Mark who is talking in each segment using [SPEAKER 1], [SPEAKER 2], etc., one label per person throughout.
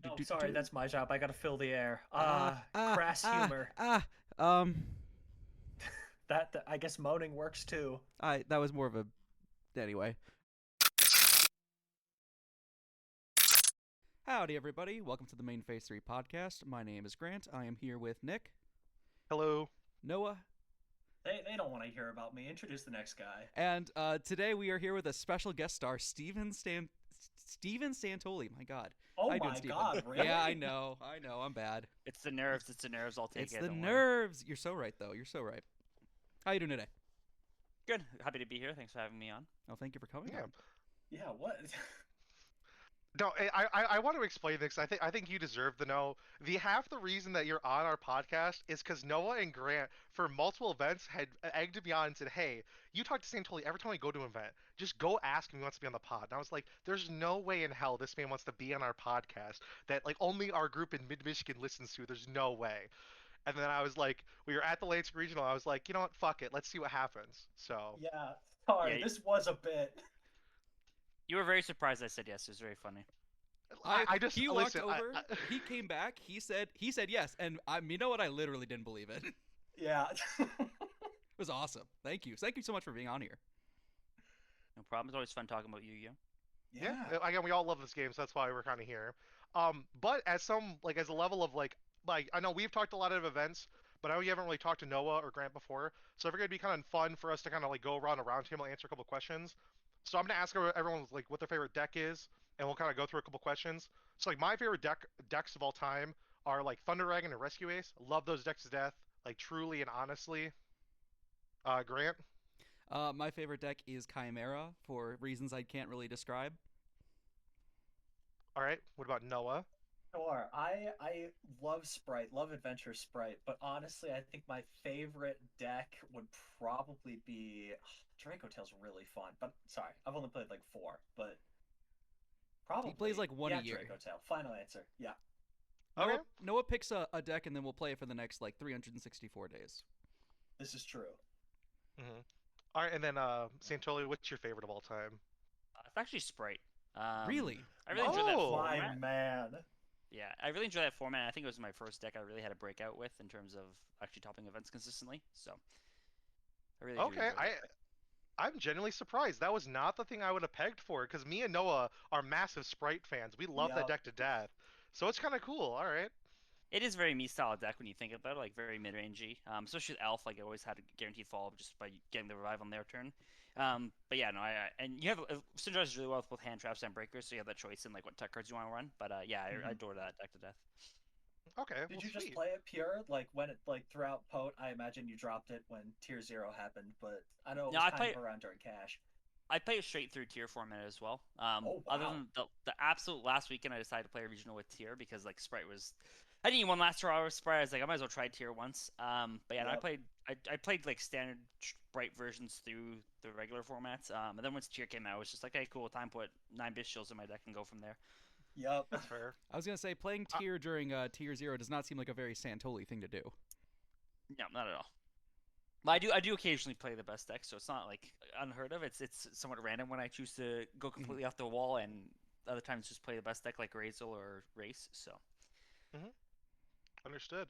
[SPEAKER 1] Oh, sorry, that's my job. I gotta fill the air.
[SPEAKER 2] Ah, ah,
[SPEAKER 1] Crass
[SPEAKER 2] ah,
[SPEAKER 1] humor.
[SPEAKER 2] ah. Um,
[SPEAKER 1] That I guess moaning works too.
[SPEAKER 2] I that was more of a anyway. Howdy, everybody. Welcome to the Main Phase 3 podcast. My name is Grant. I am here with Nick,
[SPEAKER 3] Hello.
[SPEAKER 2] Noah,
[SPEAKER 1] They don't want to hear about me. Introduce the next guy.
[SPEAKER 2] and today we are here with a special guest star, Steven Santoli. My God,
[SPEAKER 1] Oh
[SPEAKER 2] how you doing,
[SPEAKER 1] my
[SPEAKER 2] Steven?
[SPEAKER 1] God,
[SPEAKER 2] Yeah, I
[SPEAKER 1] really?
[SPEAKER 2] know, I'm bad.
[SPEAKER 3] It's the nerves. It's the nerves. I'll take
[SPEAKER 2] It's
[SPEAKER 3] it.
[SPEAKER 2] the
[SPEAKER 3] Don't worry.
[SPEAKER 2] nerves. You're so right, though. You're so right. How you doing today?
[SPEAKER 3] Good. Happy to be here. Thanks for having me on.
[SPEAKER 2] Oh, thank you for coming
[SPEAKER 3] Yeah.
[SPEAKER 2] on.
[SPEAKER 1] Yeah, what?
[SPEAKER 3] No, I want to explain this. I think you deserve to know. The half the reason that you're on our podcast is because Noah and Grant, for multiple events, had egged me on and said, "Hey, you talk to Santoli every time we go to an event. Just go ask him if he wants to be on the pod." And I was like, "There's no way in hell this man wants to be on our podcast that like only our group in Mid Michigan listens to. There's no way." And then I was like, we were at the Lansing Regional. I was like, you know what? Fuck it. Let's see what happens. So
[SPEAKER 1] Yeah, sorry,
[SPEAKER 3] yeah,
[SPEAKER 1] this was a bit.
[SPEAKER 3] you were very surprised I said yes. It was very funny.
[SPEAKER 2] I
[SPEAKER 3] I just
[SPEAKER 2] he walked
[SPEAKER 3] listen.
[SPEAKER 2] over. He came back. He said yes, and you know what? I literally didn't believe it. It
[SPEAKER 1] Yeah.
[SPEAKER 2] was awesome. Thank you so much for being on here.
[SPEAKER 3] No problem. It's always fun talking about Yu-Gi-Oh. Yeah,
[SPEAKER 1] Yeah.
[SPEAKER 3] again, we all love this game, so that's why we're kind of here. But as some like as a level of like I know we've talked a lot of events, but I know you haven't really talked to Noah or Grant before. So I figured it'd be kind of fun for us to kind of like go around a round table and answer a couple questions. So I'm gonna ask everyone like what their favorite deck is, and we'll kind of go through a couple questions. So like my favorite decks of all time are like Thunder Dragon and Rescue Ace. Love those decks to death, like truly and honestly. Grant.
[SPEAKER 2] My favorite deck is Chimera for reasons I can't really describe.
[SPEAKER 3] All right. What about Noah?
[SPEAKER 1] Sure. I love Sprite, love Adventure Sprite, but honestly, I think my favorite deck would probably be Draco Tail's really fun. But sorry, I've only played like four, but
[SPEAKER 2] He plays
[SPEAKER 1] probably
[SPEAKER 2] like one a
[SPEAKER 1] yeah,
[SPEAKER 2] year.
[SPEAKER 1] Draco Tail. Final answer. Yeah.
[SPEAKER 2] Noah
[SPEAKER 3] Okay.
[SPEAKER 2] Noah picks a deck and then we'll play it for the next like 364 days.
[SPEAKER 1] This is true.
[SPEAKER 3] Mm-hmm. All right, and then Santoli, what's your favorite of all time? It's actually Sprite. Um,
[SPEAKER 2] Really?
[SPEAKER 3] I really enjoy that Oh,
[SPEAKER 1] My
[SPEAKER 3] format.
[SPEAKER 1] man.
[SPEAKER 3] Yeah, I really enjoy that format. I think it was my first deck I really had a breakout with in terms of actually topping events consistently. So I really do okay. enjoy that I deck. I'm genuinely surprised. That was not the thing I would have pegged for, because me and Noah are massive Sprite fans. We love that
[SPEAKER 1] Yep.
[SPEAKER 3] deck to death. So it's kind of cool. All right. It is very me style deck when you think about it, like very mid rangey. Especially with Elf, like it always had a guaranteed follow up just by getting the revive on their turn. But yeah, no, and you have synergizes really well with both hand traps and breakers, so you have that choice in like what tech cards you want to run. But yeah, I
[SPEAKER 1] Hmm.
[SPEAKER 3] adore that deck to death. Okay.
[SPEAKER 1] Did
[SPEAKER 3] Well,
[SPEAKER 1] you just
[SPEAKER 3] sweet.
[SPEAKER 1] play it pure? Like when it like throughout Pote, I imagine you dropped it when Tier Zero happened, but I know it
[SPEAKER 3] No,
[SPEAKER 1] was kind of around during Cash.
[SPEAKER 3] I play it straight through tier format as well.
[SPEAKER 1] Oh
[SPEAKER 3] Other
[SPEAKER 1] wow.
[SPEAKER 3] than the absolute last weekend, I decided to play regional with tier because like Sprite was, I didn't even one last 2 hour Sprite. I was like, I might as well try tier once. But yeah, no,
[SPEAKER 1] Yep.
[SPEAKER 3] I played like standard Sprite versions through the regular formats. And then once tier came out, I was just like, hey, cool, time to put 9 shields in my deck and go from there.
[SPEAKER 1] Yep.
[SPEAKER 3] That's fair.
[SPEAKER 2] I was gonna say playing
[SPEAKER 3] Uh,
[SPEAKER 2] tier during tier zero does not seem like a very Santoli thing to do.
[SPEAKER 3] no, not at all. But I do occasionally play the best deck, so it's not like unheard of. It's somewhat random when I choose to go
[SPEAKER 2] Mhm.
[SPEAKER 3] completely off the wall, and other times just play the best deck like Razel or Race. So. Mhm. Understood.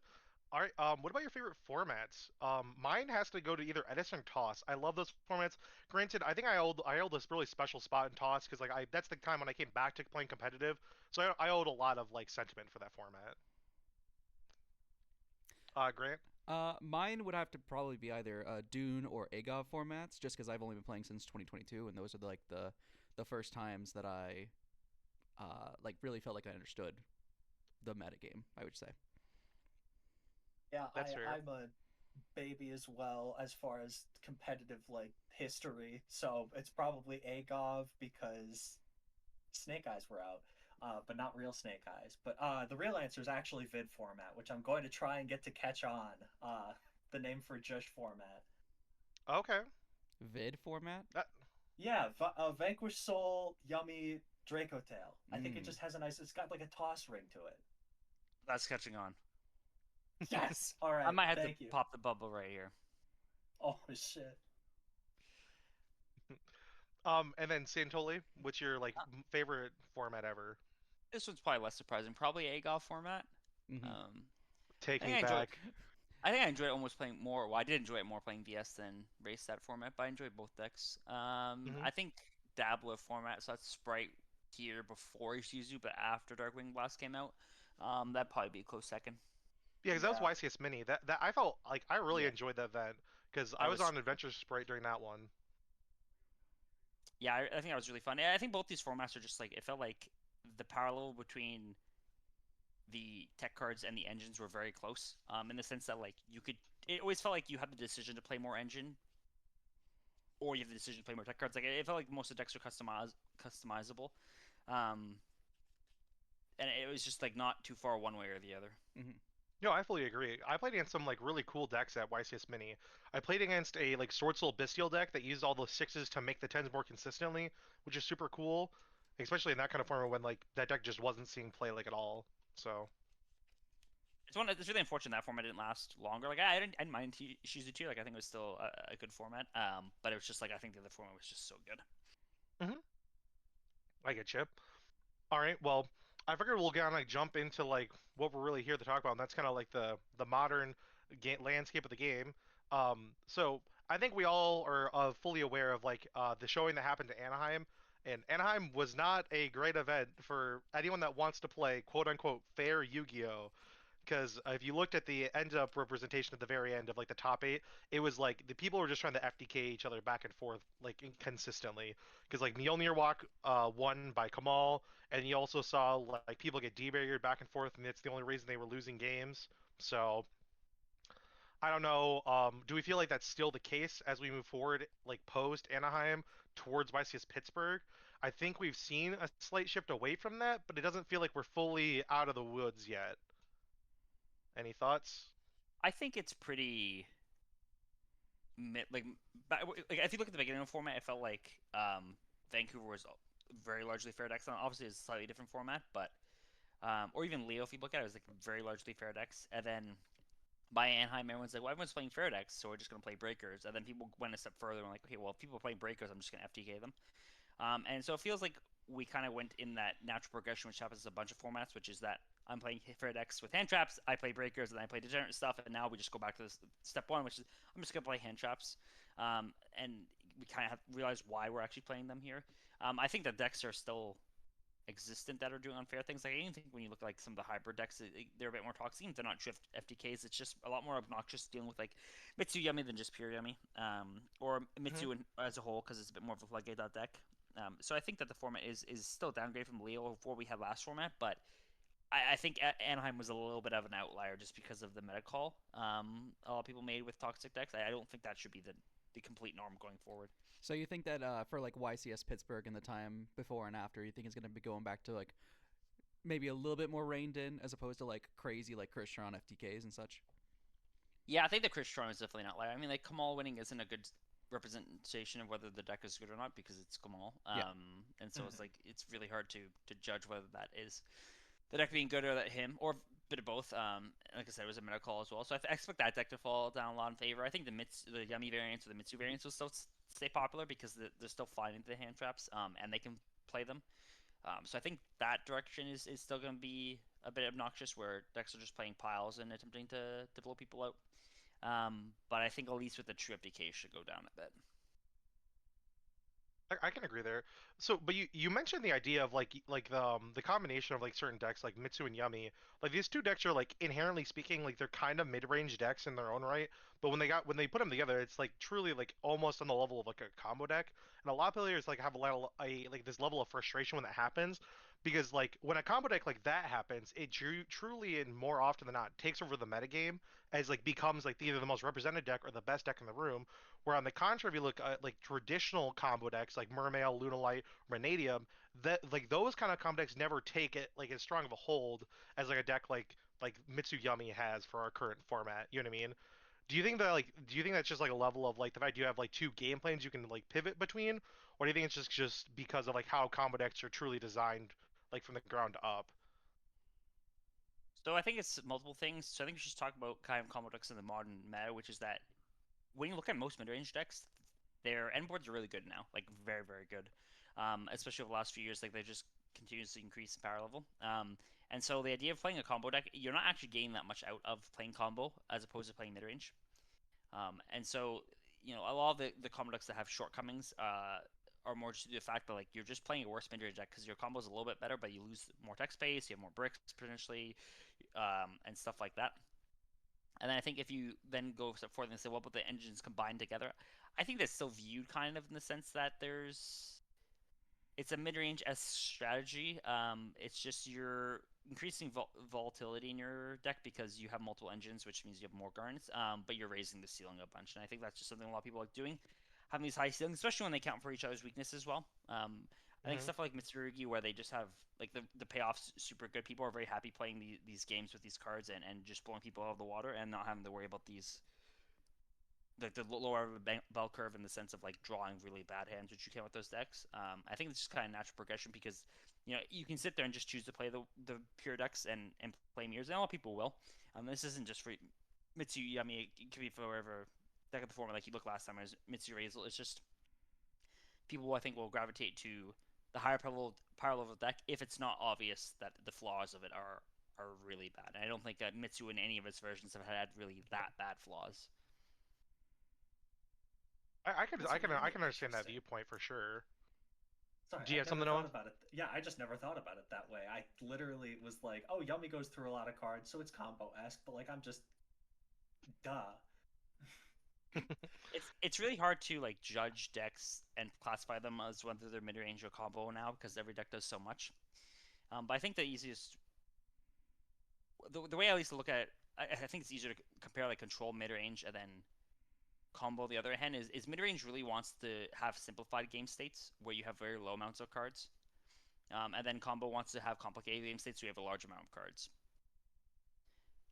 [SPEAKER 3] All right. What about your favorite formats? Mine has to go to either Edison or Toss. I love those formats. Granted, I think I hold this really special spot in Toss because like I that's the time when I came back to playing competitive, so I owed a lot of like sentiment for that format. Grant.
[SPEAKER 2] Mine would have to probably be either Dune or Agov formats, just because I've only been playing since 2022, and those are like the first times that I like really felt like I understood the metagame. I would say.
[SPEAKER 1] Yeah,
[SPEAKER 3] That's fair.
[SPEAKER 1] I'm a baby as well as far as competitive like history. So it's probably Agov because Snake Eyes were out. But not real Snake Eyes. But the real answer is actually vid format, which I'm going to try and get to catch on. The name for Jush format.
[SPEAKER 3] Okay.
[SPEAKER 2] Vid format.
[SPEAKER 3] That,
[SPEAKER 1] Yeah, Vanquish Soul, Yummy, Draco Tail. I think it
[SPEAKER 2] Mm.
[SPEAKER 1] just has a nice. It's got like a toss ring to it.
[SPEAKER 3] that's catching on.
[SPEAKER 1] Yes. All
[SPEAKER 3] I
[SPEAKER 1] right.
[SPEAKER 3] might have to
[SPEAKER 1] Thank you.
[SPEAKER 3] pop the bubble right here.
[SPEAKER 1] Oh shit.
[SPEAKER 3] And then Santoli, what's your like favorite format ever?
[SPEAKER 4] This one's probably less surprising. Probably AGOF format.
[SPEAKER 2] Hmm.
[SPEAKER 4] Um,
[SPEAKER 3] Take
[SPEAKER 4] I
[SPEAKER 3] me
[SPEAKER 4] think I enjoy.
[SPEAKER 3] back.
[SPEAKER 4] I think I enjoyed almost playing more. Well, I did enjoy it more playing VS than race that format, but I enjoyed both decks.
[SPEAKER 3] Hmm.
[SPEAKER 4] I think Dabbler format, so that's Sprite tier before Ishizu, but after Darkwing Blast came out. That'd probably be a close second.
[SPEAKER 3] Yeah, because that was
[SPEAKER 1] Yeah.
[SPEAKER 3] YCS Mini. That I felt like I really
[SPEAKER 4] Yeah,
[SPEAKER 3] enjoyed that event because I
[SPEAKER 4] that
[SPEAKER 3] was
[SPEAKER 4] was
[SPEAKER 3] on Adventure Sprite during that one.
[SPEAKER 4] yeah. I think that was really fun. I think both these formats are just like it felt like the parallel between the tech cards and the engines were very close. In the sense that like you could, it always felt like you had the decision to play more engine or you have the decision to play more tech cards. Like it felt like most of the decks are customizable, um, and it was just like not too far one way or the other.
[SPEAKER 2] Hmm.
[SPEAKER 3] No, I fully agree. I played against some like really cool decks at YCS Mini. I played against a like Sword Soul Bestial deck that used all the sixes to make the tens more consistently, which is super cool, especially in that kind of format when like that deck just wasn't seeing play like at all. So
[SPEAKER 4] It's one. It's really unfortunate that format didn't last longer. Like I didn't mind Shizu too. Like I think it was still a good format. But it was just like I think the other format was just so good.
[SPEAKER 3] hmm I get you. All right, well, I figured we'll kind of like jump into like what we're really here to talk about, and that's kind of like the modern landscape of the game. So I think we all are fully aware of like the showing that happened to Anaheim, and Anaheim was not a great event for anyone that wants to play quote unquote fair Yu-Gi-Oh! Because if you looked at the end up representation at the very end of like the top eight, it was like the people were just trying to FDK each other back and forth like consistently. Because like Mjolnir Walk won by Kamal, and you also saw like people get debarriered back and forth, and it's the only reason they were losing games. So I don't know. Do we feel like that's still the case as we move forward, like post Anaheim towards YCS Pittsburgh? I think we've seen a slight shift away from that, but it doesn't feel like we're fully out of the woods yet. Any thoughts?
[SPEAKER 4] I think it's pretty like, like if you look at the beginning of the format, it felt like Vancouver was very largely fair decks. Obviously, it's a slightly different format, but or even Leo, if you look at it, was like very largely fair decks. And then by Anaheim, everyone's like, well, everyone's playing fair decks, so we're just gonna play breakers. And then people went a step further and were like, okay, well, if people are playing breakers, I'm just gonna FTK them. And so it feels like we kind of went in that natural progression, which happens in a bunch of formats, which is that I'm playing fair decks with hand traps, I play breakers, and then I play degenerate stuff, and now we just go back to this step one, which is I'm just gonna play hand traps, and we kind of have realized why we're actually playing them here. I think the decks are still existent that are doing unfair things. Like I even think when you look at like some of the hybrid decks, they're a bit more toxic. Even if they're not drift FTKs, it's just a lot more obnoxious dealing with like Mitsu Yummy than just pure Yummy, or
[SPEAKER 3] Mhm.
[SPEAKER 4] Mitsu as a whole because it's a bit more of a floodgate deck. So I think that the format is still downgrade from Leo before we had last format, but I think Anaheim was a little bit of an outlier just because of the meta call a lot of people made with toxic decks. I don't think that should be the complete norm going forward.
[SPEAKER 2] So you think that for like YCS Pittsburgh in the time before and after, you think it's going to be going back to like maybe a little bit more reined in as opposed to like crazy like Crystron FTKs and such?
[SPEAKER 4] Yeah, I think the Chris Strong is definitely not like. I mean, like Kamal winning isn't a good representation of whether the deck is good or not because it's Kamal.
[SPEAKER 2] Yeah.
[SPEAKER 4] And so
[SPEAKER 1] Mhm.
[SPEAKER 4] it's like it's really hard to judge whether that is the deck being good or that him or a bit of both. Like I said, it was a meta call as well, so I expect that deck to fall down a lot in favor. I think the Yummy variants or the Mitsu variants will still stay popular because they're still finding the hand traps, and they can play them. So I think that direction is still going to be a bit obnoxious, where decks are just playing piles and attempting to blow people out. But I think at least with the true FDK should go down a bit.
[SPEAKER 3] I can agree there. So, but you mentioned the idea of like the combination of like certain decks like Mitsu and Yummy. Like these two decks are like inherently speaking like they're kind of mid-range decks in their own right. But when they put them together, it's like truly like almost on the level of like a combo deck. And a lot of players like have like this level of frustration when that happens. Because like when a combo deck like that happens, it truly and more often than not takes over the metagame as like becomes like either the most represented deck or the best deck in the room. Where on the contrary, if you look at like traditional combo decks like Mermail, Lunalite, Renadium, that like those kind of combo decks never take it like as strong of a hold as like a deck like Mitsuyami has for our current format. You know what I mean? Do you think that's just like a level of like the fact you have like two game planes you can like pivot between, or do you think it's just because of like how combo decks are truly designed like from the ground up?
[SPEAKER 4] So I think it's multiple things. So I think we should talk about kind of combo decks in the modern meta, which is that when you look at most mid-range decks, their end boards are really good now, like very very good. Especially over the last few years, like they just continuously increase in power level. And so the idea of playing a combo deck, you're not actually getting that much out of playing combo as opposed to playing mid range. And so a lot of the combo decks that have shortcomings are more just due to the fact that like you're just playing a worse mid range deck because your combo is a little bit better, but you lose more tech space, you have more bricks potentially, and stuff like that. And then I think if you then go a step further and say, what about the engines combined together? I think that's still viewed kind of in the sense that it's a mid-range S strategy. It's just you're increasing volatility in your deck because you have multiple engines, which means you have more garnets. But you're raising the ceiling a bunch, and I think that's just something a lot of people like doing, having these high ceilings, especially when they count for each other's weaknesses as well. I think stuff like Mitsurugi, where they just have like the payoffs super good. People are very happy playing these games with these cards and just blowing people out of the water and not having to worry about these the lower bell curve in the sense of like drawing really bad hands, which you can with those decks. I think it's just kind of natural progression because you can sit there and just choose to play the pure decks and play mirrors, and a lot of people will. This isn't just for Mitsu Yami. It could be for whatever deck of the format. Like you look last time, it was Mitsu Razel. It's just people I think will gravitate to the higher power level deck if it's not obvious that the flaws of it are really bad. And I don't think that Mitsu in any of its versions have had really that bad flaws.
[SPEAKER 3] I can understand that viewpoint for sure.
[SPEAKER 1] Sorry,
[SPEAKER 3] Do you
[SPEAKER 1] I
[SPEAKER 3] have
[SPEAKER 1] never
[SPEAKER 3] something
[SPEAKER 1] thought
[SPEAKER 3] on?
[SPEAKER 1] about it. Yeah, I just never thought about it that way. I literally was like, oh, Yummy goes through a lot of cards, so it's combo-esque, but like I'm just duh.
[SPEAKER 4] It's really hard to like judge decks and classify them as whether they're mid range or combo now because every deck does so much. But I think the easiest, the way I used to look at it, I think it's easier to compare like control mid range and then combo. The other hand is mid range really wants to have simplified game states where you have very low amounts of cards, and then combo wants to have complicated game states where you have a large amount of cards.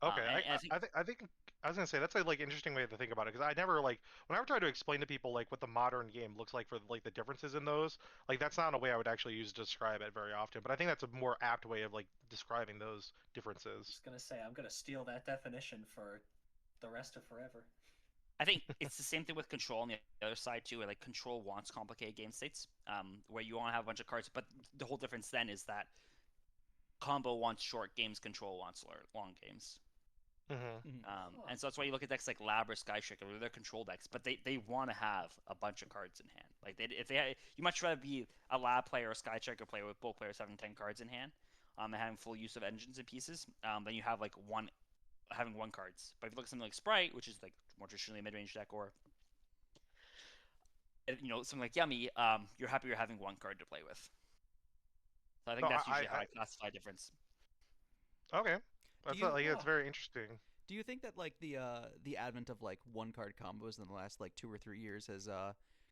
[SPEAKER 3] Okay,
[SPEAKER 4] And I think
[SPEAKER 3] I think I was gonna say that's a like interesting way to think about it because I never like whenever I try to explain to people like what the modern game looks like for like the differences in those, like that's not a way I would actually use to describe it very often. But I think that's a more apt way of like describing those
[SPEAKER 1] I
[SPEAKER 3] differences.
[SPEAKER 1] was gonna say I'm gonna steal that definition for the rest of forever.
[SPEAKER 4] I think it's the same thing with control on the other side too. Where like control wants complicated game states, where you want to have a bunch of cards, but the whole difference then is that combo wants short games, control wants long games.
[SPEAKER 3] Hmm.
[SPEAKER 1] Huh.
[SPEAKER 4] And so that's why you look at decks like Lab or Skystriker, where they're control decks, but they want to have a bunch of cards in hand. Like if they you much rather be a Lab player or a Skystriker player with both players having 10 cards in hand, and having full use of engines and pieces, than you have like having one cards. But if you look at something like Sprite, which is like more traditionally a mid range deck, or something like Yummy, you're happy you're having one card to play with. So I
[SPEAKER 3] No,
[SPEAKER 4] think that's usually how I classify difference.
[SPEAKER 3] okay,
[SPEAKER 2] Do
[SPEAKER 3] that's
[SPEAKER 2] you
[SPEAKER 3] like it's
[SPEAKER 1] Huh.
[SPEAKER 3] very interesting.
[SPEAKER 2] do you think that like the advent of like one card combos in the last like 2 or 3 years has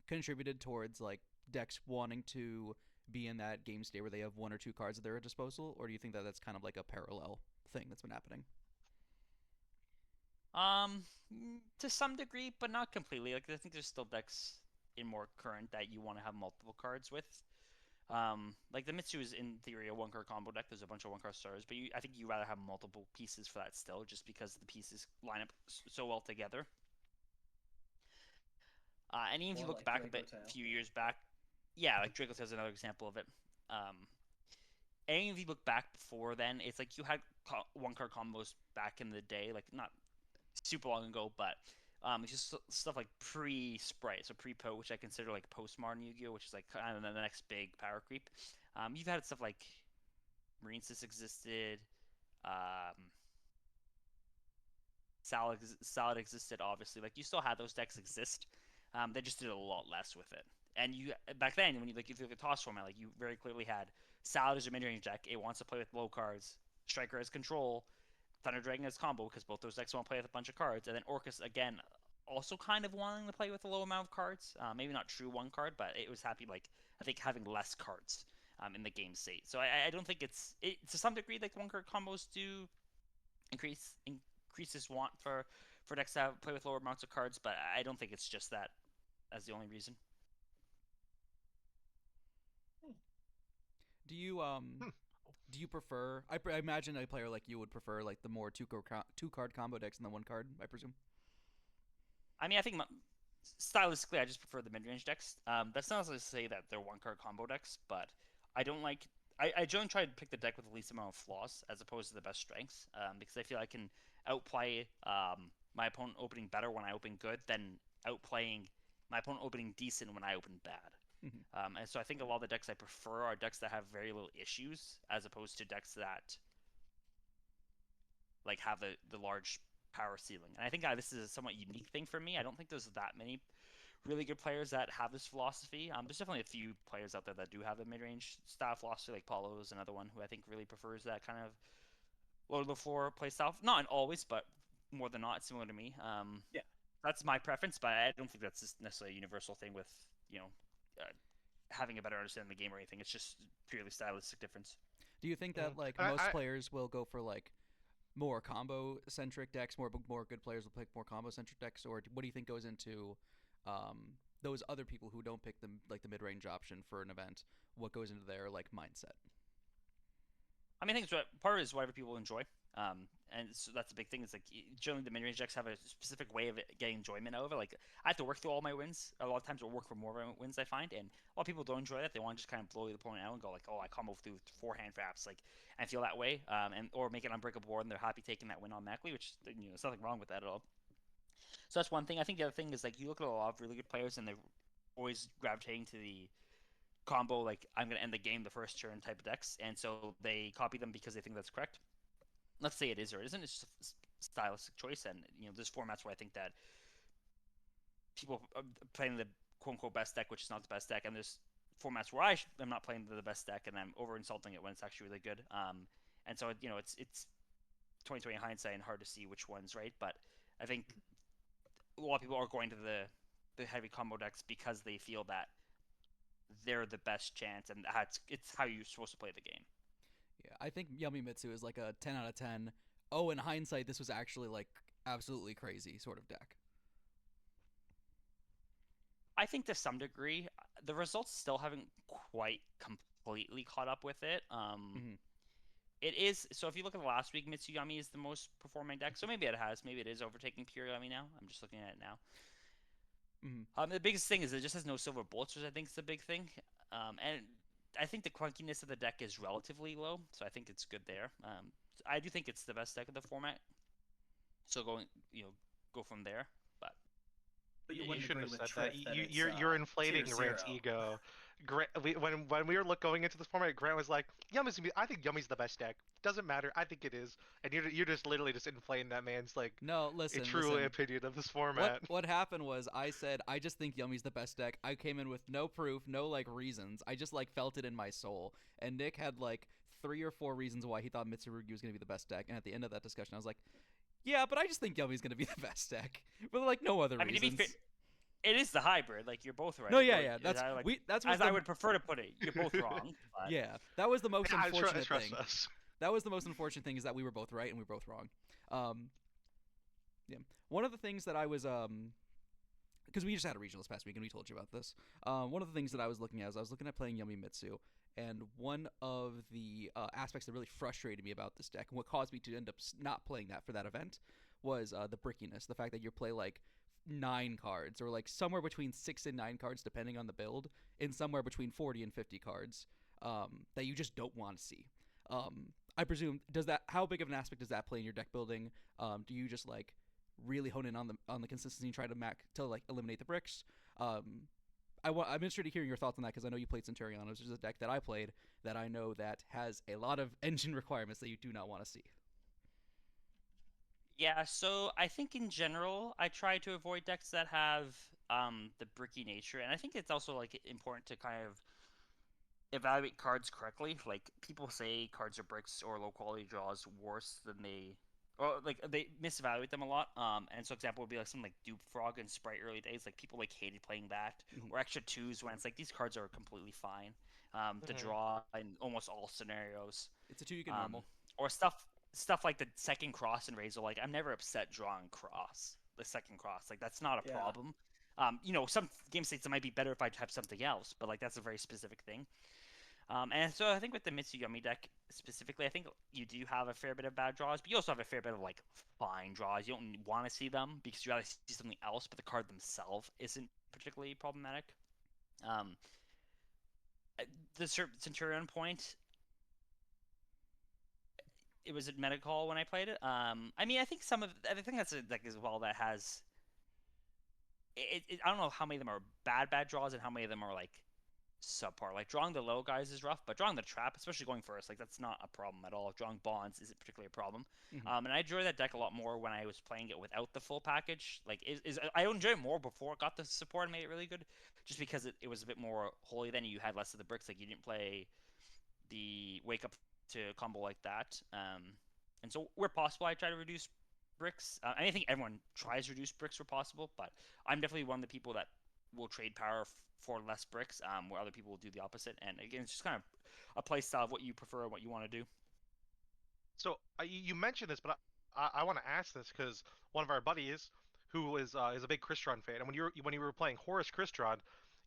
[SPEAKER 2] contributed towards like decks wanting to be in that game state where they have 1 or 2 cards at their disposal, or do you think that that's kind of like a parallel thing that's been happening?
[SPEAKER 4] To some degree, but not completely. Like I think there's still decks in more current that you want to have multiple cards with. Like the Mitsu is in theory a one card combo deck. There's a bunch of one card starters, but I think you rather have multiple pieces for that still, just because the pieces line up so well together. And even if you
[SPEAKER 1] More
[SPEAKER 4] look
[SPEAKER 1] like
[SPEAKER 4] back
[SPEAKER 1] Draco
[SPEAKER 4] a
[SPEAKER 1] Tail.
[SPEAKER 4] few years back, yeah, like Draco is another example of it. Um, and if you look back before then, it's like you had one card combos back in the day, like not super long ago, but it's just stuff like pre-Sprite, so pre-Po, which I consider like postmodern Yu-Gi-Oh, which is like kind of the next big power creep. You've had stuff like Marine Sys existed, um, Salad existed, obviously. Like you still had those decks exist. They just did a lot less with it. And you back then, when you like if you look at toss format, like you very clearly had Salad as your mid-range deck. It wants to play with low cards. Striker as control. Thunder Dragon as combo because both those decks want to play with a bunch of cards, and then Orcus again, also kind of wanting to play with a low amount of cards. Maybe not true one card, but it was happy like I think having less cards in the game state. So I don't think it to some degree like one card combos do increase this want for decks to play with lower amounts of cards, but I don't think it's just that as the only reason.
[SPEAKER 2] Do you
[SPEAKER 3] Hmm.
[SPEAKER 2] do you prefer? I imagine a player like you would prefer like the more two card combo decks than the one card. I presume.
[SPEAKER 4] I mean, I think stylistically, I just prefer the mid range decks. That's not to say that they're one card combo decks, but I don't like. I generally try to pick the deck with the least amount of flaws as opposed to the best strengths, because I feel I can outplay my opponent opening better when I open good than outplaying my opponent opening decent when I open bad. And so I think a lot of the decks I prefer are decks that have very little issues as opposed to decks that like have the large power ceiling. And I think this is a somewhat unique thing for me. I don't think there's that many really good players that have this philosophy. There's definitely a few players out there that do have a mid-range style philosophy, like Paulo is another one who I think really prefers that kind of low to the floor play style. Not always, but more than not, similar to me.
[SPEAKER 1] Yeah.
[SPEAKER 4] That's my preference, but I don't think that's just necessarily a universal thing with, having a better understanding of the game or anything. It's just purely stylistic difference.
[SPEAKER 2] Do you think that like
[SPEAKER 3] I-
[SPEAKER 2] most
[SPEAKER 3] I-
[SPEAKER 2] players will go for like more combo centric decks, more good players will pick more combo centric decks, or what do you think goes into those other people who don't pick the mid range option for an event? What goes into their like mindset?
[SPEAKER 4] I mean, I think part of it is whatever people enjoy. And so that's a big thing. It's like generally the mid-range decks have a specific way of getting enjoyment out of it. Like I have to work through all my wins. A lot of times, I'll work for more wins I find, and a lot of people don't enjoy that. They want to just kind of blow the opponent out and go like, "Oh, I combo through 4 hand traps," like, and feel that way, and or make it unbreakable board, and they're happy taking that win automatically, which there's nothing wrong with that at all. So that's one thing. I think the other thing is like you look at a lot of really good players, and they're always gravitating to the combo like I'm gonna end the game the first turn type of decks, and so they copy them because they think that's correct. Let's say it is or it isn't. It's just a stylistic choice, and there's formats where I think that people are playing the quote unquote best deck, which is not the best deck, and there's formats where I'm not playing the best deck, and I'm over insulting it when it's actually really good. And so it's 2020 hindsight and hard to see which one's right, but I think a lot of people are going to the heavy combo decks because they feel that they're the best chance, and it's how you're supposed to play the game.
[SPEAKER 2] Yeah, I think Yummy Mitsu is like a 10 out of 10. Oh, in hindsight, this was actually like absolutely crazy sort of deck.
[SPEAKER 4] I think to some degree, the results still haven't quite completely caught up with it. It is, so if you look at the last week, Mitsuyami is the most performing deck. So maybe it has, maybe it is overtaking Pure Yami now. I'm just looking at it now. The biggest thing is it just has no silver bullets, which I think is the big thing. And I think the clunkiness of the deck is relatively low, so I think it's good there. I do think it's the best deck of the format. So go from there.
[SPEAKER 1] But you
[SPEAKER 3] You
[SPEAKER 1] wouldn't
[SPEAKER 3] shouldn't
[SPEAKER 1] agree
[SPEAKER 3] have
[SPEAKER 1] with
[SPEAKER 3] said that.
[SPEAKER 1] Triff that
[SPEAKER 3] You're
[SPEAKER 1] it's
[SPEAKER 3] inflating
[SPEAKER 1] tier
[SPEAKER 3] Grant's
[SPEAKER 1] 0.
[SPEAKER 3] ego. When we were going into this format, Grant was like, I think Yummy's the best deck. Doesn't matter. I think it is." And you're just literally just inflating that man's like
[SPEAKER 2] No,
[SPEAKER 3] a
[SPEAKER 2] listen,
[SPEAKER 3] true
[SPEAKER 2] listen.
[SPEAKER 3] opinion of this format.
[SPEAKER 2] What happened was I said I just think Yummy's the best deck. I came in with no proof, no like reasons. I just like felt it in my soul. And Nick had like 3 or 4 reasons why he thought Mitsurugi was going to be the best deck. And at the end of that discussion, I was like, "Yeah, but I just think Yummy's going to be the best deck." But like no other reasons.
[SPEAKER 4] To be fair, it is the hybrid. Like you're both right.
[SPEAKER 2] No, yeah. That's
[SPEAKER 4] as I would prefer to put it. You're both wrong. But...
[SPEAKER 2] Yeah, that was the most unfortunate
[SPEAKER 3] trust
[SPEAKER 2] thing.
[SPEAKER 3] us.
[SPEAKER 2] That was the most unfortunate thing is that we were both right and we were both wrong. Yeah. One of the things that I was because we just had a regional this past week and we told you about this. One of the things that I was looking at is I was looking at playing Yummy Mitsu, and one of the aspects that really frustrated me about this deck and what caused me to end up not playing that for that event was the brickiness, the fact that you play like 9 cards or like somewhere between 6 and 9 cards depending on the build, and somewhere between 40 and 50 cards that you just don't want to see. I presume how big of an aspect does that play in your deck building? Do you just like really hone in on the consistency and try to like eliminate the bricks? I'm interested in hearing your thoughts on that because I know you played Centurion, which is a deck that I played that I know that has a lot of engine requirements that you do not want to see.
[SPEAKER 4] Yeah, so I think in general I try to avoid decks that have the bricky nature, and I think it's also like important to kind of evaluate cards correctly. Like people say cards are bricks or low quality draws worse than or like they misevaluate them a lot. And so example would be like something like Dupe Frog and Sprite early days. Like people like hated playing that, or extra 2s when it's like these cards are completely fine to draw in almost all scenarios.
[SPEAKER 2] It's a 2 you can normal.
[SPEAKER 4] Or stuff like the second cross and Razor. Like I'm never upset drawing the second cross. Like that's not a problem. Some game states it might be better if I have something else, but like that's a very specific thing. And so I think with the Mitsuyami deck specifically, I think you do have a fair bit of bad draws, but you also have a fair bit of like fine draws. You don't want to see them because you rather see something else, but the card themselves isn't particularly problematic. The Centurion point, it was at Metacall when I played it. I mean, I think I think that's a deck as well that has. I don't know how many of them are bad draws and how many of them are like subpar. Like drawing the low guys is rough, but drawing the trap, especially going first, like that's not a problem at all. Drawing bonds isn't particularly a problem.
[SPEAKER 2] Mhm.
[SPEAKER 4] And I enjoy that deck a lot more when I was playing it without the full package. Like I enjoy it more before it got the support and made it really good, just because it was a bit more holy. Then you had less of the bricks. Like you didn't play the wake up to combo like that. And so where possible, I try to reduce bricks. I think everyone tries to reduce bricks where possible, but I'm definitely one of the people that will trade power for less bricks, where other people will do the opposite. And again, it's just kind of a play style of what you prefer and what you want to do.
[SPEAKER 3] So you mentioned this, but I want to ask this because one of our buddies, who is a big Crystron fan, and when you were playing Horus Crystron,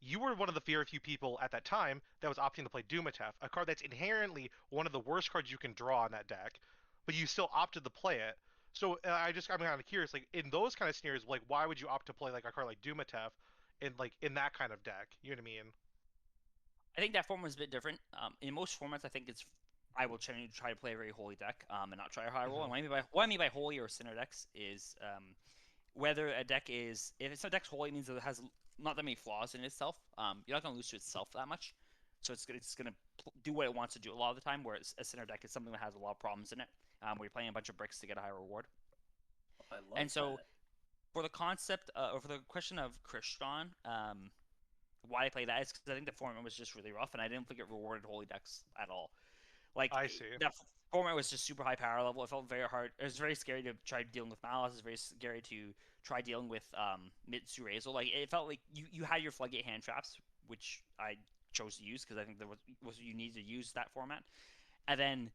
[SPEAKER 3] you were one of the very few people at that time that was opting to play Dumatef, a card that's inherently one of the worst cards you can draw on that deck, but you still opted to play it. So I'm kind of curious, like in those kind of scenarios, like why would you opt to play like a card like Dumatef in that kind of deck? You know what I mean?
[SPEAKER 4] I think that format is a bit different. In most formats, I think I will try to play a very holy deck, and not try a high roll. And what I mean by holy or sinner decks is whether a deck is, if it's a deck's holy, it means that it has not that many flaws in itself. You're not going to lose to itself that much, so it's gonna do what it wants to do a lot of the time. Whereas a sinner deck is something that has a lot of problems in it, where you're playing a bunch of bricks to get a high reward.
[SPEAKER 1] I love
[SPEAKER 4] And so
[SPEAKER 1] that.
[SPEAKER 4] for the concept, or for the question of Crystron, why I play that is because I think the format was just really rough, and I didn't think it rewarded holy decks at all. Like
[SPEAKER 3] I see.
[SPEAKER 4] that format was just super high power level. It felt very hard. It was very scary to try dealing with Malice. It was very scary to try dealing with Mitsu Razel. Like it felt like you had your floodgate hand traps, which I chose to use because I think there was you need to use that format. And then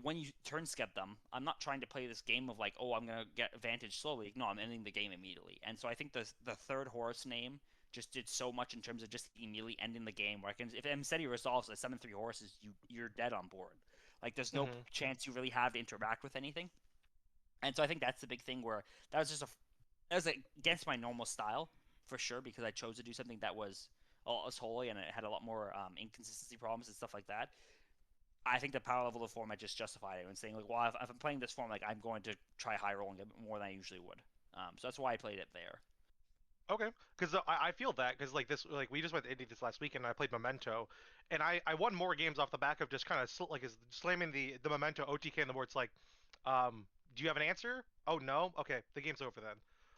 [SPEAKER 4] when you turn skip them, I'm not trying to play this game of like, oh, I'm gonna get advantage slowly. No, I'm ending the game immediately. And so I think the third Horus name just did so much in terms of just immediately ending the game. Where if Mcetti resolves a 7-3 horses, you're dead on board. Like there's no
[SPEAKER 3] Hmm.
[SPEAKER 4] chance you really have to interact with anything. And so I think that's the big thing where that was against my normal style for sure because I chose to do something that was holy and it had a lot more inconsistency problems and stuff like that. I think the power level of the format just justified it and saying like, well, if I'm playing this form, like I'm going to try high rolling a bit more than I usually would. So that's why I played it there.
[SPEAKER 3] Okay, because I feel that because like this like we just went to Indy this last weekend and I played Memento, and I won more games off the back of just kind of like is slamming the Memento OTK on the board. It's like, do you have an answer? Oh no, okay, the game's over then.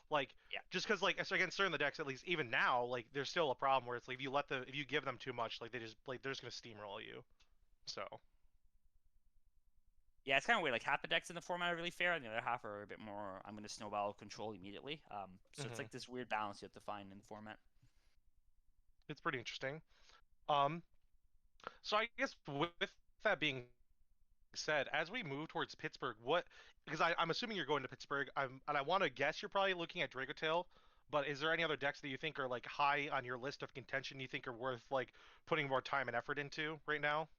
[SPEAKER 3] Like
[SPEAKER 4] Yeah,
[SPEAKER 3] just because like so against certain the decks at least even now like there's still a problem where it's like if you give them too much like they're just gonna steamroll you. So
[SPEAKER 4] yeah, it's kind of weird. Like half the decks in the format are really fair, and the other half are a bit more. I'm going to snowball control immediately. So it's
[SPEAKER 3] hmm
[SPEAKER 4] like this weird balance you have to find in the format.
[SPEAKER 3] it's pretty interesting. Um, so I guess with that being said, as we move towards Pittsburgh, what? Because I'm assuming you're going to Pittsburgh. And I want to guess you're probably looking at Dragotail. But is there any other decks that you think are like high on your list of contention? You think are worth like putting more time and effort into right now?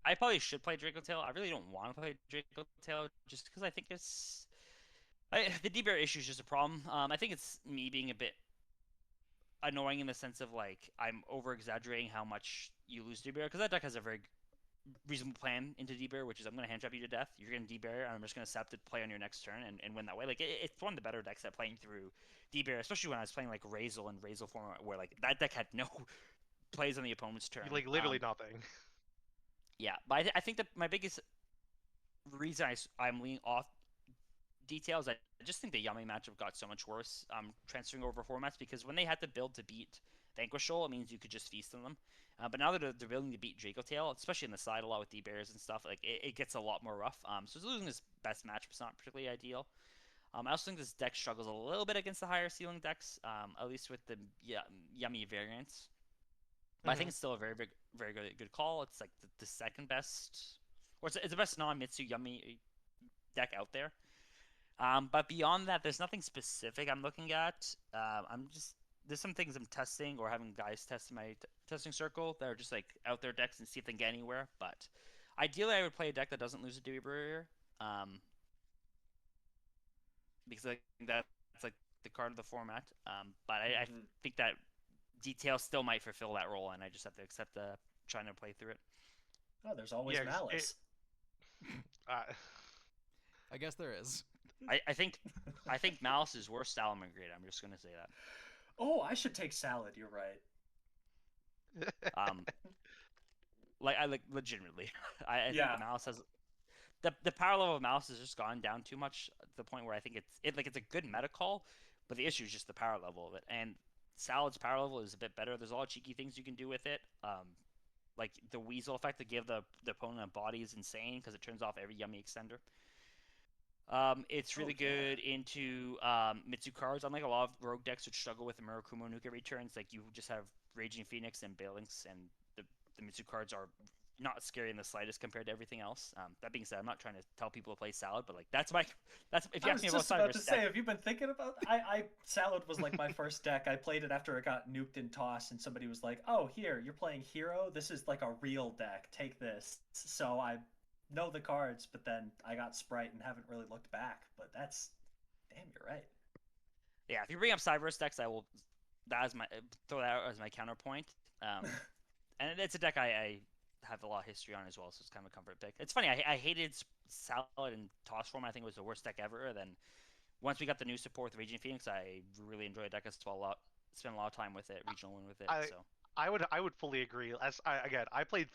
[SPEAKER 4] I probably should play Draco Tail. I really don't want to play Draco Tail just because I think the D bear issue is just a problem. I think it's me being a bit annoying in the sense of like I'm over exaggerating how much you lose D bear because that deck has a very reasonable plan into D-Bear, which is I'm going to hand trap you to death. You're going to D-Bear, and I'm just going to sap to play on your next turn and win that way. Like, it's one of the better decks at playing through D-Bear, especially when I was playing, like, Razel and Razel format, where, like, that deck had no plays on the opponent's turn.
[SPEAKER 3] Like literally nothing.
[SPEAKER 4] Yeah, but I think that my biggest reason I'm leaning off details, I just think the Yummy matchup got so much worse transferring over formats because when they had to build to beat Vanquish Soul, it means you could just feast on them. But now that they're building to beat Draco Tail, especially in the side a lot with D-Bears and stuff, like it gets a lot more rough. So losing this best matchup is not particularly ideal. I also think this deck struggles a little bit against the higher ceiling decks, at least with the Yummy variants. But I think it's still a very big, very good call. It's like the second best, or it's the best non-Mitsu Yummy deck out there. But beyond that, there's nothing specific I'm looking at. There's some things I'm testing or having guys test in my testing circle that are just like out there decks and see if they can get anywhere. But ideally, I would play a deck that doesn't lose a Dewey Barrier, because I think that's like the card of the format. But I think that detail still might fulfill that role, and I just have to accept trying to play through it.
[SPEAKER 1] Oh, there's always
[SPEAKER 3] Yeah,
[SPEAKER 1] Malice.
[SPEAKER 3] Uh,
[SPEAKER 2] I guess there is.
[SPEAKER 4] I think Malice's worst salmon grade. I'm just gonna say that.
[SPEAKER 1] Oh, I should take salad. You're right.
[SPEAKER 4] Um, like I like legitimately. I think the
[SPEAKER 1] Yeah.
[SPEAKER 4] Malice has the power level of Malice has just gone down too much to the point where I think it's a good meta call, but the issue is just the power level of it. And Salad's power level is a bit better. There's a lot of cheeky things you can do with it. Like the Weasel effect to give the opponent a body is insane because it turns off every yummy extender. It's really
[SPEAKER 1] Okay.
[SPEAKER 4] good into Mitsu cards. Unlike a lot of rogue decks which struggle with the Murakumo Nuke returns, like you just have Raging Phoenix and Balinks, and the Mitsu cards are not scary in the slightest compared to everything else. That being said, I'm not trying to tell people to play Salad, but like that's if you
[SPEAKER 1] I
[SPEAKER 4] ask
[SPEAKER 1] was
[SPEAKER 4] me about
[SPEAKER 1] just about to
[SPEAKER 4] Cyber's
[SPEAKER 1] say,
[SPEAKER 4] deck,
[SPEAKER 1] have you been thinking about? I Salad was like my first deck. I played it after it got nuked in toss, and somebody was like, "Oh, here, you're playing Hero. This is like a real deck. Take this." So I know the cards, but then I got Sprite and haven't really looked back. But that's, damn, you're right.
[SPEAKER 4] yeah, if you bring up Cyber's decks, I will that as my throw that out as my counterpoint. Um, and it's a deck I have a lot of history on as well, so it's kind of a comfort pick. It's funny, I hated Salad and Toss Form. I think it was the worst deck ever. Then once we got the new support with Raging Phoenix, I really enjoyed it. Deck. I spent a lot of time with it, regional win with it.
[SPEAKER 3] I
[SPEAKER 4] So
[SPEAKER 3] I would fully agree. As I played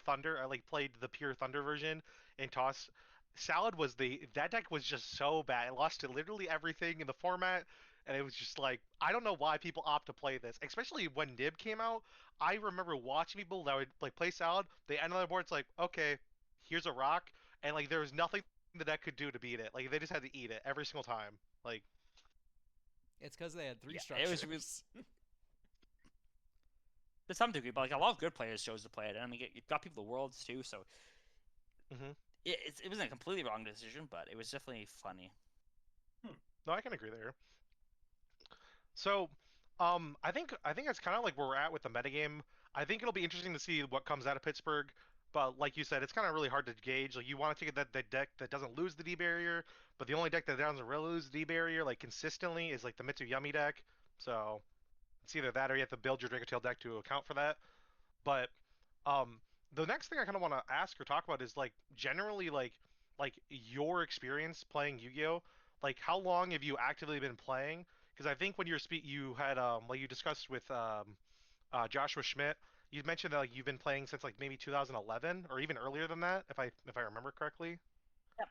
[SPEAKER 3] Thunder. I like played the pure Thunder version in Toss. Salad was that deck was just so bad. It lost to literally everything in the format, and it was just like I don't know why people opt to play this, especially when Nib came out. I remember watching people that would like play Salad. They end on the board. It's like okay, here's a rock, and like there was nothing the deck could do to beat it. Like they just had to eat it every single time. Like
[SPEAKER 2] It's because they had three
[SPEAKER 4] yeah, it was
[SPEAKER 2] structures.
[SPEAKER 4] to some degree, but like a lot of good players chose to play it. And I mean, it got people the worlds too, so
[SPEAKER 3] hmm
[SPEAKER 4] it wasn't a completely wrong decision, but it was definitely funny.
[SPEAKER 1] Hmm.
[SPEAKER 3] no, I can agree there. So, I think that's kind of like where we're at with the metagame. I think it'll be interesting to see what comes out of Pittsburgh. But like you said, it's kind of really hard to gauge. Like you want to take that deck that doesn't lose the D barrier, but the only deck that doesn't really lose the D barrier like consistently is like the Mitsuyami deck. So it's either that or you have to build your Dragatail deck to account for that. But um, the next thing I kind of want to ask or talk about is like generally like your experience playing Yu-Gi-Oh. Like how long have you actively been playing? Because I think when you had like you discussed with Joshua Schmidt, you mentioned that like you've been playing since like maybe 2011 or even earlier than that, if I remember correctly.
[SPEAKER 4] Yep.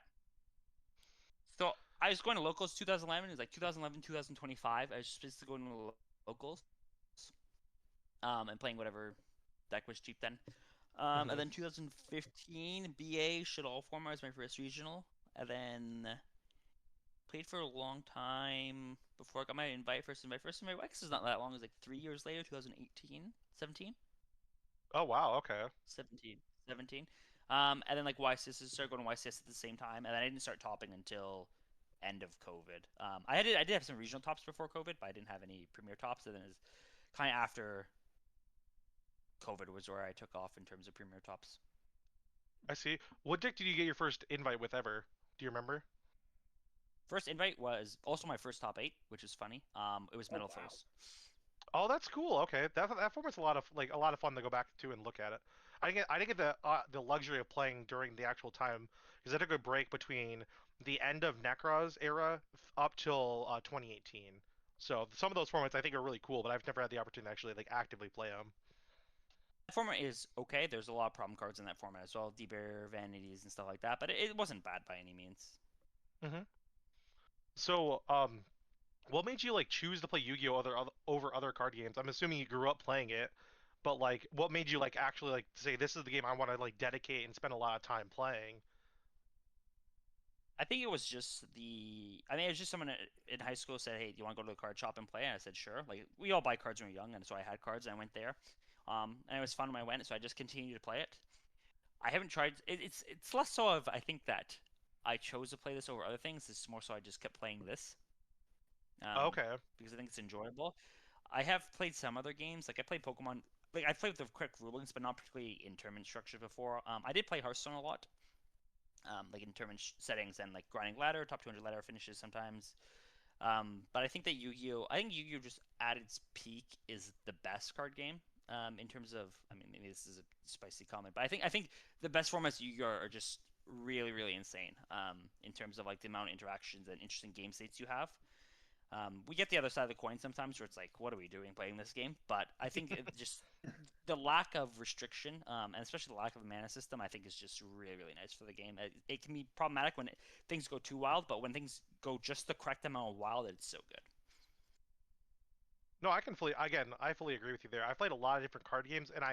[SPEAKER 4] So I was going to locals 2011. It was like 2011, 2025. I was just basically going to locals, and playing whatever deck was cheap then. And
[SPEAKER 3] hmm
[SPEAKER 4] then 2015 BA should all form as my first regional, and then played for a long time before I got my invite. First invite. Wax is not that long. It was like 3 years later, 2018, 17,
[SPEAKER 3] Oh wow, okay.
[SPEAKER 4] 17, 17. And then like YCS started going to YCS at the same time, and then I didn't start topping until end of COVID. I did have some regional tops before COVID, but I didn't have any premier tops. And then it was kind of after COVID was where I took off in terms of premier tops.
[SPEAKER 3] I see. What deck did you get your first invite with ever? Do you remember?
[SPEAKER 4] First invite was also my first top eight, which is funny. It was
[SPEAKER 1] Oh
[SPEAKER 4] Metal
[SPEAKER 1] wow.
[SPEAKER 4] Foes.
[SPEAKER 3] Oh, that's cool. Okay, that format's a lot of fun to go back to and look at it. I didn't get the luxury of playing during the actual time because I took a break between the end of Necros era up till 2018. So some of those formats I think are really cool, but I've never had the opportunity to actually like actively play them.
[SPEAKER 4] That format is okay. There's a lot of problem cards in that format as well, D-Bear, Vanities, and stuff like that. But it wasn't bad by any means.
[SPEAKER 3] hmm So what made you like choose to play Yu-Gi-Oh over other card games? I'm assuming you grew up playing it, but like what made you like actually like say this is the game I want to like dedicate and spend a lot of time playing?
[SPEAKER 4] I think it was just the. I mean, it was just someone in high school said, "Hey, do you want to go to the card shop and play?" And I said, "Sure." Like we all buy cards when we're young, and so I had cards and I went there. And it was fun when I went, so I just continued to play it. I haven't tried. It's less so of I think that I chose to play this over other things. It's more so I just kept playing this,
[SPEAKER 3] Okay.
[SPEAKER 4] because I think it's enjoyable. I have played some other games. Like I played Pokemon. Like I played with the quick rulings, but not particularly in tournament structure before. I did play Hearthstone a lot, like in tournament settings and like grinding ladder, top 200 ladder finishes sometimes. But I think that Yu-Gi-Oh! I think Yu-Gi-Oh! Just at its peak is the best card game. In terms of, I mean, maybe this is a spicy comment, but I think the best formats of Yu-Gi-Oh! Are just really, really insane. In terms of like the amount of interactions and interesting game states you have. We get the other side of the coin sometimes where it's like, what are we doing playing this game? But I think it just the lack of restriction, and especially the lack of a mana system, I think is just really, really nice for the game. It can be problematic when things go too wild, but when things go just the correct amount of wild, it's so good.
[SPEAKER 3] No, I fully agree with you there. I've played a lot of different card games, and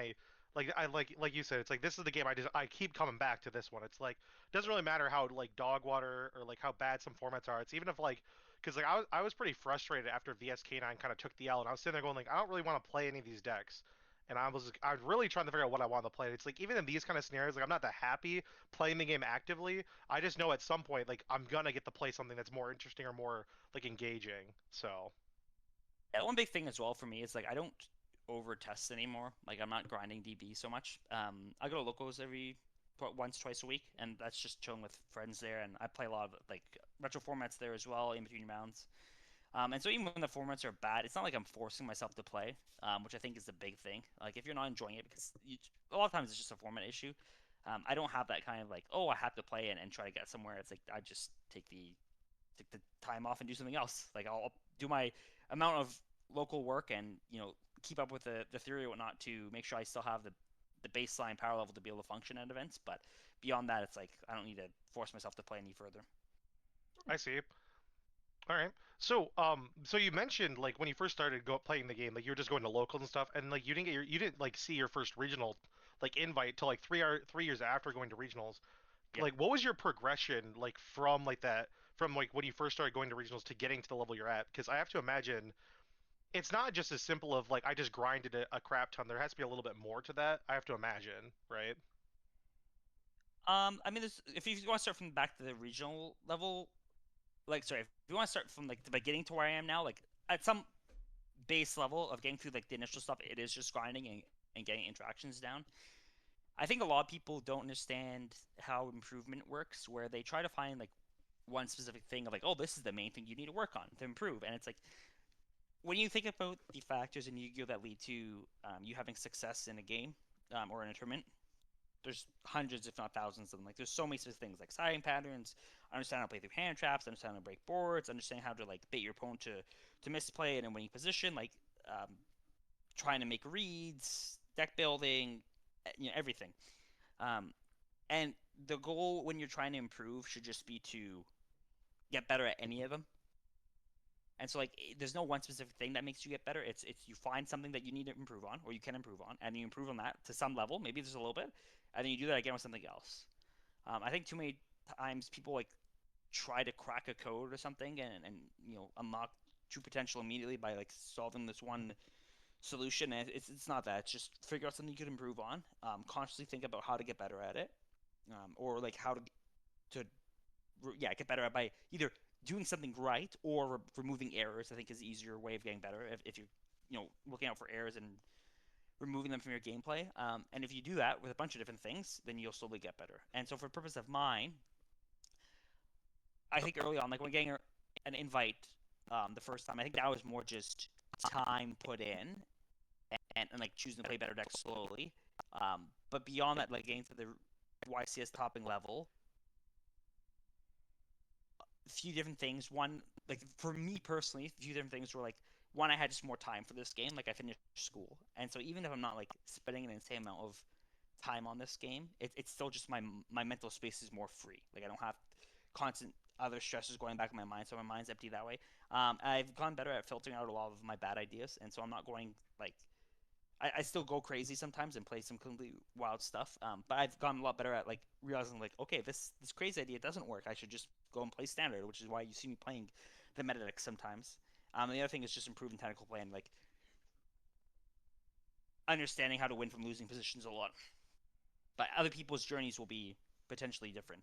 [SPEAKER 3] like you said, it's like this is the game I keep coming back to this one. It's like doesn't really matter how like dog water or like how bad some formats are. It's even if like because like I was pretty frustrated after VSK9 kind of took the L, and I was sitting there going like I don't really want to play any of these decks. And I was really trying to figure out what I wanted to play. It's like even in these kind of scenarios, like I'm not that happy playing the game actively. I just know at some point like I'm gonna get to play something that's more interesting or more like engaging. So
[SPEAKER 4] Yeah, one big thing as well for me is like I don't over test anymore. Like I'm not grinding DB so much. I go to locals once, twice a week, and that's just chilling with friends there. And I play a lot of like retro formats there as well in between rounds. And so even when the formats are bad, it's not like I'm forcing myself to play, which I think is the big thing. Like if you're not enjoying it, because a lot of times it's just a format issue. I don't have that kind of like, oh, I have to play and try to get somewhere. It's like I just take the time off and do something else. Like I'll do my amount of local work and keep up with the theory and whatnot to make sure I still have the baseline power level to be able to function at events. But beyond that, it's like I don't need to force myself to play any further.
[SPEAKER 3] I see. All right. So you mentioned like when you first started playing the game, like you were just going to locals and stuff, and like you didn't like see your first regional like invite till like 3 years after going to regionals.
[SPEAKER 4] Yeah.
[SPEAKER 3] Like, what was your progression like from like that from like when you first started going to regionals to getting to the level you're at? Because I have to imagine it's not just as simple of like I just grinded a crap ton. There has to be a little bit more to that. I have to imagine, right?
[SPEAKER 4] I mean, if you want to start from back to the regional level, like, sorry, if you want to start from like the beginning to where I am now, like at some base level of getting through like the initial stuff, it is just grinding and getting interactions down. I think a lot of people don't understand how improvement works, where they try to find like one specific thing of like, oh, this is the main thing you need to work on to improve, and it's like when you think about the factors in Yu-Gi-Oh that lead to you having success in a game or in a tournament, there's hundreds, if not thousands of them. Like there's so many specific things like siding patterns, understand how to play through hand traps, understand how to break boards, understand how to like bait your opponent to misplay in a winning position, like um, trying to make reads, deck building, everything. Um, and the goal when you're trying to improve should just be to get better at any of them. And so like there's no one specific thing that makes you get better. It's you find something that you need to improve on or you can improve on, and you improve on that to some level. Maybe there's a little bit, and then you do that again with something else. I think too many times people like try to crack a code or something and unlock true potential immediately by like solving this one solution. And it's not that. It's just figure out something you could improve on. Consciously think about how to get better at it, or like how to yeah, get better at by either doing something right or removing errors. I think is the easier way of getting better if you're looking out for errors and removing them from your gameplay. And if you do that with a bunch of different things, then you'll slowly get better. And so for the purpose of mine, I think early on, like when getting an invite the first time, I think that was more just time put in and like choosing to play better decks slowly. But beyond that, like getting to the YCS topping level, a few different things. One, like for me personally, a few different things were like one, I had just more time for this game. Like I finished school, and so even if I'm not like spending an insane amount of time on this game, it's still just my mental space is more free. Like I don't have constant other stresses going back in my mind, so my mind's empty that way. I've gotten better at filtering out a lot of my bad ideas, and so I'm not going like I still go crazy sometimes and play some completely wild stuff. But I've gotten a lot better at like realizing like, okay, this crazy idea doesn't work. I should just go and play standard, which is why you see me playing the meta deck sometimes. And the other thing is just improving technical play and like understanding how to win from losing positions a lot. But other people's journeys will be potentially different.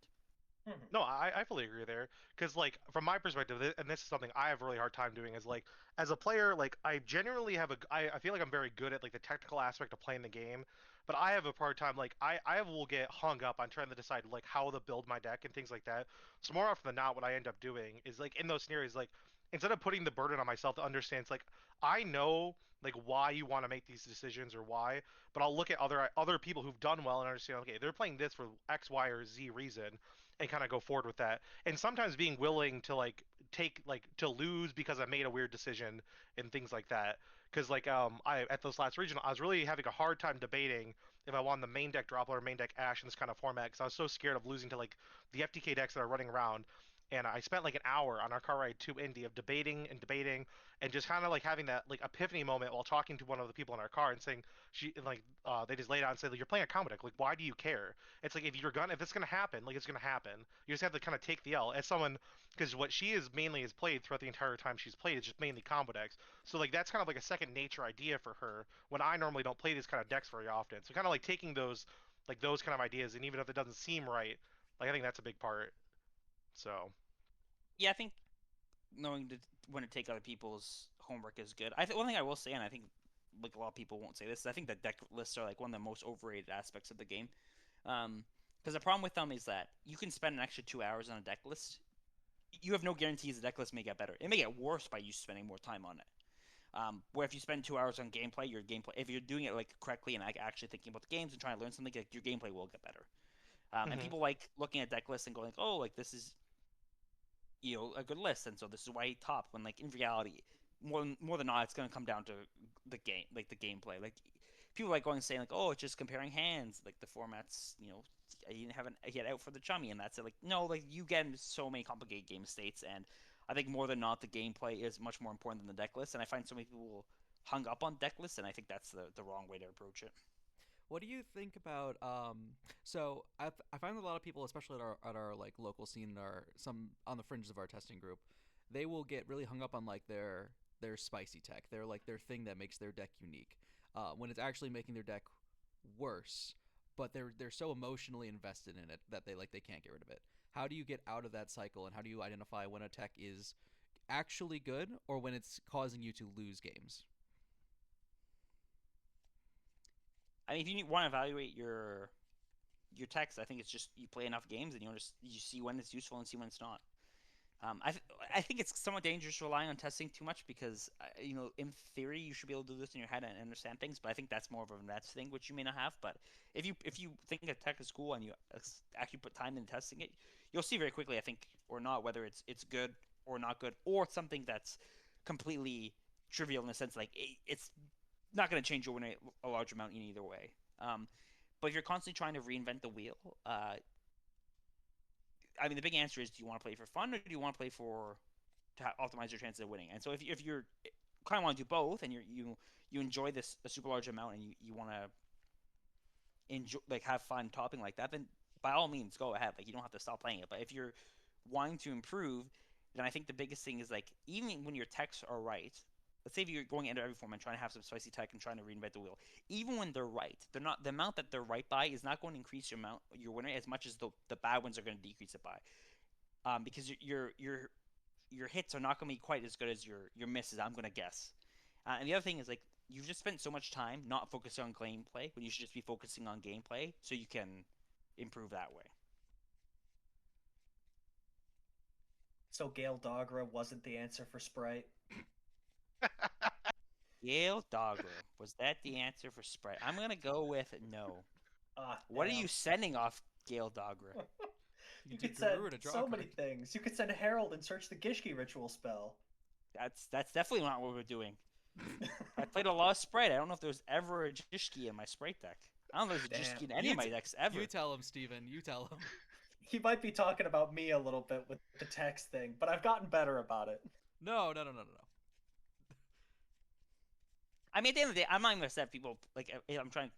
[SPEAKER 3] No, I fully agree there. Because, like, from my perspective, and this is something I have a really hard time doing, is like, as a player, like, I genuinely have I feel like I'm very good at, like, the technical aspect of playing the game. But I have a hard time, like, I will get hung up on trying to decide, like, how to build my deck and things like that. So, more often than not, what I end up doing is, like, in those scenarios, like, instead of putting the burden on myself to understand, it's like I know like why you want to make these decisions or why, but I'll look at other people who've done well and understand, okay, they're playing this for X, Y, or Z reason, and kind of go forward with that. And sometimes being willing to like take like to lose because I made a weird decision and things like that. Because like I at this last regional, I was really having a hard time debating if I wanted the main deck Droplet or main deck Ash in this kind of format, because I was so scared of losing to like the FTK decks that are running around. And I spent like an hour on our car ride to Indy of debating and just kind of like having that like epiphany moment while talking to one of the people in our car and saying they just laid out and said, like, you're playing a comic deck, like why do you care? It's like if it's gonna happen, like it's gonna happen. You just have to kind of take the L as someone, because what she is mainly has played throughout the entire time she's played is just mainly combo decks. So like that's kind of like a second nature idea for her when I normally don't play these kind of decks very often. So kind of like taking those kind of ideas, and even if it doesn't seem right, like I think that's a big part. So
[SPEAKER 4] Yeah, I think knowing when to take other people's homework is good. One thing I will say, and I think like a lot of people won't say this, is I think that deck lists are like one of the most overrated aspects of the game. Because the problem with them is that you can spend an extra 2 hours on a deck list. You have no guarantees the deck list may get better. It may get worse by you spending more time on it. Where if you spend 2 hours on gameplay, if you're doing it like correctly and like actually thinking about the games and trying to learn something, like, your gameplay will get better. And
[SPEAKER 3] mhm.
[SPEAKER 4] people like looking at deck lists and going, oh, like this is a good list, and so this is why he topped. When like in reality, more than not, it's gonna come down to the game, like the gameplay. Like people like going and saying like, oh, it's just comparing hands, like the formats, you didn't have an get out for the chummy, and that's it. Like no, like you get into so many complicated game states, and I think more than not, the gameplay is much more important than the deck list. And I find so many people hung up on deck lists, and I think that's the wrong way to approach it.
[SPEAKER 2] What do you think about so I find that a lot of people, especially at our like local scene, or some on the fringes of our testing group, they will get really hung up on like their spicy tech, their thing that makes their deck unique, when it's actually making their deck worse, but they're so emotionally invested in it that they can't get rid of it. How do you get out of that cycle, and how do you identify when a tech is actually good or when it's causing you to lose games?
[SPEAKER 4] I mean, if you want to evaluate your text, I think it's just you play enough games and you see when it's useful and see when it's not. I think it's somewhat dangerous relying on testing too much because in theory you should be able to do this in your head and understand things, but I think that's more of a Nets thing, which you may not have. But if you think a tech is cool and you actually put time into testing it, you'll see very quickly, I think, or not, whether it's good or not good, or something that's completely trivial in the sense like it's not going to change your win rate a large amount in either way. But if you're constantly trying to reinvent the wheel, I mean, the big answer is: do you want to play for fun, or do you want to play to optimize your chances of winning? And so, if you're kind of want to do both, and you enjoy this a super large amount, and you want to enjoy like have fun topping like that, then by all means go ahead. Like you don't have to stop playing it. But if you're wanting to improve, then I think the biggest thing is like even when your techs are right. Let's say if you're going into every form and trying to have some spicy tech and trying to reinvent the wheel. Even when they're right, they're not the amount that they're right by is not going to increase your win rate as much as the bad ones are going to decrease it by. Because your hits are not going to be quite as good as your misses. I'm going to guess. And the other thing is like you've just spent so much time not focusing on gameplay when you should just be focusing on gameplay so you can improve that way.
[SPEAKER 1] So Gale Dogra wasn't the answer for Sprite.
[SPEAKER 4] Gale Dogger, was that the answer for Sprite? I'm gonna go with no.
[SPEAKER 1] Ah,
[SPEAKER 4] What are
[SPEAKER 1] damn.
[SPEAKER 4] you sending off Gale Dogger?
[SPEAKER 1] You
[SPEAKER 2] You
[SPEAKER 1] could send
[SPEAKER 2] drew to draw
[SPEAKER 1] so
[SPEAKER 2] a
[SPEAKER 1] many
[SPEAKER 2] card.
[SPEAKER 1] things. You could send Herald and search the Gishki ritual spell.
[SPEAKER 4] That's definitely not what we're doing. I played a lot of Sprite. I don't know if there was ever a Jishki in my Sprite deck. I don't know if there's a
[SPEAKER 1] Damn.
[SPEAKER 4] Jishki in any
[SPEAKER 2] You
[SPEAKER 4] of my decks ever.
[SPEAKER 2] you tell him, Steven. You tell him.
[SPEAKER 1] He might be talking about me a little bit with the text thing, but I've gotten better about it.
[SPEAKER 2] No, no, no, no, no, no.
[SPEAKER 4] I mean, at the end of the day, I'm not even gonna set people like I'm trying to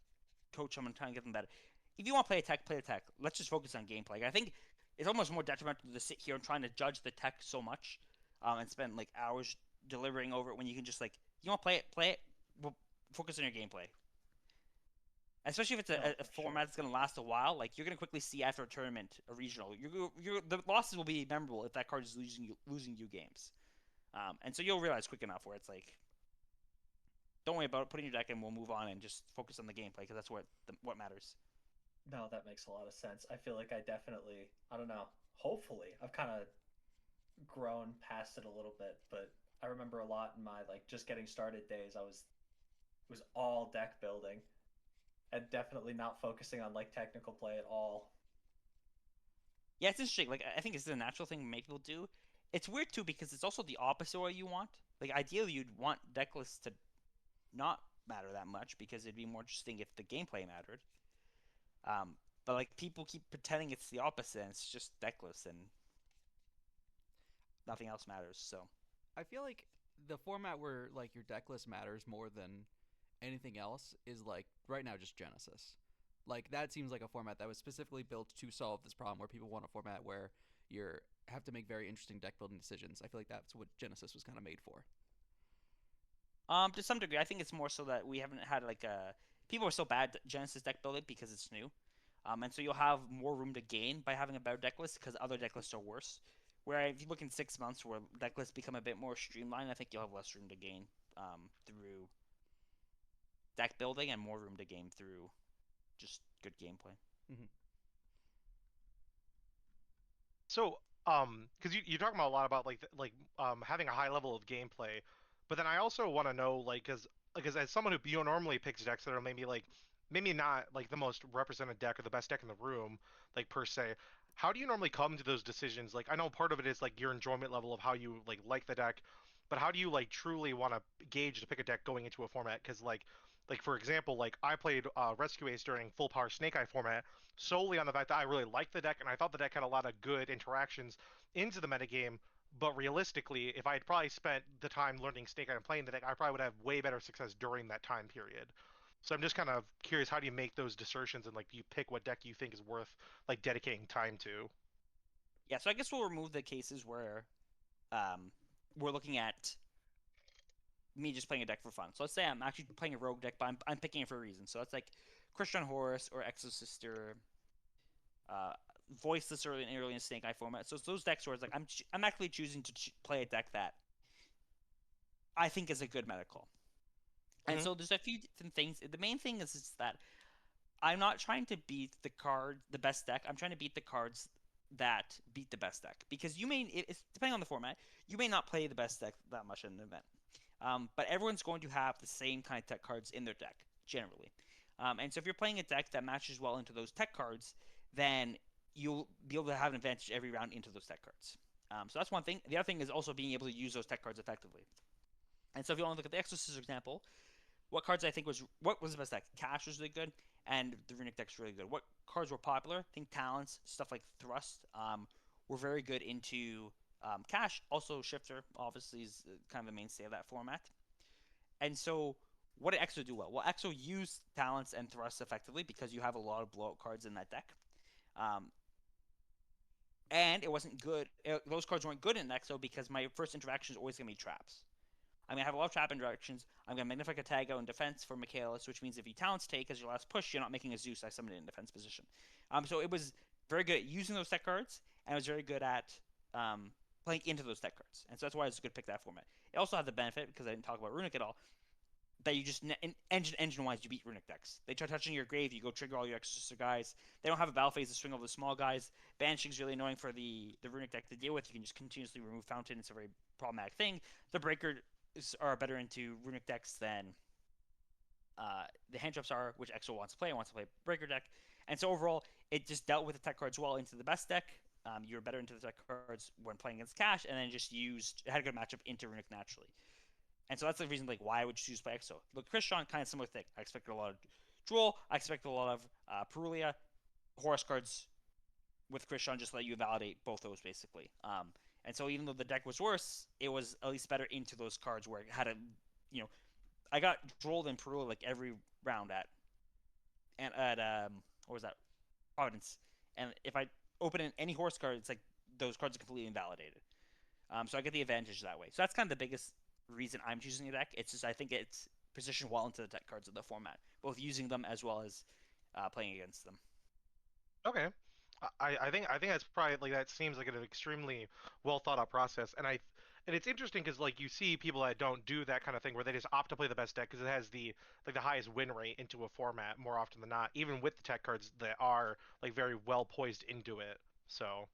[SPEAKER 4] coach them and trying to get them better. If you want to play a tech, play a tech. Let's just focus on gameplay. I think it's almost more detrimental to sit here and trying to judge the tech so much, and spend like hours delivering over it when you can just like you want to play it. Well, focus on your gameplay. Especially if it's
[SPEAKER 1] No,
[SPEAKER 4] a
[SPEAKER 1] for
[SPEAKER 4] format
[SPEAKER 1] sure.
[SPEAKER 4] that's going to last a while, like you're going to quickly see after a tournament, a regional, the losses will be memorable if that card is losing you games, and so you'll realize quick enough where it's like, don't worry about it, put in your deck, and we'll move on and just focus on the gameplay because that's what matters.
[SPEAKER 1] No, that makes a lot of sense. I feel like I definitely, I don't know. Hopefully, I've kind of grown past it a little bit, but I remember a lot in my like just getting started days. I was it was all deck building and definitely not focusing on like technical play at all.
[SPEAKER 4] Yeah, it's interesting. Like I think it's a natural thing many people do. It's weird too because it's also the opposite way you want. Like ideally, you'd want deck lists to not matter that much because it'd be more interesting if the gameplay mattered. But like people keep pretending it's the opposite, and it's just deck lists and nothing else matters. So
[SPEAKER 2] I feel like the format where like your deck list matters more than anything else is like right now just Genesis. Like that seems like a format that was specifically built to solve this problem where people want a format where you're have to make very interesting deck building decisions. I feel like that's what Genesis was kind of made for.
[SPEAKER 4] to some degree, I think it's more so that we haven't had like a people are so bad at Genesis deck building because it's new. And so you'll have more room to gain by having a better deck list because other deck lists are worse. Where if you look in 6 months where deck lists become a bit more streamlined, I think you'll have less room to gain through deck building and more room to gain through just good gameplay.
[SPEAKER 2] Mm-hmm.
[SPEAKER 3] So, because you're talking about a lot about having a high level of gameplay, but then I also want to know because as someone who normally picks decks that are maybe not like the most represented deck or the best deck in the room, like per se, how do you normally come to those decisions? Like I know part of it is like your enjoyment level of how you like the deck, but how do you like truly want to gauge to pick a deck going into a format? Because like for example, like I played Rescue Ace during full power Snake Eye format solely on the fact that I really liked the deck and I thought the deck had a lot of good interactions into the metagame. But realistically, if I had probably spent the time learning Snake Eye and playing the deck, I probably would have way better success during that time period. So I'm just kind of curious, how do you make those dissertions and like do you pick what deck you think is worth like dedicating time to?
[SPEAKER 4] Yeah, so I guess we'll remove the cases where um, we're looking at me just playing a deck for fun. So let's say I'm actually playing a rogue deck, but I'm picking it for a reason. So it's like Christian Horus or Exosister, uh, Voiceless early in Snake Eye format. So it's those decks where it's like I'm actually choosing to play a deck that I think is a good medical. And
[SPEAKER 3] Mm-hmm.
[SPEAKER 4] so there's a few different things. The main thing is that I'm not trying to beat the best deck. I'm trying to beat the cards that beat the best deck because it's depending on the format, you may not play the best deck that much in an event. But everyone's going to have the same kind of tech cards in their deck generally. And so if you're playing a deck that matches well into those tech cards, then you'll be able to have an advantage every round into those tech cards. So that's one thing. The other thing is also being able to use those tech cards effectively. And so if you want to look at the Exorcist example, what was the best deck? Cash was really good, and the Runic deck's really good. What cards were popular? I think talents, stuff like Thrust, were very good into Cash. Also, Shifter obviously is kind of a mainstay of that format. And so, what did EXO do well? Well, EXO used talents and Thrust effectively because you have a lot of blowout cards in that deck. Um, and it wasn't good. Those cards weren't good in EXO because my first interaction is always going to be traps. I'm going to have a lot of trap interactions. I'm going to Magnify Katago in defense for Michaelis, which means if you talents take as your last push, you're not making a Zeus. I summoned it in defense position. So it was very good at using those tech cards, and it was very good at playing into those tech cards. And so that's why it's a good pick that format. It also had the benefit, because I didn't talk about Runic at all, that you just engine wise you beat Runic decks. They try touching your grave, you go trigger all your extra guys. They don't have a battle phase to swing over the small guys. Banishing's really annoying for the Runic deck to deal with. You can just continuously remove Fountain. It's a very problematic thing. The Breaker are better into Runic decks than the hand traps are, which Exo wants to play. Wants to play Breaker deck, and so overall, it just dealt with the tech cards well into the best deck. You were better into the tech cards when playing against Cash, and then just had a good matchup into Runic naturally. And so that's the reason like why I would choose play Exo. Look, Christian, kind of similar thing. I expected a lot of Droll. I expected a lot of Perulia. Horus cards with Christian just let you validate both those basically. And so even though the deck was worse, it was at least better into those cards where it had a, you know, I got Drolled and Perulia like every round at what was that, Providence, and if I open in any horse card, it's like those cards are completely invalidated. So I get the advantage that way. So that's kind of the biggest reason I'm choosing the deck. It's just I think it's positioned well into the deck cards of the format, both using them as well as playing against them.
[SPEAKER 3] Okay. I think that's probably like that seems like an extremely well thought out process, and it's interesting because like you see people that don't do that kind of thing where they just opt to play the best deck because it has the highest win rate into a format more often than not, even with the tech cards that are like very well poised into it. So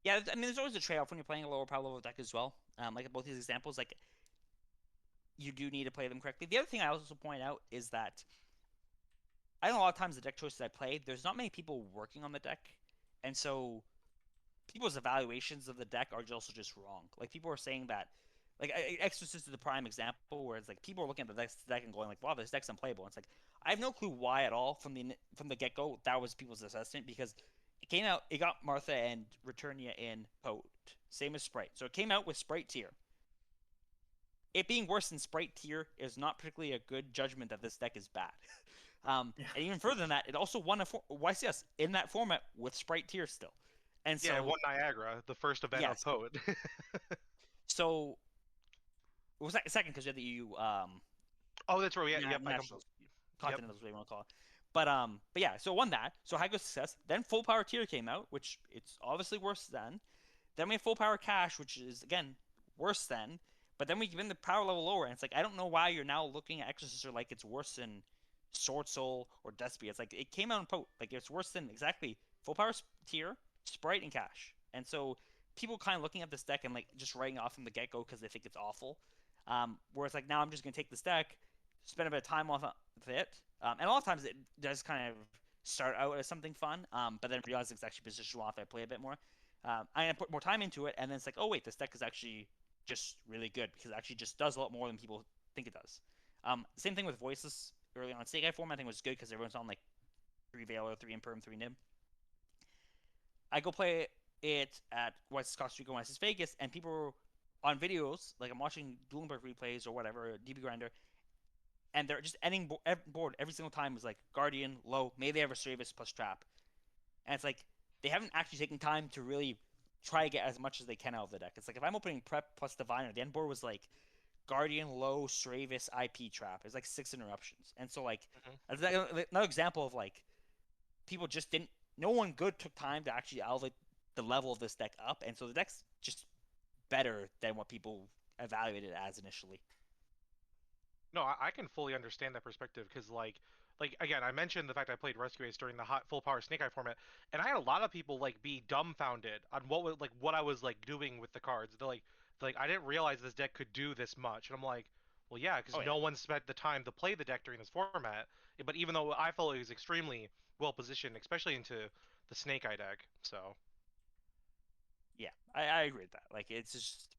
[SPEAKER 4] Yeah, I mean, there's always a trade-off when you're playing a lower power level deck as well. Like in both these examples, like you do need to play them correctly. The other thing I also point out is that I know a lot of times the deck choices I play, there's not many people working on the deck, and so people's evaluations of the deck are also just wrong. Like people are saying that, like Exorcist is the prime example where it's like people are looking at the deck and going like, "Wow, this deck's unplayable." And it's like I have no clue why at all from the get go that was people's assessment because it came out, it got Martha and Returnia in potent, same as Sprite. So it came out with Sprite tier. It being worse than Sprite tier is not particularly a good judgment that this deck is bad.
[SPEAKER 1] Yeah.
[SPEAKER 4] And even further than that, it also won a YCS in that format with Sprite tier still. And
[SPEAKER 3] Yeah, it
[SPEAKER 4] so
[SPEAKER 3] won Niagara, the first event of
[SPEAKER 4] yes,
[SPEAKER 3] Poet.
[SPEAKER 4] so it was second because you had the EU
[SPEAKER 3] Oh, that's right. Yeah, yep.
[SPEAKER 4] nationals,
[SPEAKER 3] Yep.
[SPEAKER 4] continentals, whatever you want to call it. But yeah, so won that. So high go success. Then full power tier came out, which it's obviously worse than. Then we have full power cash, which is again worse than. But then we give in the power level lower, and it's like I don't know why you're now looking at Exorciser like it's worse than Sword Soul or Despia. It's like it came out in Pote, like it's worse than exactly full power tier, Sprite, and cash. And so people kind of looking at this deck and like just writing off from the get go because they think it's awful. Whereas like now I'm just gonna take this deck, spend a bit of time off with it, and a lot of times it does kind of start out as something fun, but then realize it's actually positional off. I play a bit more. I'm gonna put more time into it, and then it's like, oh wait, this deck is actually just really good because it actually just does a lot more than people think it does. Same thing with Voiceless early on. Snake Eye form I think was good because everyone's on like 3 Veiler, 3 Imperm, 3 Nib. I go play it at West Costa Rica, West Vegas, and people were on videos, like I'm watching Bloomberg replays or whatever, DB Grinder, and they're just ending board every single time is like Guardian, low, maybe they have a Stravis plus Trap. And it's like they haven't actually taken time to really try to get as much as they can out of the deck. It's like if I'm opening Prep plus Diviner, the end board was like Guardian, low, Stravis, IP Trap. It's like 6 interruptions. And so like another example of like people just didn't. No one good took time to actually elevate the level of this deck up, and so the deck's just better than what people evaluated it as initially.
[SPEAKER 3] No, I can fully understand that perspective because, like again, I mentioned the fact I played Rescue Ace during the hot full power Snake Eye format, and I had a lot of people like be dumbfounded on what I was like doing with the cards. They're like I didn't realize this deck could do this much, and I'm like, well, yeah, because
[SPEAKER 4] Oh yeah,
[SPEAKER 3] no one spent the time to play the deck during this format. But even though I felt it was extremely well positioned, especially into the Snake Eye deck, so
[SPEAKER 4] yeah, I agree with that. Like it's just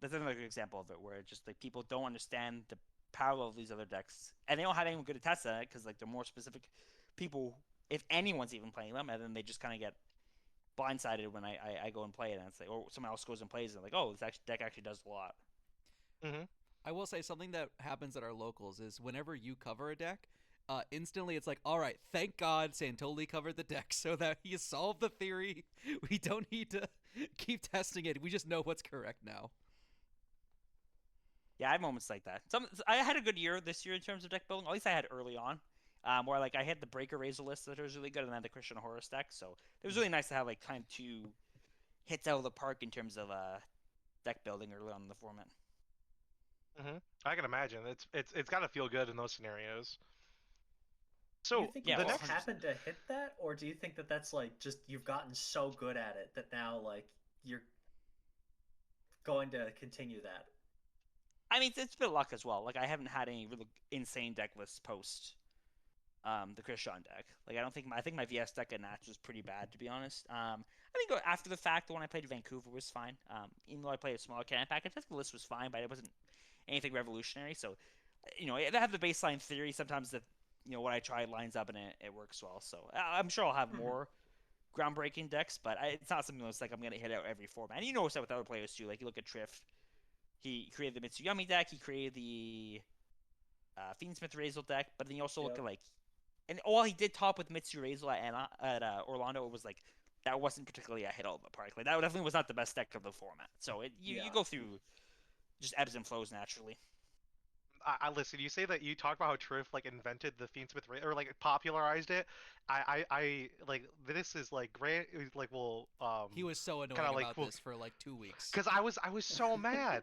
[SPEAKER 4] that's another good example of it where it's just like people don't understand the power of these other decks, and they don't have anyone good to test at it because like they're more specific people, if anyone's even playing them, and then they just kind of get blindsided when I go and play it, and it's like, or someone else goes and plays it, and like, oh, this deck actually does a lot.
[SPEAKER 3] hmm
[SPEAKER 2] I will say something that happens at our locals is whenever you cover a deck, instantly it's like, all right, thank God Santoli covered the deck so that he solved the theory. We don't need to keep testing it. We just know what's correct now.
[SPEAKER 4] Yeah, I had moments like that. I had a good year this year in terms of deck building. At least I had early on, where like I had the Breaker Razor list that was really good, and then the Christian Horror deck. So it was really nice to have like kind of two hits out of the park in terms of deck building early on in the format.
[SPEAKER 3] I can imagine it's got to feel good in those scenarios.
[SPEAKER 1] Do you
[SPEAKER 3] So
[SPEAKER 1] think you
[SPEAKER 4] Yeah,
[SPEAKER 3] the
[SPEAKER 1] just
[SPEAKER 4] well,
[SPEAKER 3] next
[SPEAKER 4] 100%.
[SPEAKER 1] happened to hit that, or do you think that that's like just you've gotten so good at it that now like you're going to continue that?
[SPEAKER 4] I mean, it's a bit of luck as well. Like I haven't had any really insane deck lists post the Christian deck. Like I think my VS deck at Nats was pretty bad to be honest. I think after the fact, the one I played in Vancouver was fine. Even though I played a smaller can package, I think the list was fine, but it wasn't anything revolutionary. So, they have the baseline theory. Sometimes that what I tried lines up and it works well. So I'm sure I'll have
[SPEAKER 1] Mhm.
[SPEAKER 4] more groundbreaking decks, but it's not something that's like I'm gonna hit out every format. And you notice that with other players too. Like you look at Trift, he created the Mitsuyami deck, he created the Fiendsmith Razel deck, but then you also look
[SPEAKER 1] Yep.
[SPEAKER 4] at like, and while he did top with Mitsu Razel at Orlando, it was like that wasn't particularly a hit out of the park. Like that definitely was not the best deck of the format. So you
[SPEAKER 1] Yeah.
[SPEAKER 4] go through just ebbs and flows naturally.
[SPEAKER 3] I listen. You say that you talked about how Triff like invented the Fiendsmith or like popularized it. I like this is like Grant like will
[SPEAKER 2] He was so
[SPEAKER 3] kind
[SPEAKER 2] annoying
[SPEAKER 3] of like
[SPEAKER 2] about this for like 2 weeks.
[SPEAKER 3] because I was so mad.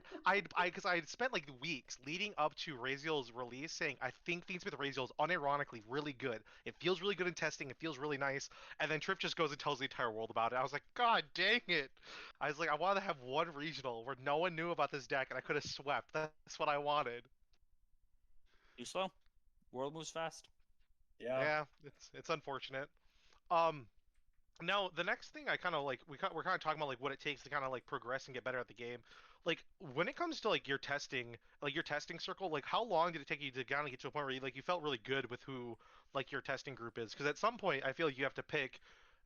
[SPEAKER 3] Because I had spent like weeks leading up to Raziel's release saying I think Fiendsmith Raziel is unironically really good. It feels really good in testing. It feels really nice. And then Triff just goes and tells the entire world about it. I was like, God dang it! I was like, I wanted to have one regional where no one knew about this deck and I could have swept. That's what I wanted.
[SPEAKER 4] Too slow. World moves fast.
[SPEAKER 1] Yeah.
[SPEAKER 3] Yeah, it's unfortunate. Um, Now, the next thing I kind of like, we're kind of talking about like what it takes to kind of like progress and get better at the game. Like when it comes to like your testing circle, like how long did it take you to kind of get to a point where you felt really good with who like your testing group is? Because at some point, I feel like you have to pick,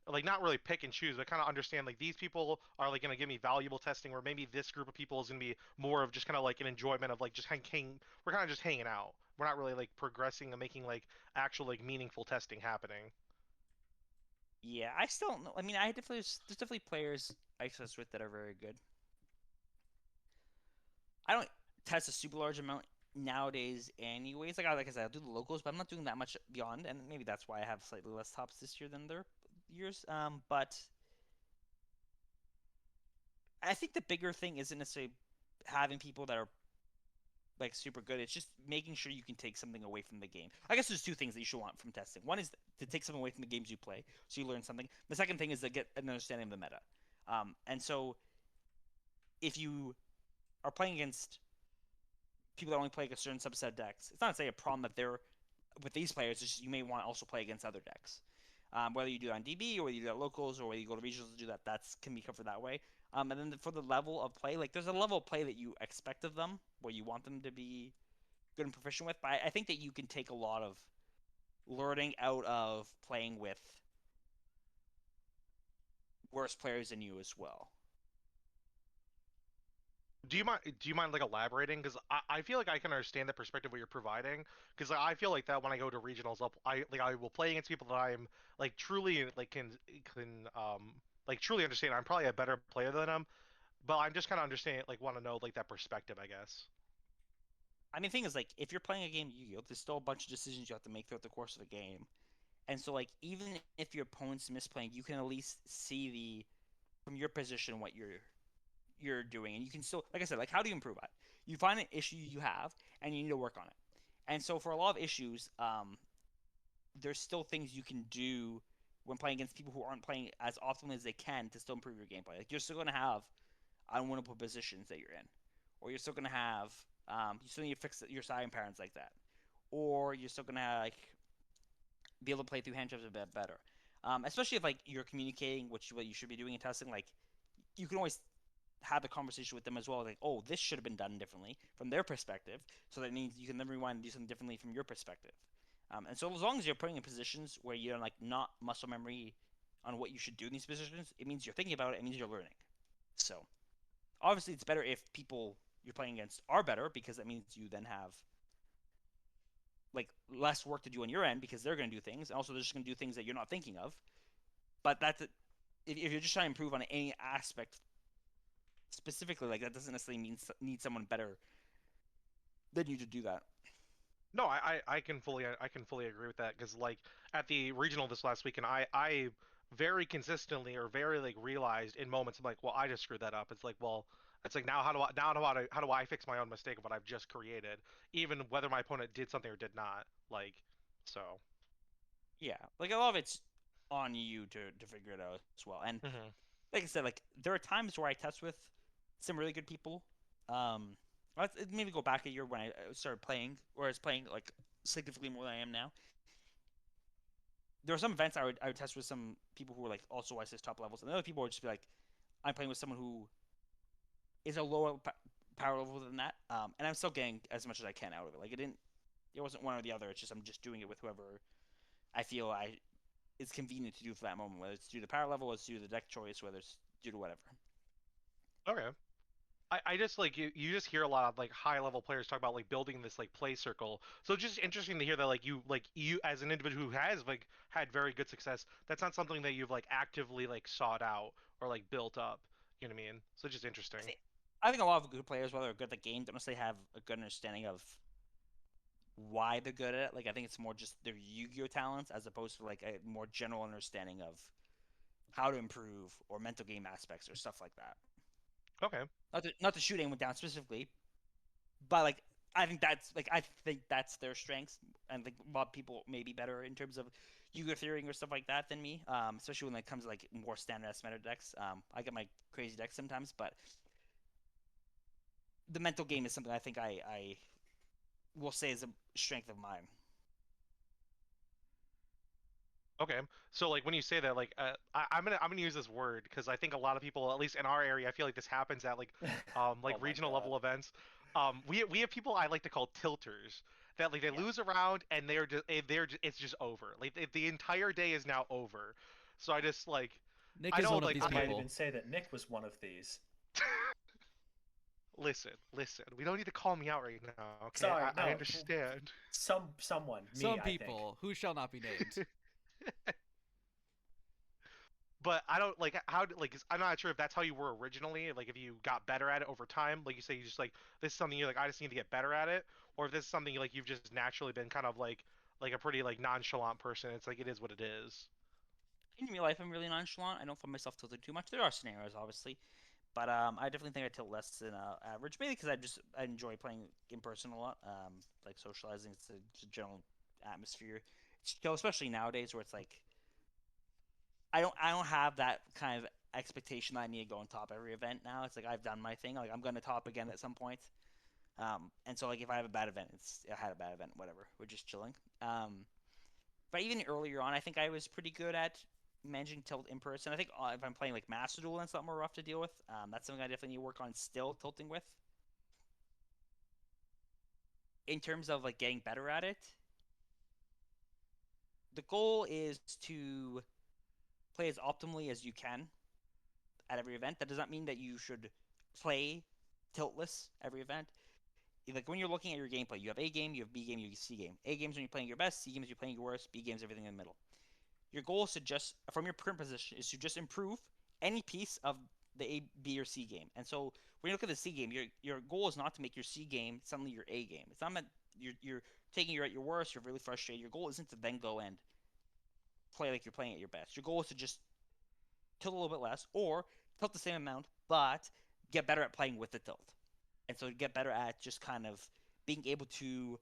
[SPEAKER 3] like not really pick and choose, but kind of understand like these people are like going to give me valuable testing, or maybe this group of people is going to be more of just kind of like an enjoyment of like just we're kind of just hanging out. We're not really like progressing and making like actual like meaningful testing happening.
[SPEAKER 4] Yeah, I still don't know. I mean, I definitely there's definitely players I test with that are very good. I don't test a super large amount nowadays, anyways. Like I said, I'll do the locals, but I'm not doing that much beyond, and maybe that's why I have slightly less tops this year than other years. But I think the bigger thing isn't necessarily having people that are like super good. It's just making sure you can take something away from the game. I guess there's two things that you should want from testing. One is to take something away from the games you play, so you learn something. The second thing is to get an understanding of the meta. And so if you are playing against people that only play a certain subset of decks, it's not to say a problem that they're with these players. It's just you may want to also play against other decks. Whether you do it on DB or whether you do it at locals or whether you go to regionals to do that, that's can be covered that way. And then for the level of play, like there's a level of play that you expect of them, where you want them to be good and proficient with. But I think that you can take a lot of learning out of playing with worse players than you as well.
[SPEAKER 3] Do you mind like elaborating? Because I feel like I can understand the perspective what you're providing. Because like, I feel like that when I go to regionals, I will play against people that I'm like truly like can like truly understand. I'm probably a better player than them, but I'm just kind of understand like want to know like that perspective, I guess.
[SPEAKER 4] I mean, the thing is, like, if you're playing a game of Yu-Gi-Oh, there's still a bunch of decisions you have to make throughout the course of the game. And so, like, even if your opponent's misplaying, you can at least see the from your position what you're doing, and you can still, like I said, like, how do you improve on it? You find an issue you have, and you need to work on it. And so, for a lot of issues, there's still things you can do when playing against people who aren't playing as often as they can to still improve your gameplay. Like, you're still going to have unwinnable positions that you're in, or you're still going to have you still need to fix your side patterns like that, or you're still going to like be able to play through hand traps a bit better. Especially if like you're communicating, which what you should be doing in testing, like you can always have a conversation with them as well, like, oh, this should have been done differently from their perspective. So that means you can then rewind and do something differently from your perspective. And so as long as you're putting in positions where you're like not muscle memory on what you should do in these positions, it means you're thinking about it. It means you're learning. So obviously, it's better if people you're playing against are better because that means you then have like less work to do on your end because they're going to do things. And also, they're just going to do things that you're not thinking of. But if you're just trying to improve on any aspect specifically, like that doesn't necessarily mean need someone better than you to do that.
[SPEAKER 3] No, I can fully agree with that because like at the regional this last weekend, I very consistently or very like realized in moments I'm like, well, I just screwed that up. It's like, well, it's like how do I fix my own mistake of what I've just created, even whether my opponent did something or did not. Like, so.
[SPEAKER 4] Yeah, like a lot of it's on you to figure it out as well. And
[SPEAKER 3] Hmm.
[SPEAKER 4] like I said, like there are times where I test with some really good people. Um, let's maybe go back a year when I started playing, or I was playing like significantly more than I am now. There were some events I would test with some people who were like also ISIS top levels, and other people would just be like, I'm playing with someone who is a lower power level than that, and I'm still getting as much as I can out of it. Like it wasn't one or the other. It's just I'm just doing it with whoever I feel I is convenient to do for that moment, whether it's due to the power level, whether it's due to the deck choice, whether it's due to whatever.
[SPEAKER 3] Okay. I just like you just hear a lot of like high level players talk about like building this like play circle. So it's just interesting to hear that like you as an individual who has like had very good success, that's not something that you've like actively like sought out or like built up. You know what I mean? So it's just interesting.
[SPEAKER 4] I think I think a lot of good players, whether they're good at the game, don't necessarily have a good understanding of why they're good at it. Like I think it's more just their Yu-Gi-Oh talents as opposed to like a more general understanding of how to improve or mental game aspects or stuff like that.
[SPEAKER 3] Okay.
[SPEAKER 4] Not to shoot anyone down specifically, but like I think that's their strengths, and I think a lot of people may be better in terms of Yu-Gi-Oh theorying or stuff like that than me. Especially when it comes to like more standardized meta decks. I get my crazy decks sometimes, but the mental game is something I think I will say is a strength of mine.
[SPEAKER 3] Okay. So like when you say that, like I'm gonna use this word because I think a lot of people, at least in our area, I feel like this happens at
[SPEAKER 1] Oh my
[SPEAKER 3] regional
[SPEAKER 1] god.
[SPEAKER 3] level events. We have people I like to call tilters that like they
[SPEAKER 1] Yeah.
[SPEAKER 3] lose a round and it's just over. Like the entire day is now over. So I just like
[SPEAKER 2] Nick
[SPEAKER 3] I
[SPEAKER 2] is
[SPEAKER 3] know
[SPEAKER 2] one of
[SPEAKER 3] like
[SPEAKER 2] these
[SPEAKER 1] I might
[SPEAKER 2] people.
[SPEAKER 1] even say that Nick was one of these.
[SPEAKER 3] listen. We don't need to call me out right now, okay?
[SPEAKER 1] Sorry,
[SPEAKER 3] I
[SPEAKER 1] no.
[SPEAKER 3] understand.
[SPEAKER 1] Someone, me,
[SPEAKER 2] Some
[SPEAKER 1] I think.
[SPEAKER 2] people who shall not be named.
[SPEAKER 3] But I don't like I'm not sure if that's how you were originally, like if you got better at it over time, like you say you just like this is something you're like I just need to get better at it, or if this is something like you've just naturally been kind of like a pretty like nonchalant person. It's like it is what it is.
[SPEAKER 4] In real life, I'm really nonchalant. I don't find myself tilting too much. There are scenarios, obviously, but I definitely think I tilt less than average, mainly because I enjoy playing in person a lot. Like socializing, it's a general atmosphere. It's chill, especially nowadays where it's like I don't have that kind of expectation that I need to go on top every event now. It's like I've done my thing. Like I'm gonna top again at some point. And so like if I have a bad event, I had a bad event, whatever. We're just chilling. But even earlier on, I think I was pretty good at managing tilt in person. I think if I'm playing like Master Duel, that's a lot more rough to deal with. That's something I definitely need to work on still tilting with. In terms of like getting better at it, the goal is to play as optimally as you can at every event. That does not mean that you should play tiltless every event. Like when you're looking at your gameplay, you have A game, you have B game, you have C game. A games when you're playing your best, C games you're playing your worst, B games everything in the middle. Your goal is to just from your current position is to just improve any piece of the A, B, or C game. And so when you look at the C game, your goal is not to make your C game suddenly your A game. It's not meant you're taking your at your worst. You're really frustrated. Your goal isn't to then go and play like you're playing at your best. Your goal is to just tilt a little bit less or tilt the same amount, but get better at playing with the tilt. And so get better at just kind of being able to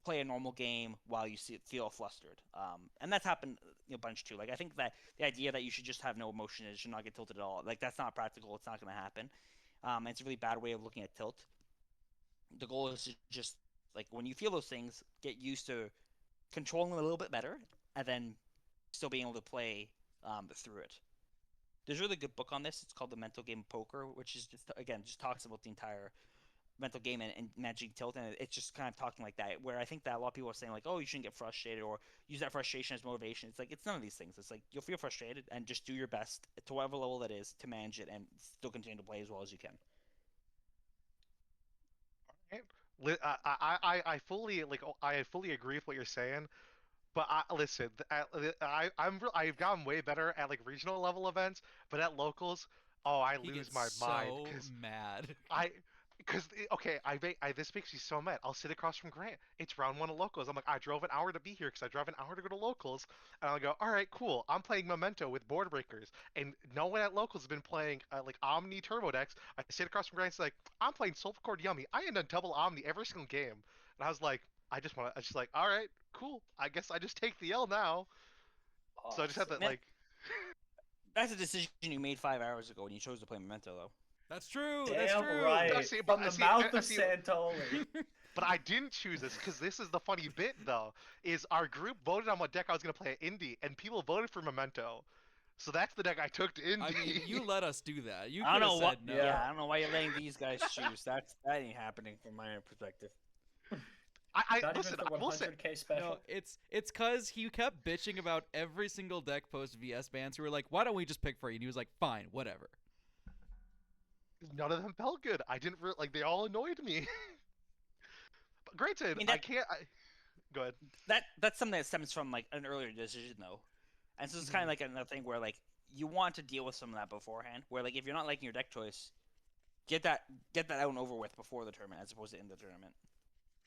[SPEAKER 4] play a normal game while you feel flustered. And that's happened a bunch too. Like I think that the idea that you should just have no emotion and should not get tilted at all, like that's not practical. It's not going to happen. It's a really bad way of looking at tilt. The goal is to just like when you feel those things, get used to controlling them a little bit better, and then still being able to play through it. There's a really good book on this. It's called The Mental Game of Poker, which is just again just talks about the entire mental game and managing tilt, and it's just kind of talking like that. Where I think that a lot of people are saying like, oh, you shouldn't get frustrated or use that frustration as motivation. It's like it's none of these things. It's like you'll feel frustrated and just do your best to whatever level that is to manage it and still continue to play as well as you can.
[SPEAKER 3] I fully agree with what you're saying. But listen, I've gotten way better at like regional level events, but at locals, oh, I
[SPEAKER 2] He
[SPEAKER 3] lose
[SPEAKER 2] gets
[SPEAKER 3] my mind
[SPEAKER 2] so mad.
[SPEAKER 3] I because okay, this makes me so mad. I'll sit across from Grant. It's round one of locals. I'm like, I drove an hour to be here because I drove an hour to go to locals, and I'll go, all right, cool. I'm playing Memento with board breakers, and no one at locals has been playing like Omni Turbo decks. I sit across from Grant. It's like I'm playing Soul Cord Yummy. I end up double Omni every single game, and I was like, I just like, all right, cool. I guess I just take the L now. So I just had
[SPEAKER 1] Awesome.
[SPEAKER 3] to
[SPEAKER 4] Man,
[SPEAKER 3] like
[SPEAKER 4] that's a decision you made 5 hours ago when you chose to play Memento, though.
[SPEAKER 2] That's true. That's
[SPEAKER 1] Damn
[SPEAKER 2] true.
[SPEAKER 1] right.
[SPEAKER 3] see, but
[SPEAKER 1] From the
[SPEAKER 3] see,
[SPEAKER 1] mouth of
[SPEAKER 3] see,
[SPEAKER 1] Santoli.
[SPEAKER 3] But I didn't choose this because this is the funny bit though, is our group voted on what deck I was gonna play at Indy, and people voted for Memento. So that's the deck I took to
[SPEAKER 2] I
[SPEAKER 3] Indy.
[SPEAKER 2] mean, you let us do that. You
[SPEAKER 4] I don't
[SPEAKER 2] could have
[SPEAKER 4] know what.
[SPEAKER 2] said no.
[SPEAKER 4] Yeah,
[SPEAKER 1] Yeah.
[SPEAKER 4] I don't know why you're letting these guys choose. That ain't happening from my perspective.
[SPEAKER 3] I
[SPEAKER 1] Not
[SPEAKER 3] listen,
[SPEAKER 1] even for
[SPEAKER 3] I will say
[SPEAKER 1] 100k special.
[SPEAKER 2] No, it's cause he kept bitching about every single deck post VS bans. We were like, why don't we just pick for you? And he was like, fine, whatever.
[SPEAKER 3] none of them felt good. I didn't like they all annoyed me. But
[SPEAKER 4] I
[SPEAKER 3] granted,
[SPEAKER 4] mean
[SPEAKER 3] I can't. Go ahead.
[SPEAKER 4] that's something that stems from like an earlier decision though, and so it's kind of
[SPEAKER 3] Mhm.
[SPEAKER 4] like another thing where like you want to deal with some of that beforehand. Where like if you're not liking your deck choice, get that out and over with before the tournament as opposed to in the tournament.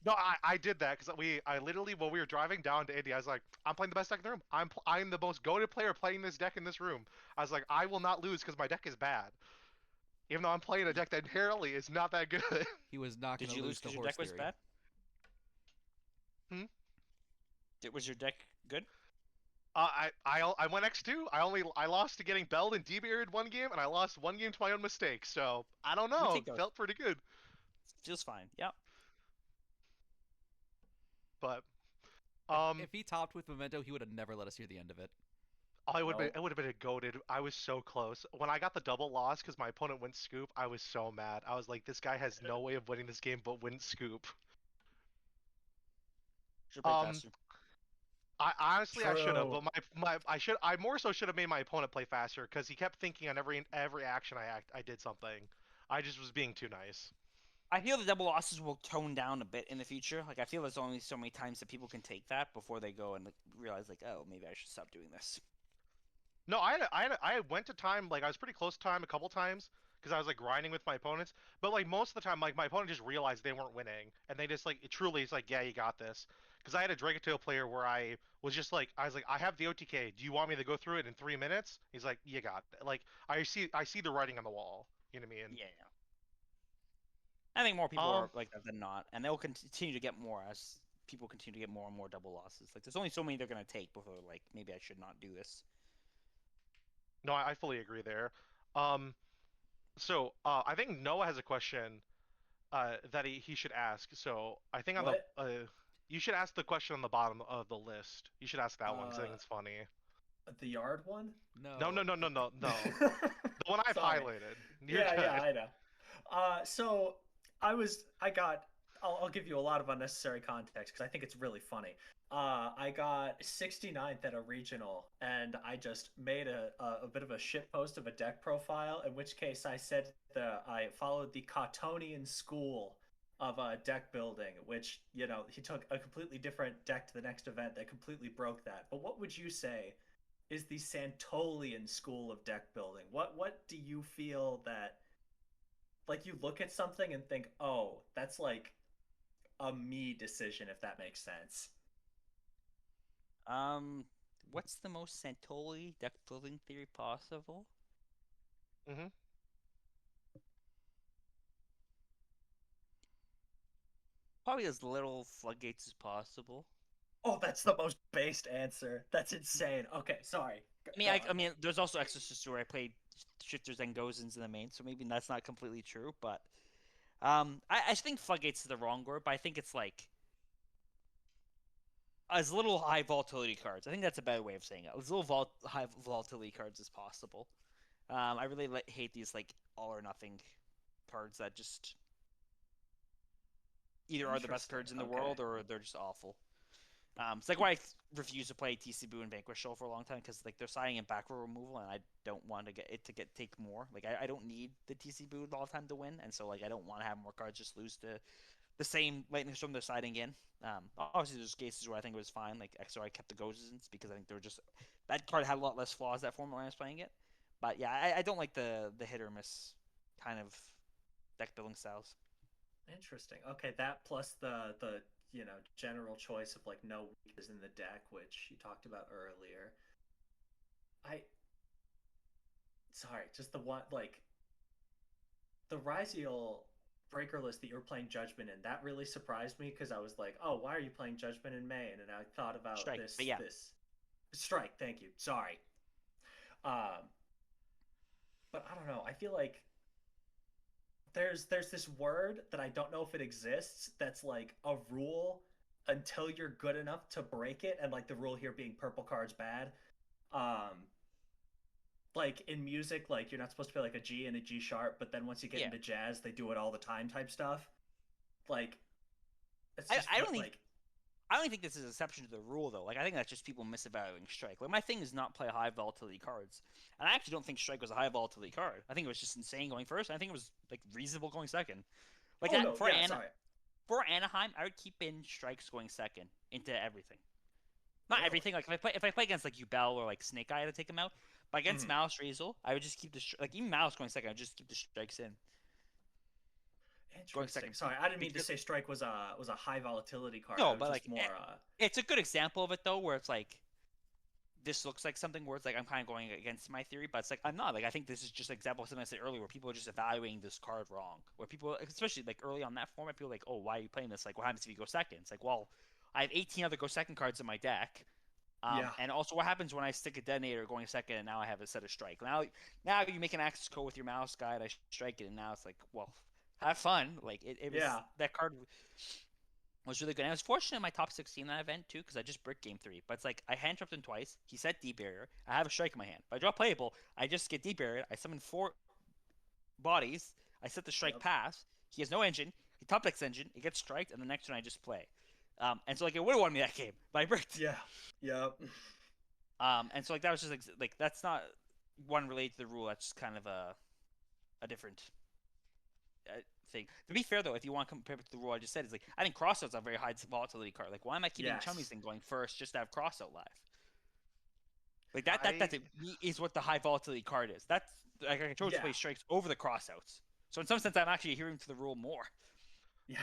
[SPEAKER 3] No, I did that because I literally when we were driving down to Indy, I was like, I'm playing the best deck in the room. I'm the most goated player playing this deck in this room. I was like, I will not lose because my deck is bad, even though I'm playing a deck that inherently is not that good.
[SPEAKER 2] He was not
[SPEAKER 4] Did
[SPEAKER 2] going to
[SPEAKER 4] you
[SPEAKER 2] lose
[SPEAKER 4] lose
[SPEAKER 2] to
[SPEAKER 4] because your
[SPEAKER 2] horse
[SPEAKER 4] deck was
[SPEAKER 2] theory.
[SPEAKER 4] bad?
[SPEAKER 3] Hmm?
[SPEAKER 4] Was your deck good?
[SPEAKER 3] I went X2. I lost to getting belled and debearded one game, and I lost one game to my own mistake. So I don't
[SPEAKER 4] We
[SPEAKER 3] know.
[SPEAKER 4] take those.
[SPEAKER 3] Felt pretty good,
[SPEAKER 4] Feels fine. Yeah.
[SPEAKER 3] but
[SPEAKER 2] If,
[SPEAKER 3] um,
[SPEAKER 2] if he topped with Memento, he would have never let us hear the end of it.
[SPEAKER 3] oh,
[SPEAKER 1] Nope.
[SPEAKER 3] it would have been a goated. I was so close when I got the double loss because my opponent went scoop. I was so mad. I was like, this guy has no way of winning this game, but wouldn't scoop.
[SPEAKER 4] Should play
[SPEAKER 3] Um,
[SPEAKER 4] faster.
[SPEAKER 3] I honestly I should have,
[SPEAKER 1] True.
[SPEAKER 3] but I more so should have made my opponent play faster because he kept thinking on every action I did something. I just was being too nice.
[SPEAKER 4] I feel the double losses will tone down a bit in the future. Like I feel there's only so many times that people can take that before they go and like, realize like, oh, maybe I should stop doing this.
[SPEAKER 3] No, I went to time like I was pretty close to time a couple times because I was like grinding with my opponents. But like most of the time, like my opponent just realized they weren't winning, and they just like it truly is like, yeah, you got this. Because I had a Dragatail player where I was like, I have the OTK. Do you want me to go through it in 3 minutes? He's like, you got it. Like I see the writing on the wall. You know what I mean?
[SPEAKER 4] Yeah. I think more people
[SPEAKER 3] Um,
[SPEAKER 4] are like that than not, and they'll continue to get more as people continue to get more and more double losses. Like there's only so many they're gonna take before like maybe I should not do this.
[SPEAKER 3] no, I fully agree there. Um, I think Noah has a question that he should ask. So I think on the
[SPEAKER 1] What?
[SPEAKER 3] you should ask the question on the bottom of the list. You should ask that one because I think
[SPEAKER 1] Uh,
[SPEAKER 3] it's funny.
[SPEAKER 1] the yard one?
[SPEAKER 3] No, no,
[SPEAKER 2] No.
[SPEAKER 3] no, no, no, no. The one I've
[SPEAKER 1] Sorry.
[SPEAKER 3] highlighted. You're
[SPEAKER 1] Yeah,
[SPEAKER 3] good.
[SPEAKER 1] I know. So I got. I'll give you a lot of unnecessary context because I think it's really funny. I got 69th at a regional, and I just made a bit of a shit post of a deck profile. In which case, I said that I followed the Cottonian school of deck building, which he took a completely different deck to the next event that completely broke that. But what would you say is the Santolian school of deck building? What do you feel that like you look at something and think, "Oh, that's like a me decision," if that makes sense.
[SPEAKER 4] Um, what's the most Santoli deck building theory possible?
[SPEAKER 3] Hmm.
[SPEAKER 4] Probably as little floodgates as possible.
[SPEAKER 1] Oh, that's the most based answer. That's insane. Okay, sorry.
[SPEAKER 4] I mean,
[SPEAKER 1] Go
[SPEAKER 4] I
[SPEAKER 1] on.
[SPEAKER 4] mean, there's also Exorcist where I played shifters and gozens in the main, so maybe that's not completely true. But I think floodgates is the wrong word, but I think it's like as little high volatility cards. I think that's a better way of saying it. As little high volatility cards as possible. I really hate these like all or nothing cards that just either are the best
[SPEAKER 1] Interesting.
[SPEAKER 4] cards in the
[SPEAKER 1] Okay.
[SPEAKER 4] world or they're just awful. It's like why I refuse to play TC Boo and Vanquish Show for a long time because like they're signing in back row removal and I don't want to get take more. Like I don't need the TC Boo all the time to win, and so like I don't want to have more cards just lose to the same lightning storm they're siding in. Obviously there's cases where I think it was fine. Like XOI kept the Gozens because I think they were just that card had a lot less flaws that format when I was playing it. But yeah, I don't like the hit or miss kind of deck building styles.
[SPEAKER 1] Interesting. Okay, that plus the general choice of like no weakness in the deck, which you talked about earlier. I sorry, just the one like the Ryziel breaker list that you were playing Judgment in, that really surprised me because I was like, oh, why are you playing Judgment in Maine? And I thought about
[SPEAKER 4] Strike,
[SPEAKER 1] this
[SPEAKER 4] but yeah,
[SPEAKER 1] this strike. Thank you. Sorry. Um, but I don't know. I feel like there's this word that I don't know if it exists that's like a rule until you're good enough to break it, and like the rule here being purple cards bad. Um, like in music, like you're not supposed to play like a G and a G sharp, but then once you get
[SPEAKER 4] yeah.
[SPEAKER 1] into jazz, they do it all the time type stuff. Like it's
[SPEAKER 4] I,
[SPEAKER 1] just
[SPEAKER 4] I don't
[SPEAKER 1] what
[SPEAKER 4] think I don't think this is an exception to the rule though. Like I think that's just people misevaluating Strike. Like my thing is not play high volatility cards, and I actually don't think Strike was a high volatility card. I think it was just insane going first. And I think it was like reasonable going second. Like
[SPEAKER 1] oh no, yeah, sorry.
[SPEAKER 4] For Anaheim, I would keep in Strikes going second into everything. Not
[SPEAKER 1] Really?
[SPEAKER 4] everything. Like if I play against like Ubel or like Snake Eye to take him out, but against
[SPEAKER 1] Mhm.
[SPEAKER 4] Malice Razel, I would just keep like even Malice going second. I would just keep the Strikes in. going
[SPEAKER 1] Interesting.
[SPEAKER 4] second.
[SPEAKER 1] Sorry, I didn't mean to
[SPEAKER 4] Because,
[SPEAKER 1] say Strike was a high volatility card. I
[SPEAKER 4] no,
[SPEAKER 1] was
[SPEAKER 4] but
[SPEAKER 1] just
[SPEAKER 4] like
[SPEAKER 1] more
[SPEAKER 4] it's a good example of it though, where it's like this looks like something where it's like I'm kind of going against my theory, but it's like I'm not. Like I think this is just an example of something I said earlier, where people are just evaluating this card wrong. Where people, especially like early on that format, people are like, oh, why are you playing this? Like, what happens if you go second? It's like, well, I have 18 other go second cards in my deck.
[SPEAKER 1] yeah.
[SPEAKER 4] And also, what happens when I stick a detonator going second, and now I have a set of strike? Now you make an access code with your mouse guide. I strike it, and now it's like, well, have fun. Like it was
[SPEAKER 1] Yeah.
[SPEAKER 4] that card was really good. And I was fortunate in my top 16 that event too, because I just bricked game 3. But it's like I hand trapped him twice. He set D barrier. I have a strike in my hand. If I draw playable, I just get D barrier. I summon 4 bodies. I set the strike
[SPEAKER 1] Yep.
[SPEAKER 4] pass. He has no engine. He top decks engine. It gets striked, and the next turn I just play. And so like it would have won me that game, but I bricked.
[SPEAKER 1] Yeah. Yep.
[SPEAKER 4] And so like that was just like that's not one related to the rule. That's kind of a different thing. To be fair though, if you want to compare it to the rule I just said, is like I think crossout's a very high volatility card. Like why am I keeping
[SPEAKER 1] Yes.
[SPEAKER 4] Chummies thing going first just to have crossout live? Like that is what the high volatility card is. That's like I chose to play strikes over the crossouts. So in some sense, I'm actually adhering to the rule more.
[SPEAKER 1] Yeah.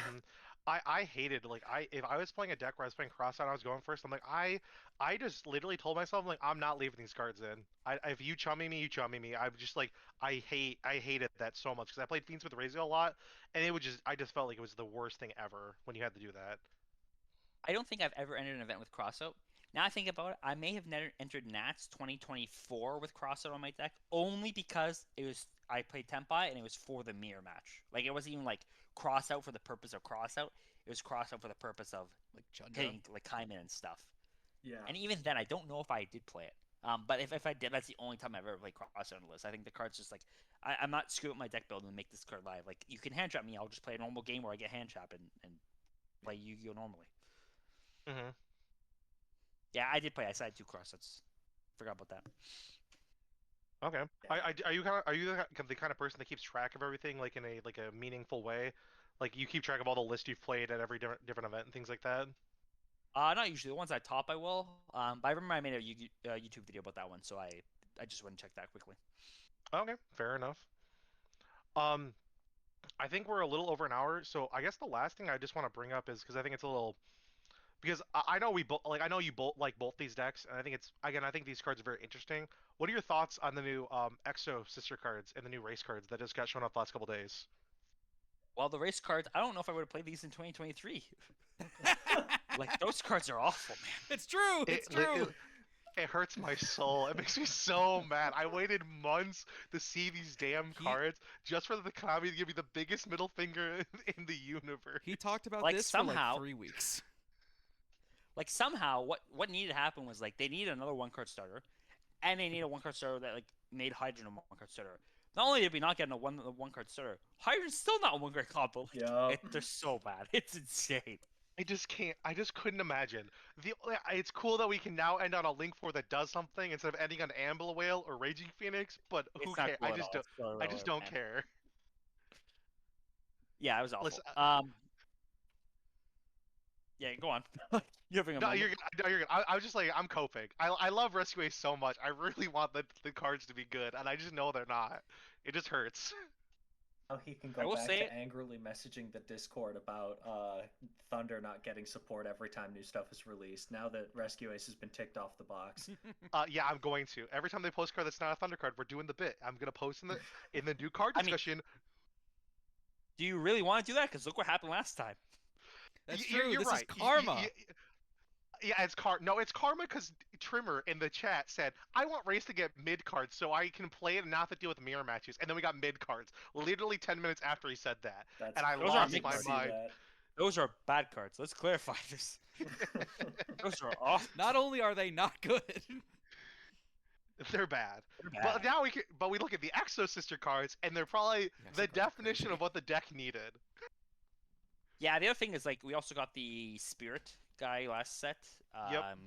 [SPEAKER 3] I hated like if I was playing a deck where I was playing crossout, I was going first. I'm like I just literally told myself like I'm not leaving these cards in. If you chummy me, you chummy me. I'm just like I hated that so much because I played Fiends with Razor a lot, and I just felt like it was the worst thing ever when you had to do that.
[SPEAKER 4] I don't think I've ever entered an event with crossout. Now I think about it, I may have never entered Nats 2024 with crossout on my deck only because I played Tempai and it was for the mirror match. Like it wasn't even like crossout for the purpose of crossout. It was crossout for the purpose of
[SPEAKER 2] Like Chundra.
[SPEAKER 4] hitting like Kaiman and stuff.
[SPEAKER 1] Yeah.
[SPEAKER 4] And even then, I don't know if I did play it. But if I did, that's the only time I've ever played crossout on the list. I think the card's just like I'm not screwing up my deck build and make this card live. Like you can hand trap me, I'll just play a normal game where I get hand trap and play Yu-Gi-Oh normally.
[SPEAKER 3] Mm-hmm.
[SPEAKER 4] Yeah, I did play. I decided 2 crossouts. Forgot about that.
[SPEAKER 3] Okay.
[SPEAKER 1] Yeah.
[SPEAKER 3] Are you the kind of person that keeps track of everything like in a meaningful way? Like you keep track of all the lists you've played at every different event and things like that?
[SPEAKER 4] Not usually. The ones I top, I will. But I remember I made a YouTube video about that one, so I just went and checked that quickly.
[SPEAKER 3] Okay, fair enough. Um, I think we're a little over an hour, so I guess the last thing I just want to bring up is because I think it's a little because I know we both like I know you both like both these decks, and I think I think these cards are very interesting. What are your thoughts on the new Exo sister cards and the new race cards that just got shown up the last couple days?
[SPEAKER 4] Well, the race cards, I don't know if I would have played these in 2023. Like those cards are awful, man.
[SPEAKER 2] It's true. It's true.
[SPEAKER 3] It hurts my soul. It makes me so mad. I waited months to see these damn cards just for the Konami to give me the biggest middle finger in the universe.
[SPEAKER 2] He talked about
[SPEAKER 4] Like,
[SPEAKER 2] this
[SPEAKER 4] somehow-
[SPEAKER 2] for like 3 weeks.
[SPEAKER 4] Like somehow, what needed to happen was like they needed another 1-card starter, and they need a 1-card starter that like made Hydrogen a 1-card starter. Not only did we not get a 1-card starter, Hydrogen's still not a 1-card combo. Like,
[SPEAKER 1] Yep.
[SPEAKER 4] they're so bad. It's insane.
[SPEAKER 3] I just can't. I just couldn't imagine. It's cool that we can now end on a Link 4 that does something instead of ending on Amber Whale or Raging Phoenix. But who
[SPEAKER 4] It's not
[SPEAKER 3] cares?
[SPEAKER 4] cool
[SPEAKER 3] I
[SPEAKER 4] at
[SPEAKER 3] just
[SPEAKER 4] all.
[SPEAKER 3] don't.
[SPEAKER 4] It's so
[SPEAKER 3] I just
[SPEAKER 4] irrelevant,
[SPEAKER 3] don't
[SPEAKER 4] man.
[SPEAKER 3] care.
[SPEAKER 4] Yeah, it was awful.
[SPEAKER 3] Listen,
[SPEAKER 4] Yeah, go on. You're having a
[SPEAKER 3] No,
[SPEAKER 4] moment.
[SPEAKER 3] you're good. No, you're good. I was just like, I'm coping. I love Rescue Ace so much. I really want the cards to be good, and I just know they're not. It just hurts.
[SPEAKER 1] How he can
[SPEAKER 4] I
[SPEAKER 1] go
[SPEAKER 4] will
[SPEAKER 1] back
[SPEAKER 4] say
[SPEAKER 1] to
[SPEAKER 4] it-
[SPEAKER 1] angrily messaging the Discord about Thunder not getting support every time new stuff is released. Now that Rescue Ace has been ticked off the box.
[SPEAKER 3] Yeah, I'm going to. Every time they post a card that's not a Thunder card, we're doing the bit. I'm gonna post in the new card
[SPEAKER 4] I mean-
[SPEAKER 3] discussion.
[SPEAKER 4] Do you really want to do that? Because look what happened last time.
[SPEAKER 2] That's
[SPEAKER 3] You're
[SPEAKER 2] true. This
[SPEAKER 3] right.
[SPEAKER 2] is karma.
[SPEAKER 3] Yeah, it's karma because Trimmer in the chat said, I want Race to get mid cards so I can play it and not have to deal with mirror matches. And then we got mid cards, literally 10 minutes after he said that.
[SPEAKER 1] That's
[SPEAKER 3] And I
[SPEAKER 4] Those aren't
[SPEAKER 3] lost
[SPEAKER 4] big
[SPEAKER 3] my
[SPEAKER 4] cards.
[SPEAKER 3] mind.
[SPEAKER 4] Those are bad cards. Let's clarify this. Those are awful.
[SPEAKER 2] Not only are they not good,
[SPEAKER 3] They're bad.
[SPEAKER 4] They're
[SPEAKER 3] But
[SPEAKER 4] bad.
[SPEAKER 3] now we look at the Exo Sister cards and they're probably
[SPEAKER 2] Exo
[SPEAKER 3] the
[SPEAKER 2] cards are
[SPEAKER 3] definition
[SPEAKER 2] crazy.
[SPEAKER 3] of what the deck needed.
[SPEAKER 4] Yeah, the other thing is like we also got the Spirit guy last set.
[SPEAKER 3] Yep.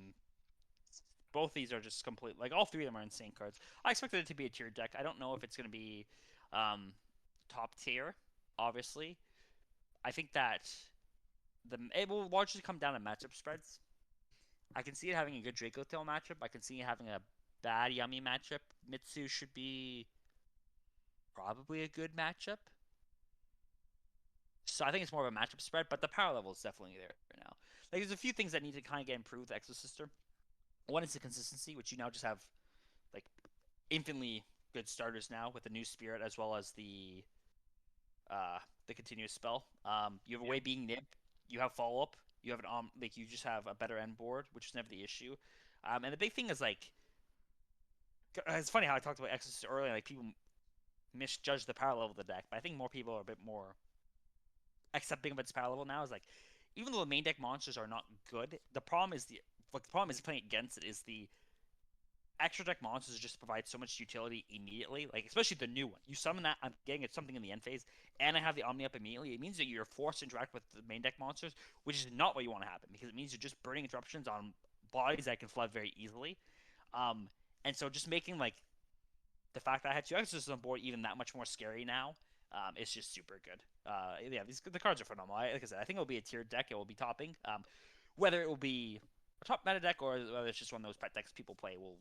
[SPEAKER 4] Both these are just complete. Like all 3 of them are insane cards. I expected it to be a tier deck. I don't know if it's going to be top tier. Obviously, I think that it will largely come down to matchup spreads. I can see it having a good Draco Tail matchup. I can see it having a bad Yummy matchup. Mitsu should be probably a good matchup. So I think it's more of a matchup spread, but the power level is definitely there now. Like there's a few things that need to kind of get improved with Exosister. One is the consistency, which you now just have like infinitely good starters now with the new spirit as well as the continuous spell. You have a way being nib, you have follow up, you have an like you just have a better end board, which is never the issue. And the big thing is like it's funny how I talked about Exorcist earlier. Like people misjudge the power level of the deck, but I think more people are a bit more accepting of its power level now. Is like even though the main deck monsters are not good, the problem is playing against it is the extra deck monsters just provide so much utility immediately. Like especially the new one, you summon that, I'm getting it something in the end phase, and I have the Omni up immediately. It means that you're forced to interact with the main deck monsters, which is not what you want to happen because it means you're just burning interruptions on bodies that can flood very easily. Um, and so just making like the fact that I had two exorcists on board even that much more scary now. It's just super good. Yeah, the cards are phenomenal. Like I said, I think it will be a tiered deck. It will be topping. Whether it will be a top meta deck or whether it's just one of those pet decks people play will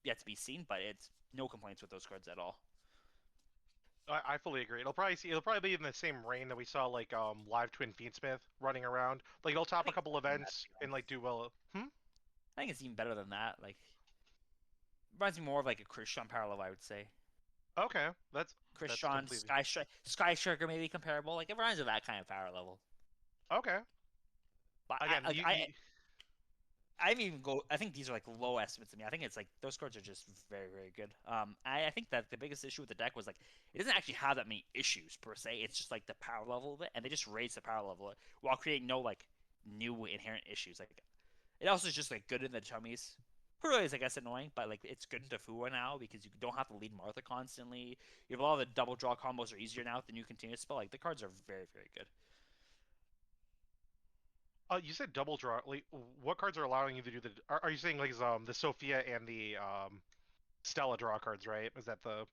[SPEAKER 4] yet to be seen. But it's no complaints with those cards at all.
[SPEAKER 3] I fully agree. It'll probably be in the same reign that we saw like Live Twin Fiendsmith running around. Like it'll top a couple events and like do well.
[SPEAKER 4] I think it's even better than that. Like reminds me more of like a Christian parallel, I would say.
[SPEAKER 3] Okay, that's
[SPEAKER 4] Christian,
[SPEAKER 3] completely
[SPEAKER 4] Sky Striker maybe comparable. Like it reminds me of that kind of power level.
[SPEAKER 3] okay.
[SPEAKER 4] But
[SPEAKER 3] Again,
[SPEAKER 4] I even go. I think these are like low estimates to me. I think it's like those cards are just very, very good. I think that the biggest issue with the deck was like it doesn't actually have that many issues per se. It's just like the power level of it, and they just raise the power level while creating no like new inherent issues. Like it also is just like good in the tummies. Really is I guess annoying, but like it's good in Tafua now because you don't have to lead Martha constantly. You have a lot of the double draw combos are easier now with the new continuous spell. Like the cards are very, very good.
[SPEAKER 3] you said double draw. Like, what cards are allowing you to do the? Are you saying like the Sophia and the Stella draw cards, right? Is that the?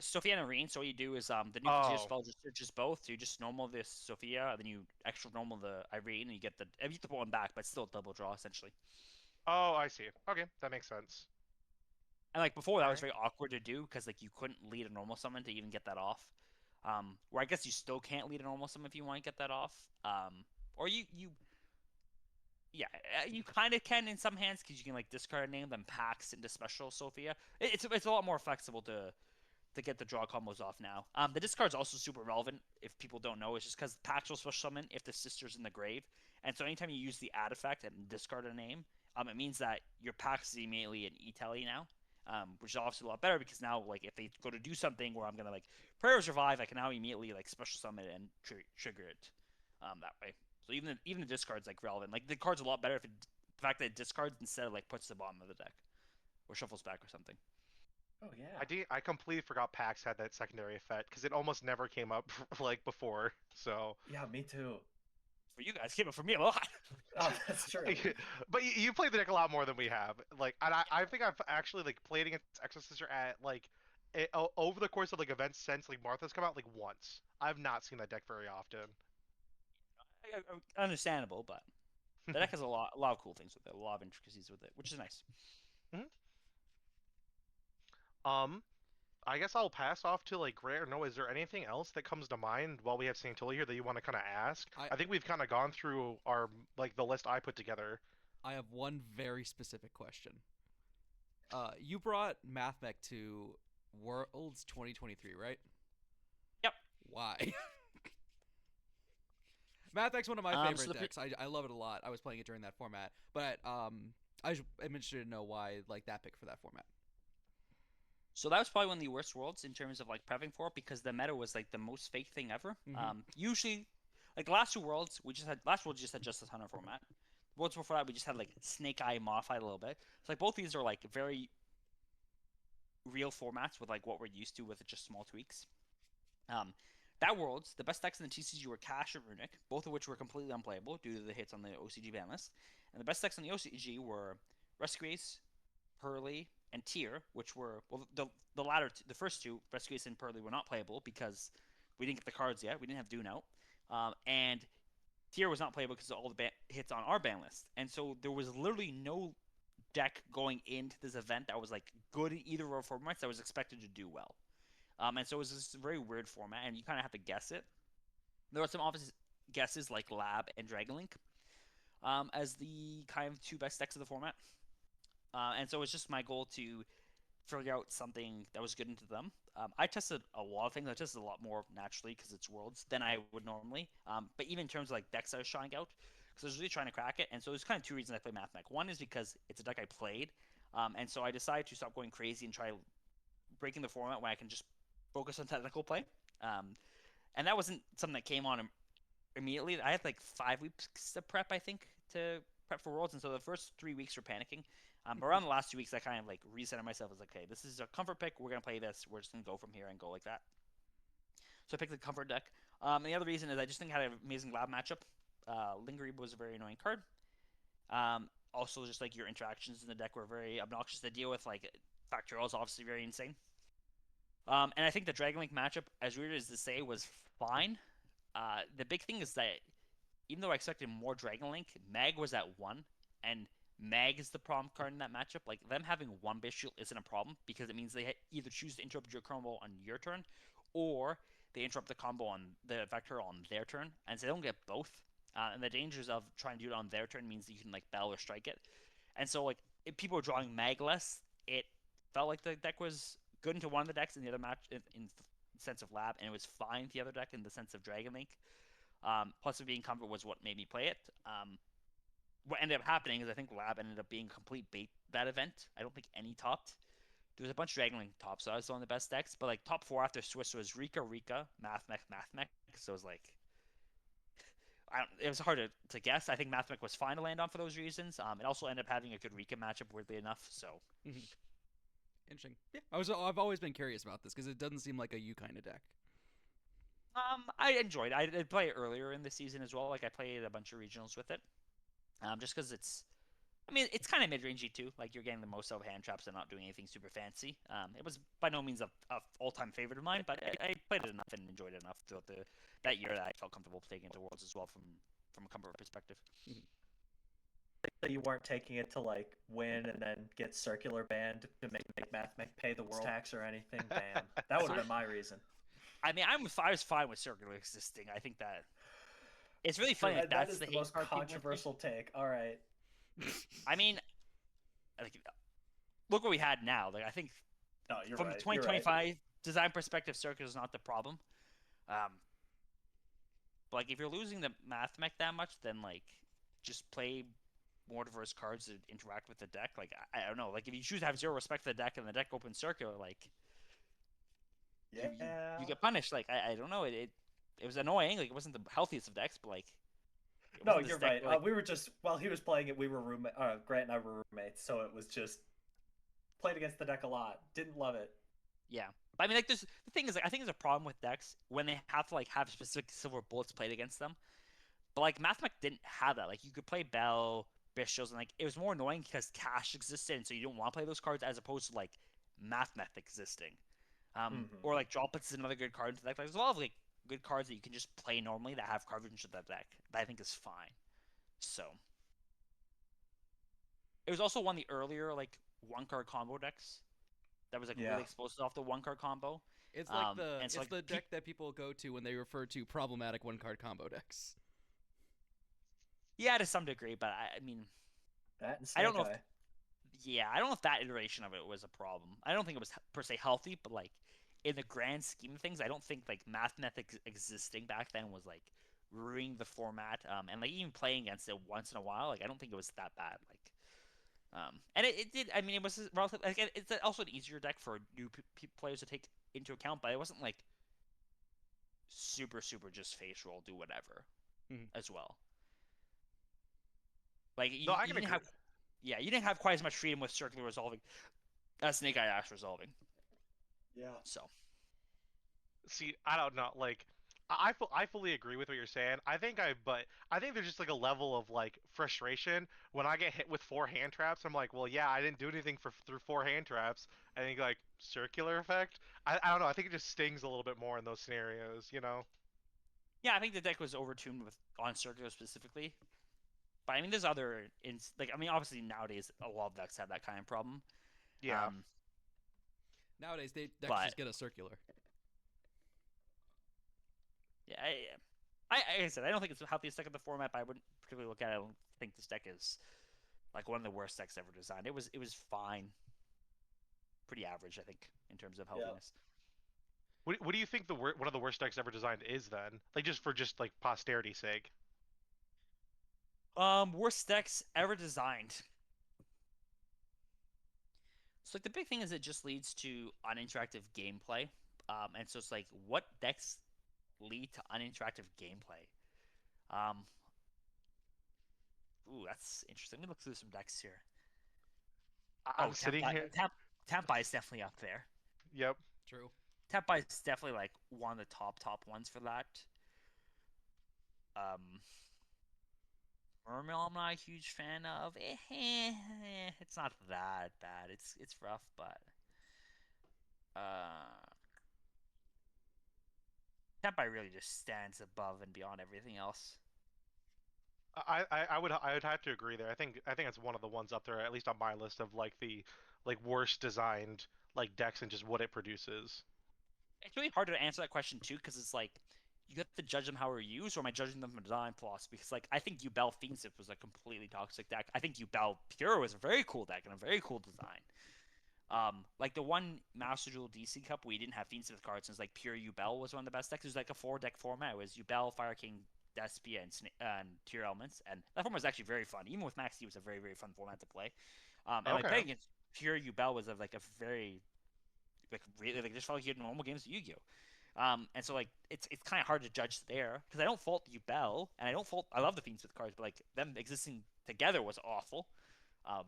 [SPEAKER 4] Sophia and Irene, so what you do is the new continuous
[SPEAKER 3] Oh,
[SPEAKER 4] spell just searches both. So you just normal this Sophia, then you extra normal the Irene, and you get the you get the one back, but still double draw essentially.
[SPEAKER 3] oh, I see. Okay, that makes sense.
[SPEAKER 4] And like before, that
[SPEAKER 3] All
[SPEAKER 4] was
[SPEAKER 3] right.
[SPEAKER 4] very awkward to do because like you couldn't lead a normal summon to even get that off. Where I guess you still can't lead a normal summon if you want to get that off. Or you yeah, you kind of can in some hands because you can like discard a name, then packs into special Sophia. It's a lot more flexible to get the draw combos off now. The discard's also super relevant if people don't know. It's just because packs will special summon if the sister's in the grave, and so anytime you use the add effect and discard a name, it means that your packs is immediately an e-tele now, which is obviously a lot better because now like if they go to do something where I'm gonna like prayers revive, I can now immediately like special summon it and trigger it that way. So even the discard's like relevant. Like the card's a lot better if the fact that it discards instead of like puts the bottom of the deck or shuffles back or something.
[SPEAKER 1] Oh yeah.
[SPEAKER 3] I completely forgot PAX had that secondary effect because it almost never came up like before. So,
[SPEAKER 1] Yeah, me too.
[SPEAKER 4] For you guys, came up for me a lot.
[SPEAKER 1] Oh, that's true.
[SPEAKER 3] but you play the deck a lot more than we have. Like, and I think I've actually like played against Exorcister at like over the course of like events since like Martha's come out like once. I've not seen that deck very often.
[SPEAKER 4] Understandable, but the deck has a lot of cool things with it, a lot of intricacies with it, which is nice.
[SPEAKER 3] Mhm. Um, I guess I'll pass off to like Grant or Noah. Is there anything else that comes to mind while we have Santoli here that you want to kind of ask?
[SPEAKER 2] I
[SPEAKER 3] I think we've kind of gone through our like the list I put together.
[SPEAKER 2] I have one very specific question. You brought MathMech to Worlds 2023, right?
[SPEAKER 4] Yep.
[SPEAKER 2] Why? MathMech's one of my
[SPEAKER 4] So
[SPEAKER 2] favorite decks. I love it a lot. I was playing it during that format, but am interested to know why like that pick for that format.
[SPEAKER 4] So that was probably one of the worst worlds in terms of like prepping for it because the meta was like the most fake thing ever. Usually, like the last two worlds, last world just had just a Hunter format. Worlds before that, we just had like Snake Eye modified a little bit. So like both these are like very real formats with like what we're used to with just small tweaks. Um, that worlds, the best decks in the TCG were Cash and Runic, both of which were completely unplayable due to the hits on the OCG ban list. And the best decks on the OCG were Rescues, Pearly, and Tier, which were the latter, the first two, Rescues and Pearly, were not playable because we didn't get the cards yet. We didn't have Dune out, and Tier was not playable because of all the hits on our ban list. And so there was literally no deck going into this event that was like good in either of our formats that was expected to do well. And so it was this very weird format, and you kind of have to guess it. There were some obvious guesses like Lab and Dragonlink as the kind of two best decks of the format. And so it's just my goal to figure out something that was good into them. I tested a lot of things. I tested a lot more naturally because it's Worlds than I would normally. But even in terms of like decks I was trying out, because I was really trying to crack it. And so there's kind of two reasons I play Math Mech. One is because it's a deck I played, and so I decided to stop going crazy and try breaking the format when I can just focus on technical play. Um, and that wasn't something that came on immediately. I had like 5 weeks of prep, I think, to prep for Worlds, and so the first 3 weeks were panicking. But around the last 2 weeks, I kind of like resetted myself. I was like, okay, this is a comfort pick. We're gonna play this. We're just gonna go from here and go like that. So I picked the comfort deck. And the other reason is I just think I had an amazing lab matchup. Lingerie was a very annoying card. Also, just like your interactions in the deck were very obnoxious to deal with. Like Factorial is obviously very insane. And I think the Dragon Link matchup, as weird as to say, was fine. The big thing is that even though I expected more Dragon Link, Mag was at 1, and Mag is the problem card in that matchup. Like, them having 1 base shield isn't a problem, because it means they either choose to interrupt your combo on your turn, or they interrupt the combo on the Vector on their turn, and so they don't get both. And the dangers of trying to do it on their turn means that you can, like, battle or strike it. And so, like, if people were drawing Mag less, it felt like the deck was good into one of the decks in the other match, in the sense of Lab, and it was fine the other deck in the sense of Dragon Link. Plus, it being comfort was what made me play it. What ended up happening is I think Lab ended up being complete bait that event. I don't think any topped. There was a bunch of Dragon Link tops, so I was one of the best decks. But like top 4 after Swiss was Rika, Math Mech. So it was like, it was hard to guess. I think Math Mech was fine to land on for those reasons. It also ended up having a good Rika matchup, weirdly enough. So
[SPEAKER 2] Interesting. Yeah, I've always been curious about this because it doesn't seem like a you kind of deck.
[SPEAKER 4] I enjoyed it. I did play it earlier in the season as well. Like I played a bunch of regionals with it. Just because it's kind of mid-rangey too. Like you're getting the most out of hand traps and not doing anything super fancy. It was by no means a all-time favorite of mine, but I played it enough and enjoyed it enough throughout that year that I felt comfortable taking it to Worlds as well from a comfort perspective.
[SPEAKER 1] That you weren't taking it to like win and then get circular banned to make Math pay the world tax or anything. Bam, that would have been my reason.
[SPEAKER 4] I mean, I was fine with circular existing. I think that it's really funny. Like,
[SPEAKER 1] that
[SPEAKER 4] that's
[SPEAKER 1] is the most controversial take. All right.
[SPEAKER 4] I mean, like, look what we had now. Like, I think from the 2025 design perspective, circular is not the problem. But like, if you're losing the Math Mech that much, then like, just play more diverse cards to interact with the deck. Like, I don't know. Like, if you choose to have 0 respect for the deck and the deck opens circular, like, you get punished. Like, I don't know. It was annoying. Like, it wasn't the healthiest of decks, but like.
[SPEAKER 1] No, you're right. Like, we were just while he was playing it, we were Grant and I were roommates, so it was just played against the deck a lot. Didn't love it.
[SPEAKER 4] Yeah, but I mean, like, the thing is, like, I think there's a problem with decks when they have to like have specific silver bullets played against them. But like, Mathmech didn't have that. Like, you could play Bell, Bishops, and like it was more annoying because Cash existed, and so you don't want to play those cards as opposed to like Mathmech existing. Or like Droplets is another good card into the deck. Like, there's a lot of like good cards that you can just play normally that have coverage into that deck that I think is fine. So it was also one of the earlier like 1-card combo decks that was like really explosive off the 1-card combo.
[SPEAKER 2] It's like the deck that people go to when they refer to problematic 1-card combo decks.
[SPEAKER 4] Yeah, to some degree, but I mean, I don't know. I don't know if that iteration of it was a problem. I don't think it was per se healthy, but like in the grand scheme of things, I don't think like Mathematics existing back then was like ruining the format. And like even playing against it once in a while, like I don't think it was that bad. Like, and it did. I mean, it was relative. Like, it's also an easier deck for new players to take into account, but it wasn't like super just face roll, do whatever, as well. Like you didn't have. Yeah, you didn't have quite as much freedom with circular resolving as Snake Eye Ash resolving.
[SPEAKER 1] Yeah.
[SPEAKER 4] So.
[SPEAKER 3] See, I don't know. Like, I fully agree with what you're saying. But I think there's just like a level of like frustration when I get hit with 4 hand traps. I'm like, well, yeah, I didn't do anything through 4 hand traps. I think like circular effect. I don't know. I think it just stings a little bit more in those scenarios, you know?
[SPEAKER 4] Yeah, I think the deck was overtuned on circular specifically. But I mean, there's other obviously nowadays a lot of decks have that kind of problem.
[SPEAKER 3] Yeah.
[SPEAKER 2] Nowadays decks just get a circular.
[SPEAKER 4] Yeah, like I said, I don't think it's the healthiest deck of the format, but I wouldn't particularly look at it. I don't think this deck is like one of the worst decks ever designed. It was fine, pretty average, I think, in terms of
[SPEAKER 1] Yeah.
[SPEAKER 4] healthiness.
[SPEAKER 3] What do you think one of the worst decks ever designed is then? Like just for just like posterity's sake.
[SPEAKER 4] Worst decks ever designed. So like the big thing is it just leads to uninteractive gameplay. And so it's like what decks lead to uninteractive gameplay? Um, ooh, that's interesting. Let me look through some decks here.
[SPEAKER 3] I'm
[SPEAKER 4] Oh,
[SPEAKER 3] sitting here.
[SPEAKER 4] Tampai is definitely up there.
[SPEAKER 3] Yep.
[SPEAKER 2] True.
[SPEAKER 4] Tampai is definitely like one of the top ones for that. Um, Mermail, I'm not a huge fan of. It's not that bad. It's rough, but uh, Tampai really just stands above and beyond everything else.
[SPEAKER 3] I would have to agree there. I think it's one of the ones up there, at least on my list of like the like worst designed like decks and just what it produces.
[SPEAKER 4] It's really hard to answer that question too, because it's like you have to judge them how they're used, or am I judging them from design philosophy? Because like I think Yubel Fiendship was a completely toxic deck. I think Yubel Pure was a very cool deck and a very cool design. Like the one Master Duel DC Cup we didn't have Fiendsmith cards, and it's like Pure Yubel was one of the best decks. It was like a 4 deck format. It was Yubel, Fire King, Despia, and Tier Elements, and that format was actually very fun. Even with Max D, it was a very very fun format to play. And like
[SPEAKER 3] Okay.
[SPEAKER 4] playing against Pure Yubel was like a very like really like just felt like you had normal games of Yu-Gi-Oh. And so like it's kind of hard to judge there because I don't fault Yubel and I love the Fiendsmith cards, but like them existing together was awful. Um,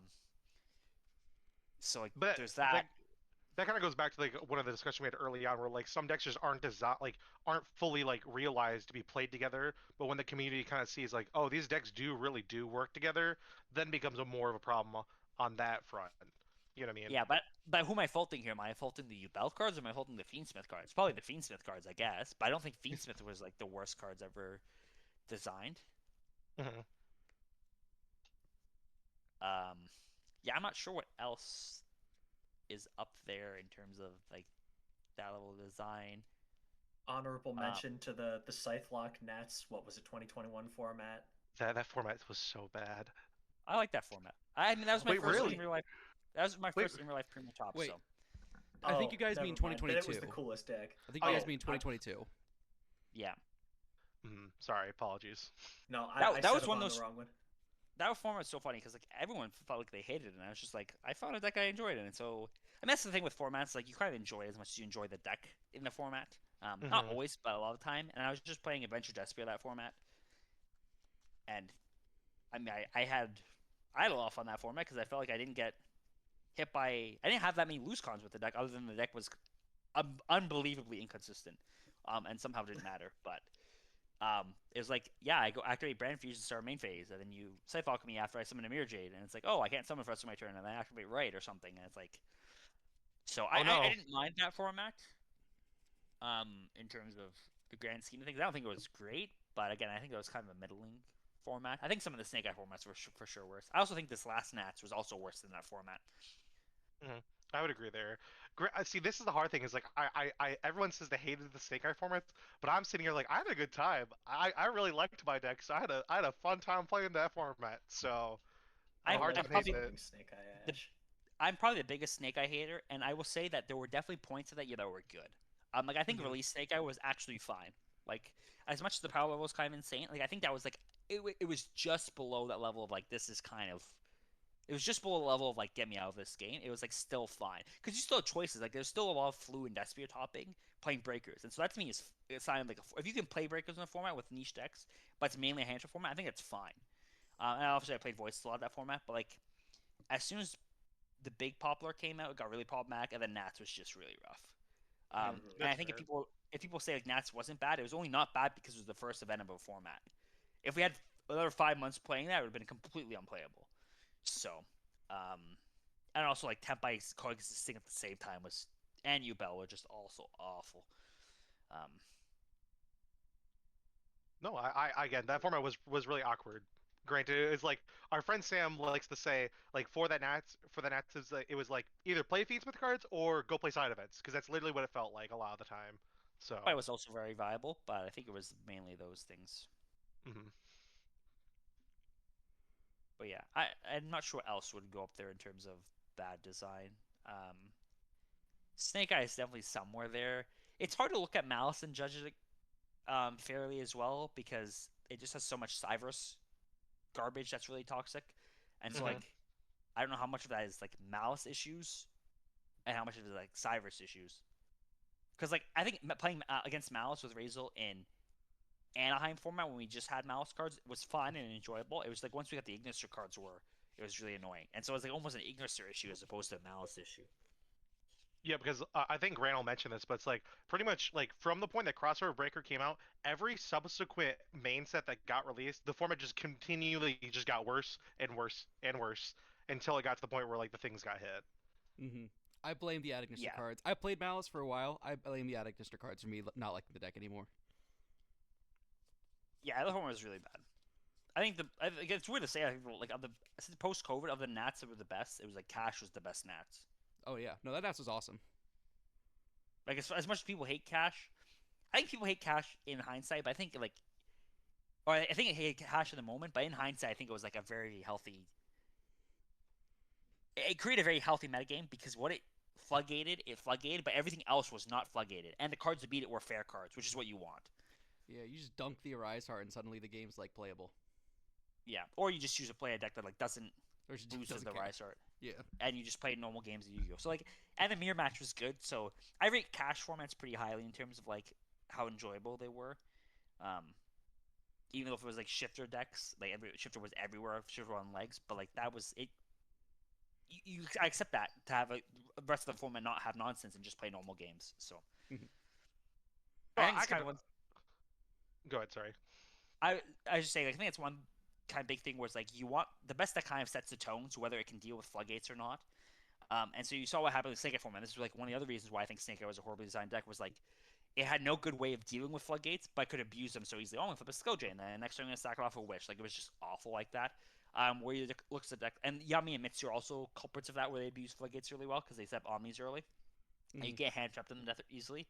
[SPEAKER 4] so like
[SPEAKER 3] But
[SPEAKER 4] there's
[SPEAKER 3] that
[SPEAKER 4] that.
[SPEAKER 3] that kind of goes back to like one of the discussion we had early on, where like some decks just aren't designed, like aren't fully like realized to be played together. But when the community kind of sees like, oh, these decks really do work together, then becomes a more of a problem on that front. You know what I mean?
[SPEAKER 4] Yeah, but who am I faulting here? Am I faulting the Yubel cards or am I faulting the Fiendsmith cards? Probably the Fiendsmith cards, I guess. But I don't think Fiendsmith was like the worst cards ever designed.
[SPEAKER 3] Hmm.
[SPEAKER 4] Um, yeah, I'm not sure what else is up there in terms of like that level of design.
[SPEAKER 1] Honorable
[SPEAKER 4] Uh,
[SPEAKER 1] mention to the Scythelock Nets. What was it, 2021 format?
[SPEAKER 3] That format was so bad.
[SPEAKER 4] I like that format. I mean, that was my
[SPEAKER 3] Wait,
[SPEAKER 4] first
[SPEAKER 1] Really?
[SPEAKER 4] in real life. That was my
[SPEAKER 3] wait.
[SPEAKER 4] first in real life Premier Top.
[SPEAKER 2] Wait,
[SPEAKER 4] So
[SPEAKER 2] I think you
[SPEAKER 1] Oh,
[SPEAKER 2] guys
[SPEAKER 1] never
[SPEAKER 2] mean
[SPEAKER 1] mind. Then it was
[SPEAKER 2] 2022.
[SPEAKER 1] the coolest deck.
[SPEAKER 2] I think you guys
[SPEAKER 1] Oh,
[SPEAKER 2] mean 2022.
[SPEAKER 4] yeah,
[SPEAKER 3] Sorry, apologies.
[SPEAKER 1] no,
[SPEAKER 4] that
[SPEAKER 1] I
[SPEAKER 4] that
[SPEAKER 1] said
[SPEAKER 4] was
[SPEAKER 1] them
[SPEAKER 4] one of
[SPEAKER 1] on the
[SPEAKER 4] those.
[SPEAKER 1] wrong one.
[SPEAKER 4] That format was so funny because like everyone felt like they hated it, and I was just like, I found a deck I enjoyed it, and so I mean that's the thing with formats. Like you kind of enjoy it as much as you enjoy the deck in the format. Not
[SPEAKER 3] Hmm.
[SPEAKER 4] always, but a lot of the time. And I was just playing Adventure Despia that format, and I mean I had a lot of fun that format because I felt like I didn't get hit by. I didn't have that many loose cons with the deck, other than the deck was unbelievably inconsistent, and somehow didn't matter. But it was like, yeah, I go activate Brand Fusion to start main phase, and then you Scythe Alchemy after I summon a Mirror Jade, and it's like, oh, I can't summon for the rest of my turn, and then I activate Right or something, and it's like, so
[SPEAKER 3] Oh
[SPEAKER 4] I
[SPEAKER 3] no.
[SPEAKER 4] didn't mind that format, in terms of the grand scheme of things. I don't think it was great, but again, I think it was kind of a middling format. I think some of the Snake Eye formats were for sure worse. I also think this last Nats was also worse than that format.
[SPEAKER 3] Hmm. I would agree there. See, this is the hard thing. Is like everyone says they hated the Snake Eye formats, but I'm sitting here like I had a good time. I really liked my deck, so I had a fun time playing that format. So I have a
[SPEAKER 4] I'm
[SPEAKER 1] I
[SPEAKER 3] hard
[SPEAKER 4] I'm
[SPEAKER 1] like
[SPEAKER 3] time hating
[SPEAKER 4] probably
[SPEAKER 3] it.
[SPEAKER 1] playing Snake Eye
[SPEAKER 4] the
[SPEAKER 1] Ash.
[SPEAKER 4] I'm probably the biggest Snake Eye hater, and I will say that there were definitely points of that year that were good. Like I think
[SPEAKER 3] Hmm.
[SPEAKER 4] release Snake Eye was actually fine. Like as much as the power level was kind of insane, like I think that was like it was just below that level of like this is kind of it was just below the level of like get me out of this game. It was like still fine because you still have choices. Like there's still a lot of flu and Despia topping playing breakers, and so that to me is a sign of like if you can play breakers in a format with niche decks, but it's mainly a hand trick format, I think it's fine. And obviously I played voices a lot of that format, but like as soon as the big popular came out, it got really problematic, and then Nats was just really rough.
[SPEAKER 1] Hmm.
[SPEAKER 4] And I
[SPEAKER 3] That's
[SPEAKER 4] think
[SPEAKER 3] fair.
[SPEAKER 4] if people say like Nats wasn't bad, it was only not bad because it was the first event of a format. If we had another 5 months playing that, it would have been completely unplayable. So, um, and also like Tempai coexisting at the same time was and Ubel were just also awful. Um,
[SPEAKER 3] No, again, that format was really awkward. Granted, it's like our friend Sam likes to say, like for the Nats, it was like either play feats with cards or go play side events, because that's literally what it felt like a lot of the time. So,
[SPEAKER 4] Fight was also very viable, but I think it was mainly those things.
[SPEAKER 3] mhm.
[SPEAKER 4] But yeah, I'm not sure what else would go up there in terms of bad design. Snake Eye is definitely somewhere there. It's hard to look at Malice and judge it fairly as well because it just has so much Cyverse garbage that's really toxic, and so
[SPEAKER 3] Mhm.
[SPEAKER 4] like I don't know how much of that is like Malice issues and how much of it is like Cyverse issues. Because like I think playing against Malice with Razel in Anaheim format when we just had Malice cards was fun and enjoyable. It was like once we got the Ignister cards were it was really annoying, and so it was like almost an Ignister issue as opposed to a Malice issue.
[SPEAKER 3] Yeah, because I think Grant will mention this, but it's like pretty much like from the point that Crossover Breaker came out, every subsequent main set that got released, the format just continually just got worse and worse and worse until it got to the point where like the things got hit.
[SPEAKER 2] Mm-hmm. I blame the Attic Nister
[SPEAKER 4] Yeah,
[SPEAKER 2] cards. I played Malice for a while. I blame the Attic Nister cards for me not liking the deck anymore.
[SPEAKER 4] yeah, the format was really bad. I think it's weird to say. I think like of the since post COVID of the Nats that were the best, it was like Cash was the best Nats.
[SPEAKER 2] Oh yeah, no, that ass was awesome.
[SPEAKER 4] Like as much as people hate Cash, I think people hate Cash in hindsight, but I think like or I think it hate Cash in the moment, but in hindsight, I think it was like a very healthy. It created a very healthy metagame because what it floodgated, but everything else was not floodgated, and the cards that beat it were fair cards, which is what you want.
[SPEAKER 2] Yeah, you just dunk the Arise Heart and suddenly the game's like playable,
[SPEAKER 4] Yeah, or you just choose to play a deck that like doesn't
[SPEAKER 2] or just
[SPEAKER 4] boost with
[SPEAKER 2] doesn't
[SPEAKER 4] the
[SPEAKER 2] care.
[SPEAKER 4] Rise Art,
[SPEAKER 2] Yeah.
[SPEAKER 4] and you just play normal games as Yu-Gi-Oh. So like, and the mirror match was good. So I rate Cash formats pretty highly in terms of like how enjoyable they were. Um, even though if it was like shifter decks, like every shifter was everywhere, shifter on legs, but like that was it. I accept that to have a rest of the format not have nonsense and just play normal games. So
[SPEAKER 2] Mhm.
[SPEAKER 4] I
[SPEAKER 3] Well,
[SPEAKER 4] think
[SPEAKER 3] I
[SPEAKER 4] it's
[SPEAKER 3] could
[SPEAKER 4] kind of one.
[SPEAKER 3] go ahead. Sorry.
[SPEAKER 4] I just say like, I think it's one kind of big thing where it's like you want the best that kind of sets the tone to whether it can deal with floodgates or not. And so you saw what happened with Snake Eye format. This was like one of the other reasons why I think Snake Eye was a horribly designed deck was like it had no good way of dealing with floodgates, but could abuse them so easily. Oh, I'm gonna flip a Skojay, and then next turn I'm gonna sack it off a Wish. Like it was just awful like that. Where you looks at deck, and Yami and Mitsu are also culprits of that, where they abuse floodgates really well because they set Omnis early, and you
[SPEAKER 2] Mm-hmm.
[SPEAKER 4] get hand trapped in the death easily.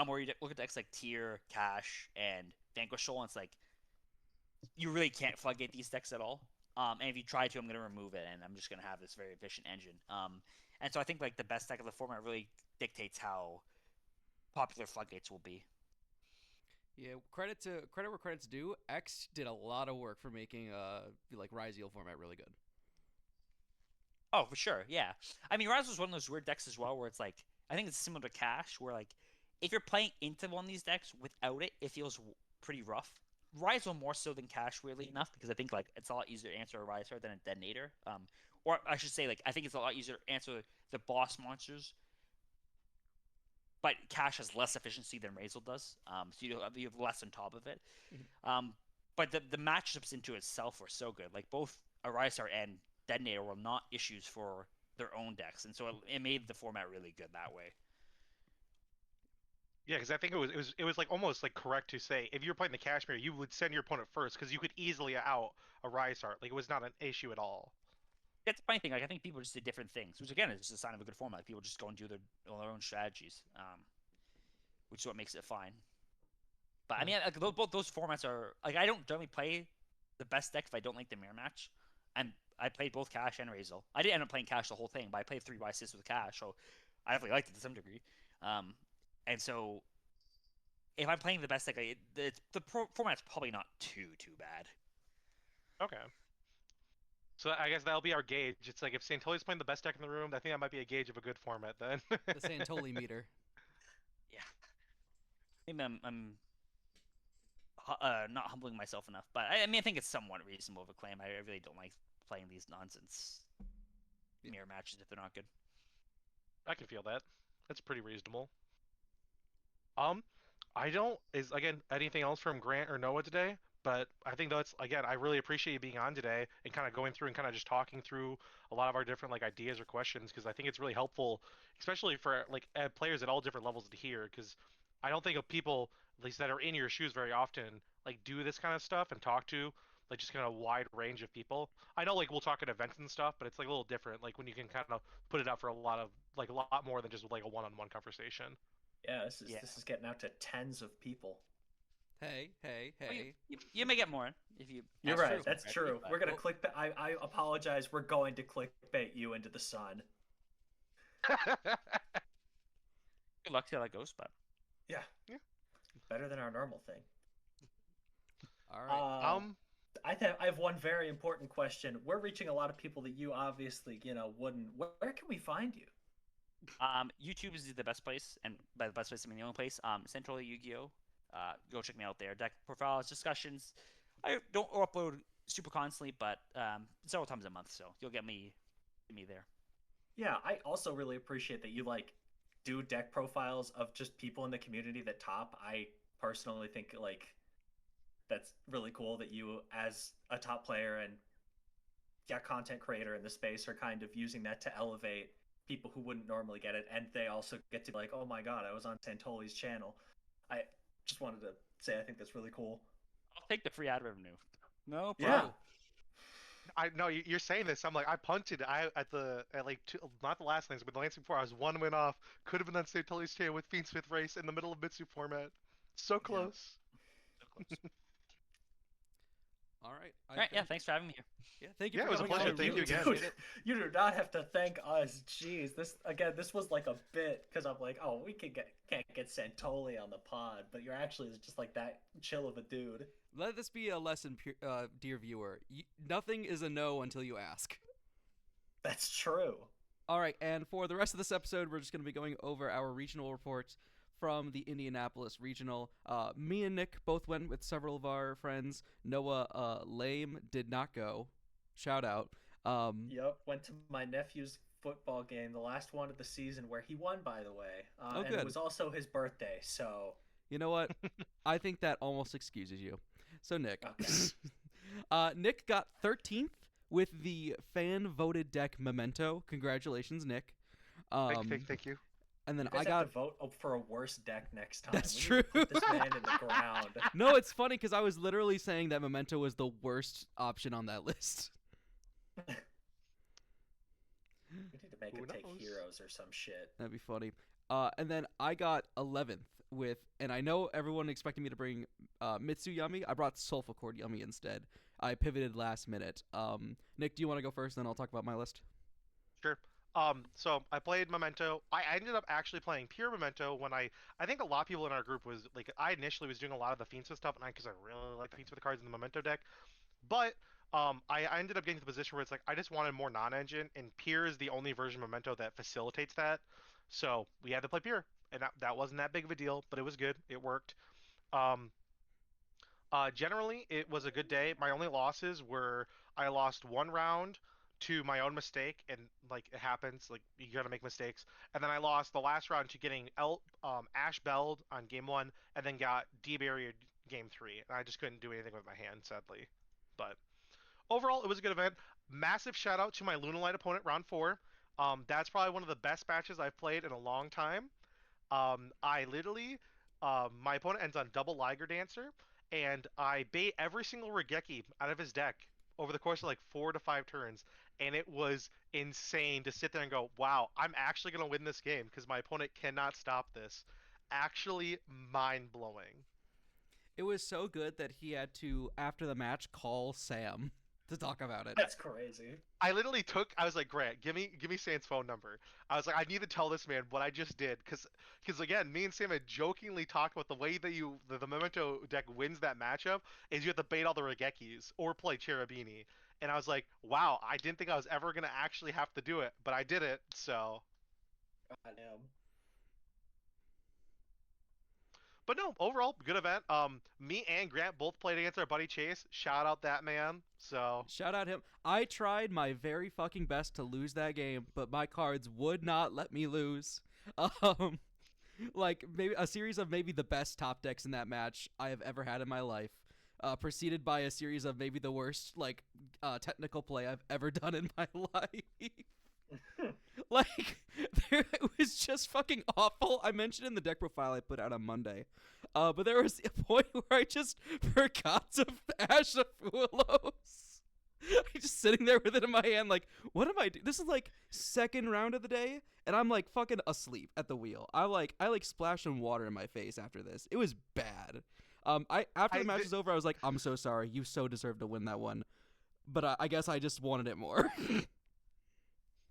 [SPEAKER 4] Where you look at decks like Tier, Cash, and Vanquish Soul, and it's like you really can't floodgate these decks at all. And if you try to, I'm gonna remove it, and I'm just gonna have this very efficient engine. And so I think like the best deck of the format really dictates how popular floodgates will be.
[SPEAKER 2] Yeah, credit where credit's due. X did a lot of work for making like Rise Eel format really good.
[SPEAKER 4] Oh, for sure, yeah. I mean, Rise was one of those weird decks as well, where it's like I think it's similar to Cash, where like if you're playing into one of these decks without it, it feels pretty rough. Rise more so than Cash, weirdly enough, because I think like it's a lot easier to answer a Rise than a Detonator. Or I should say, like I think it's a lot easier to answer the boss monsters, but Cash has less efficiency than Razel does. So you have less on top of it.
[SPEAKER 2] Mhm.
[SPEAKER 4] Um, but the matchups into itself were so good. Like both Arisar and Detonator were not issues for their own decks, and so it made the format really good that way.
[SPEAKER 3] Yeah, because I think it was like almost like correct to say if you were playing the Kashmir, you would send your opponent first because you could easily out a Rise Art. Like it was not an issue at all.
[SPEAKER 4] That's the funny thing. Like I think people just did different things, which again is just a sign of a good format. Like, people just go and do their own strategies, which is what makes it fine. But I
[SPEAKER 3] Mhm.
[SPEAKER 4] mean, like, both those formats are like I don't generally play the best deck if I don't like the mirror match, and I played both Cash and Razel. I didn't end up playing Cash the whole thing, but I played 3 by 6 with Cash, so I definitely liked it to some degree. Um, and so if I'm playing the best deck, format's probably not too bad.
[SPEAKER 3] Okay. So I guess that'll be our gauge. It's like if Santoli's playing the best deck in the room, I think that might be a gauge of a good format then.
[SPEAKER 2] The Santoli meter.
[SPEAKER 4] Yeah, maybe I'm not humbling myself enough, but I mean I think it's somewhat reasonable of a claim. I really don't like playing these nonsense
[SPEAKER 2] Yeah.
[SPEAKER 4] mirror matches if they're not good.
[SPEAKER 3] I can feel that. That's pretty reasonable. Um, I don't is again anything else from Grant or Noah today, but I think that's again I really appreciate you being on today and kind of going through and kind of just talking through a lot of our different like ideas or questions because I think it's really helpful, especially for like players at all different levels to hear because I don't think of people at least that are in your shoes very often like do this kind of stuff and talk to like just kind of wide range of people. I know like we'll talk at events and stuff, but it's like a little different like when you can kind of put it out for a lot of like a lot more than just like a one-on-one conversation.
[SPEAKER 1] Yeah,
[SPEAKER 4] Yeah.
[SPEAKER 1] this is getting out to tens of people.
[SPEAKER 2] Hey.
[SPEAKER 4] Well, you may get more if you.
[SPEAKER 1] You're
[SPEAKER 2] That's
[SPEAKER 1] right.
[SPEAKER 2] true.
[SPEAKER 1] That's true.
[SPEAKER 4] But-
[SPEAKER 1] We're gonna
[SPEAKER 2] Well-
[SPEAKER 1] clickbait. I apologize. We're going to clickbait you into the sun.
[SPEAKER 4] Good luck to how that goes, but
[SPEAKER 1] Yeah.
[SPEAKER 3] Yeah.
[SPEAKER 1] Better than our normal thing.
[SPEAKER 2] All right.
[SPEAKER 1] I have one very important question. We're reaching a lot of people that you obviously, wouldn't. Where can we find you?
[SPEAKER 4] YouTube is the best place, and by the best place I mean the only place. Santoli Yu-Gi-Oh. Go check me out there. Deck profiles, discussions. I don't upload super constantly, but several times a month, so you'll get me there.
[SPEAKER 1] Yeah, I also really appreciate that you do deck profiles of just people in the community that top. I personally think that's really cool that you, as a top player and content creator in the space, are kind of using that to elevate people who wouldn't normally get it, and they also get to be like, oh my god, I was on Santoli's channel. I just wanted to say I think that's really cool.
[SPEAKER 4] I'll take the free ad revenue. No
[SPEAKER 1] Yeah.
[SPEAKER 4] problem.
[SPEAKER 3] I know you're saying this. I'm like, I punted. At like not the last lanes, but the lanes before. I was one win off. Could have been on Santoli's channel with Fiend Smith race in the middle of Mitsu format. So close.
[SPEAKER 2] All right.
[SPEAKER 4] All right, yeah, thanks for having me here.
[SPEAKER 2] Yeah, thank you
[SPEAKER 3] Yeah,
[SPEAKER 2] for
[SPEAKER 3] it was a
[SPEAKER 2] coming
[SPEAKER 3] pleasure.
[SPEAKER 2] on.
[SPEAKER 3] Thank you again.
[SPEAKER 2] Appreciate it.
[SPEAKER 1] You do not have to thank us. Jeez, this was like a bit because I'm like, oh, we can't get Santoli on the pod, but you're actually just like that chill of a dude.
[SPEAKER 2] Let this be a lesson, dear viewer. Nothing is a no until you ask.
[SPEAKER 1] That's true.
[SPEAKER 2] All right, and for the rest of this episode, we're just going to be going over our regional reports from the Indianapolis Regional. Me and Nick both went with several of our friends. Noah Lame did not go. Shout out.
[SPEAKER 1] Yep, went to my nephew's football game, the last one of the season, where he won, by the way.
[SPEAKER 2] Oh,
[SPEAKER 1] and
[SPEAKER 2] good.
[SPEAKER 1] it was also his birthday, so
[SPEAKER 2] You know what? I think that almost excuses you. So, Nick.
[SPEAKER 1] Okay.
[SPEAKER 2] Nick got 13th with the fan-voted deck Memento. Congratulations, Nick.
[SPEAKER 3] Thank you.
[SPEAKER 2] And then
[SPEAKER 1] You guys
[SPEAKER 2] I got...
[SPEAKER 1] have to vote for a worse deck next time.
[SPEAKER 2] That's
[SPEAKER 1] We need to
[SPEAKER 2] true.
[SPEAKER 1] put this man in the ground.
[SPEAKER 2] No, it's funny because I was literally saying that Memento was the worst option on that list.
[SPEAKER 1] We need to make
[SPEAKER 3] Who
[SPEAKER 1] him take
[SPEAKER 3] knows?
[SPEAKER 1] heroes or some shit.
[SPEAKER 2] That'd be funny. And then I got 11th with, and I know everyone expected me to bring Mitsuyami. I brought Sulfur Yummy instead. I pivoted last minute. Nick, do you want to go first? Then I'll talk about my list.
[SPEAKER 3] Sure. So I played Memento. I ended up actually playing pure Memento when I think a lot of people in our group was like, I initially was doing a lot of the Fiends with stuff, and because I really like the Fiends with the cards in the Memento deck, but I ended up getting to the position where it's like I just wanted more non-engine, and pure is the only version of Memento that facilitates that. So we had to play pure, and that wasn't that big of a deal, but it was good. It worked. Generally, it was a good day. My only losses were I lost one round to my own mistake, and like it happens, like you gotta make mistakes. And then I lost the last round to getting Ash Belled on game 1, and then got D-barriered game 3. And I just couldn't do anything with my hand, sadly. But overall, it was a good event. Massive shout out to my Lunalight opponent, round 4. That's probably one of the best matches I've played in a long time. I literally, my opponent ends on double Liger Dancer, and I bait every single Regeki out of his deck over the course of like 4 to 5 turns, and it was insane to sit there and go, wow, I'm actually going to win this game because my opponent cannot stop this. Actually mind-blowing.
[SPEAKER 2] It was so good that he had to, after the match, call Sam to talk about it.
[SPEAKER 1] That's crazy.
[SPEAKER 3] I literally I was like, Grant, give me Sam's phone number. I was like, I need to tell this man what I just did, because again, me and Sam had jokingly talked about the way that the Memento deck wins that matchup is you have to bait all the Regekis or play Cherubini, and I was like, wow, I didn't think I was ever gonna actually have to do it, but I did it. So,
[SPEAKER 1] Goddamn.
[SPEAKER 3] but no, overall good event. Me and Grant both played against our buddy Chase. Shout out that man. So
[SPEAKER 2] Shout out him. I tried my very fucking best to lose that game, but my cards would not let me lose. Like maybe a series of maybe the best top decks in that match I have ever had in my life, preceded by a series of maybe the worst technical play I've ever done in my life. Like, it was just fucking awful. I mentioned in the deck profile I put out on Monday. But there was a point where I just forgot to Ash a Fulos. I'm just sitting there with it in my hand, like, what am I doing? This is like second round of the day, and I'm like fucking asleep at the wheel. I like splashed some water in my face after this. It was bad. After the match was over, I was like, I'm so sorry. You so deserve to win that one, but I guess I just wanted it more.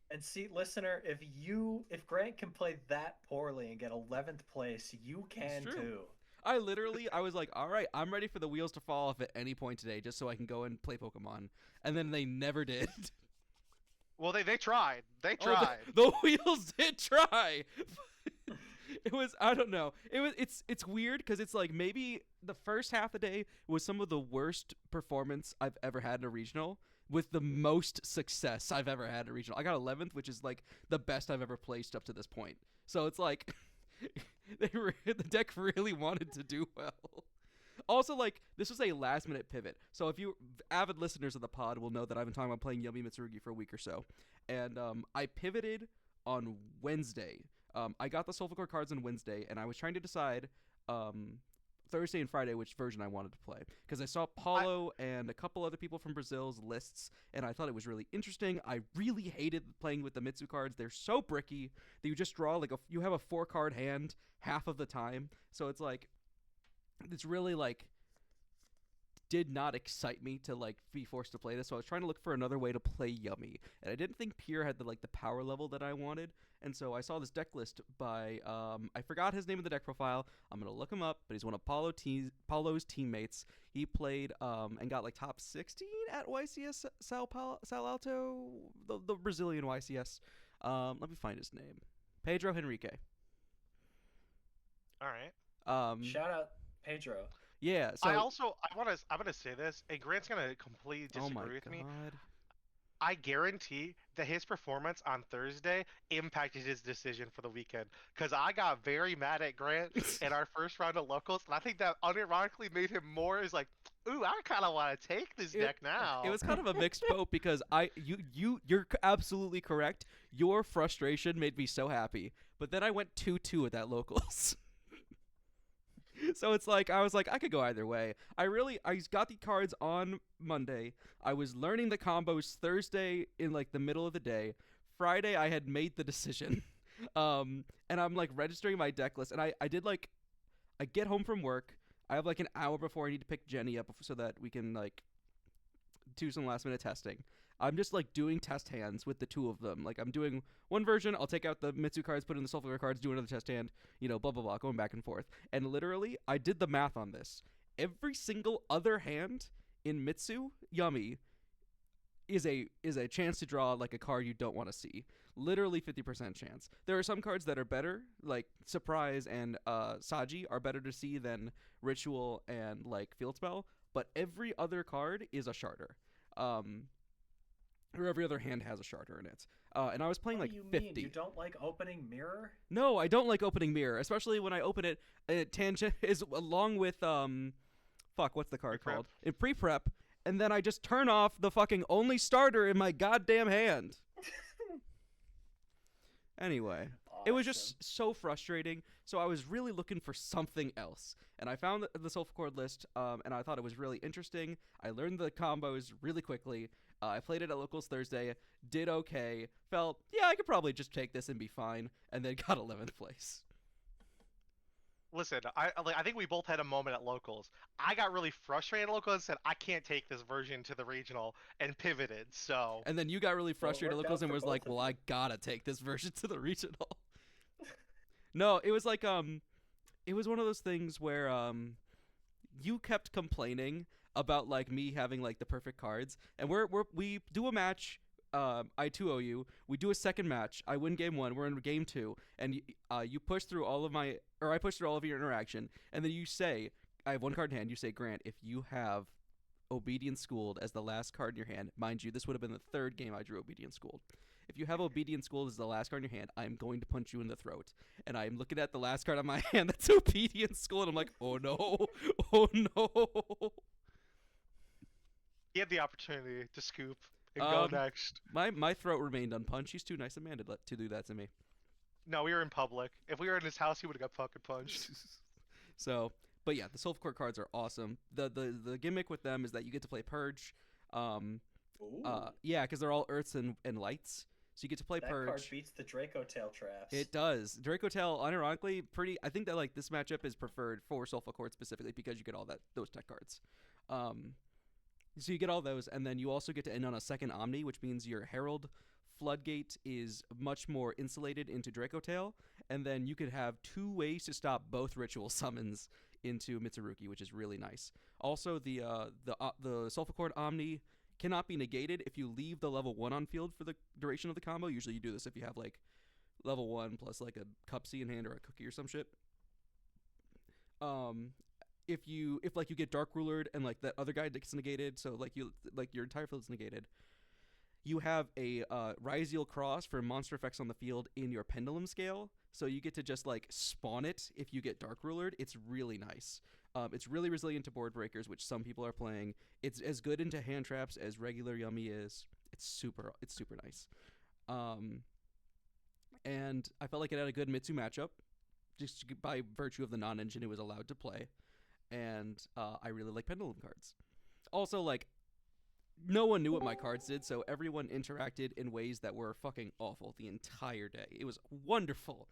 [SPEAKER 1] And see, listener, if Grant can play that poorly and get 11th place, you can
[SPEAKER 2] true.
[SPEAKER 1] too.
[SPEAKER 2] I was like, all right, I'm ready for the wheels to fall off at any point today, just so I can go and play Pokemon. And then they never did.
[SPEAKER 3] Well, they tried. They tried.
[SPEAKER 2] The wheels did try. It was, I don't know. It's weird because it's like maybe the first half of the day was some of the worst performance I've ever had in a regional, with the most success I've ever had in a regional. I got 11th, which is like the best I've ever placed up to this point. So it's like the deck really wanted to do well. Also, like, this was a last-minute pivot. So if you avid listeners of the pod will know that I've been talking about playing Yumi Mitsurugi for a week or so. And I pivoted on Wednesday. I got the Soulful Core cards on Wednesday, and I was trying to decide Thursday and Friday which version I wanted to play. Because I saw Paulo and a couple other people from Brazil's lists, and I thought it was really interesting. I really hated playing with the Mitsu cards. They're so bricky that you just draw, like, you have a 4-card hand half of the time. So it's like, it's really like did not excite me to like be forced to play this. So I was trying to look for another way to play Yummy, and I didn't think Pierre had the power level that I wanted. And so I saw this deck list by I forgot his name in the deck profile. I'm gonna look him up, but he's one of Paulo's teammates. He played and got like top 16 at YCS Sao Alto, the Brazilian YCS. Let me find his name. Pedro Henrique.
[SPEAKER 3] All right.
[SPEAKER 1] Shout out Pedro.
[SPEAKER 2] Yeah. So
[SPEAKER 3] I'm gonna say this, and Grant's gonna completely disagree with me. I guarantee that his performance on Thursday impacted his decision for the weekend, because I got very mad at Grant in our first round of locals, and I think that unironically made him more is like, ooh, I kind of want to take this deck now.
[SPEAKER 2] It was kind of a mixed boat because you're absolutely correct. Your frustration made me so happy, but then I went 2-2 at that locals. So it's like, I was like, I could go either way. I got the cards on Monday. I was learning the combos Thursday in like the middle of the day. Friday, I had made the decision. And I'm like registering my deck list. And I did like, I get home from work. I have like an hour before I need to pick Jenny up so that we can like do some last minute testing. I'm just like doing test hands with the two of them. Like I'm doing one version, I'll take out the Mitsu cards, put in the Soulful cards, do another test hand, blah, blah, blah, going back and forth. And literally, I did the math on this. Every single other hand in Mitsu Yummy is a chance to draw like a card you don't want to see. Literally 50% chance. There are some cards that are better, like Surprise and Saji are better to see than Ritual and like Field Spell, but every other card is a Sharder. Or every other hand has a Sharder in it. And I was playing
[SPEAKER 1] What
[SPEAKER 2] like
[SPEAKER 1] do you
[SPEAKER 2] 50.
[SPEAKER 1] mean? You don't like opening Mirror?
[SPEAKER 2] No, I don't like opening Mirror, especially when I open it. Tangent is along with what's the card
[SPEAKER 3] Pre-prep.
[SPEAKER 2] called? In pre-prep, and then I just turn off the fucking only starter in my goddamn hand. Anyway, it was just so frustrating. So I was really looking for something else, and I found the Soulful Chord list, and I thought it was really interesting. I learned the combos really quickly. I played it at locals Thursday, did okay, felt, yeah, I could probably just take this and be fine, and then got 11th place.
[SPEAKER 3] Listen, I think we both had a moment at locals. I got really frustrated at locals and said, I can't take this version to the regional, and pivoted, so...
[SPEAKER 2] And then you got really frustrated at
[SPEAKER 1] worked
[SPEAKER 2] locals
[SPEAKER 1] out
[SPEAKER 2] and
[SPEAKER 1] for
[SPEAKER 2] was like,
[SPEAKER 1] both of
[SPEAKER 2] well,
[SPEAKER 1] you.
[SPEAKER 2] I gotta take this version to the regional. No, it was like, it was one of those things where, you kept complaining about like me having like the perfect cards, and we do a match. I 2-0 you. We do a second match. I win game 1. We're in game 2, and you push through I push through all of your interaction, and then you say, I have one card in hand. You say, Grant, if you have Obedience Schooled as the last card in your hand, mind you, this would have been the third game I drew Obedience Schooled. If you have Obedience Schooled as the last card in your hand, I'm going to punch you in the throat. And I'm looking at the last card on my hand that's Obedience Schooled, and I'm like, oh no, oh no.
[SPEAKER 3] He had the opportunity to scoop and go next.
[SPEAKER 2] My throat remained unpunched. He's too nice a man to do that to me.
[SPEAKER 3] No, we were in public. If we were in his house, he would have got fucking punched.
[SPEAKER 2] So, but yeah, the Soulful Core cards are awesome. The gimmick with them is that you get to play Purge.
[SPEAKER 1] Ooh.
[SPEAKER 2] Yeah, because they're all Earths and Lights. So you get to play
[SPEAKER 1] That
[SPEAKER 2] Purge.
[SPEAKER 1] card beats the Draco Tail traps.
[SPEAKER 2] It does. Draco Tail, unironically, pretty. I think that like this matchup is preferred for Soulful Court specifically because you get all those tech cards. So you get all those, and then you also get to end on a second Omni, which means your Herald Floodgate is much more insulated into Draco Tail, and then you could have 2 ways to stop both ritual summons into Mitsurugi, which is really nice. Also, the Soulful Court Omni cannot be negated if you leave the level 1 on field for the duration of the combo. Usually you do this if you have like level 1 plus like a cup C in hand or a cookie or some shit. If you get Dark Rulered and like that other guy gets negated, so like your entire field is negated, you have a Ryziel Cross for monster effects on the field in your Pendulum Scale, so you get to just like spawn it if you get Dark Rulered. It's really nice. It's really resilient to board breakers, which some people are playing. It's as good into hand traps as regular Yummy is. It's super nice. And I felt like it had a good Mitsu matchup, just by virtue of the non-engine it was allowed to play. And I really like Pendulum cards. Also, like, no one knew what my cards did, so everyone interacted in ways that were fucking awful the entire day. It was wonderful.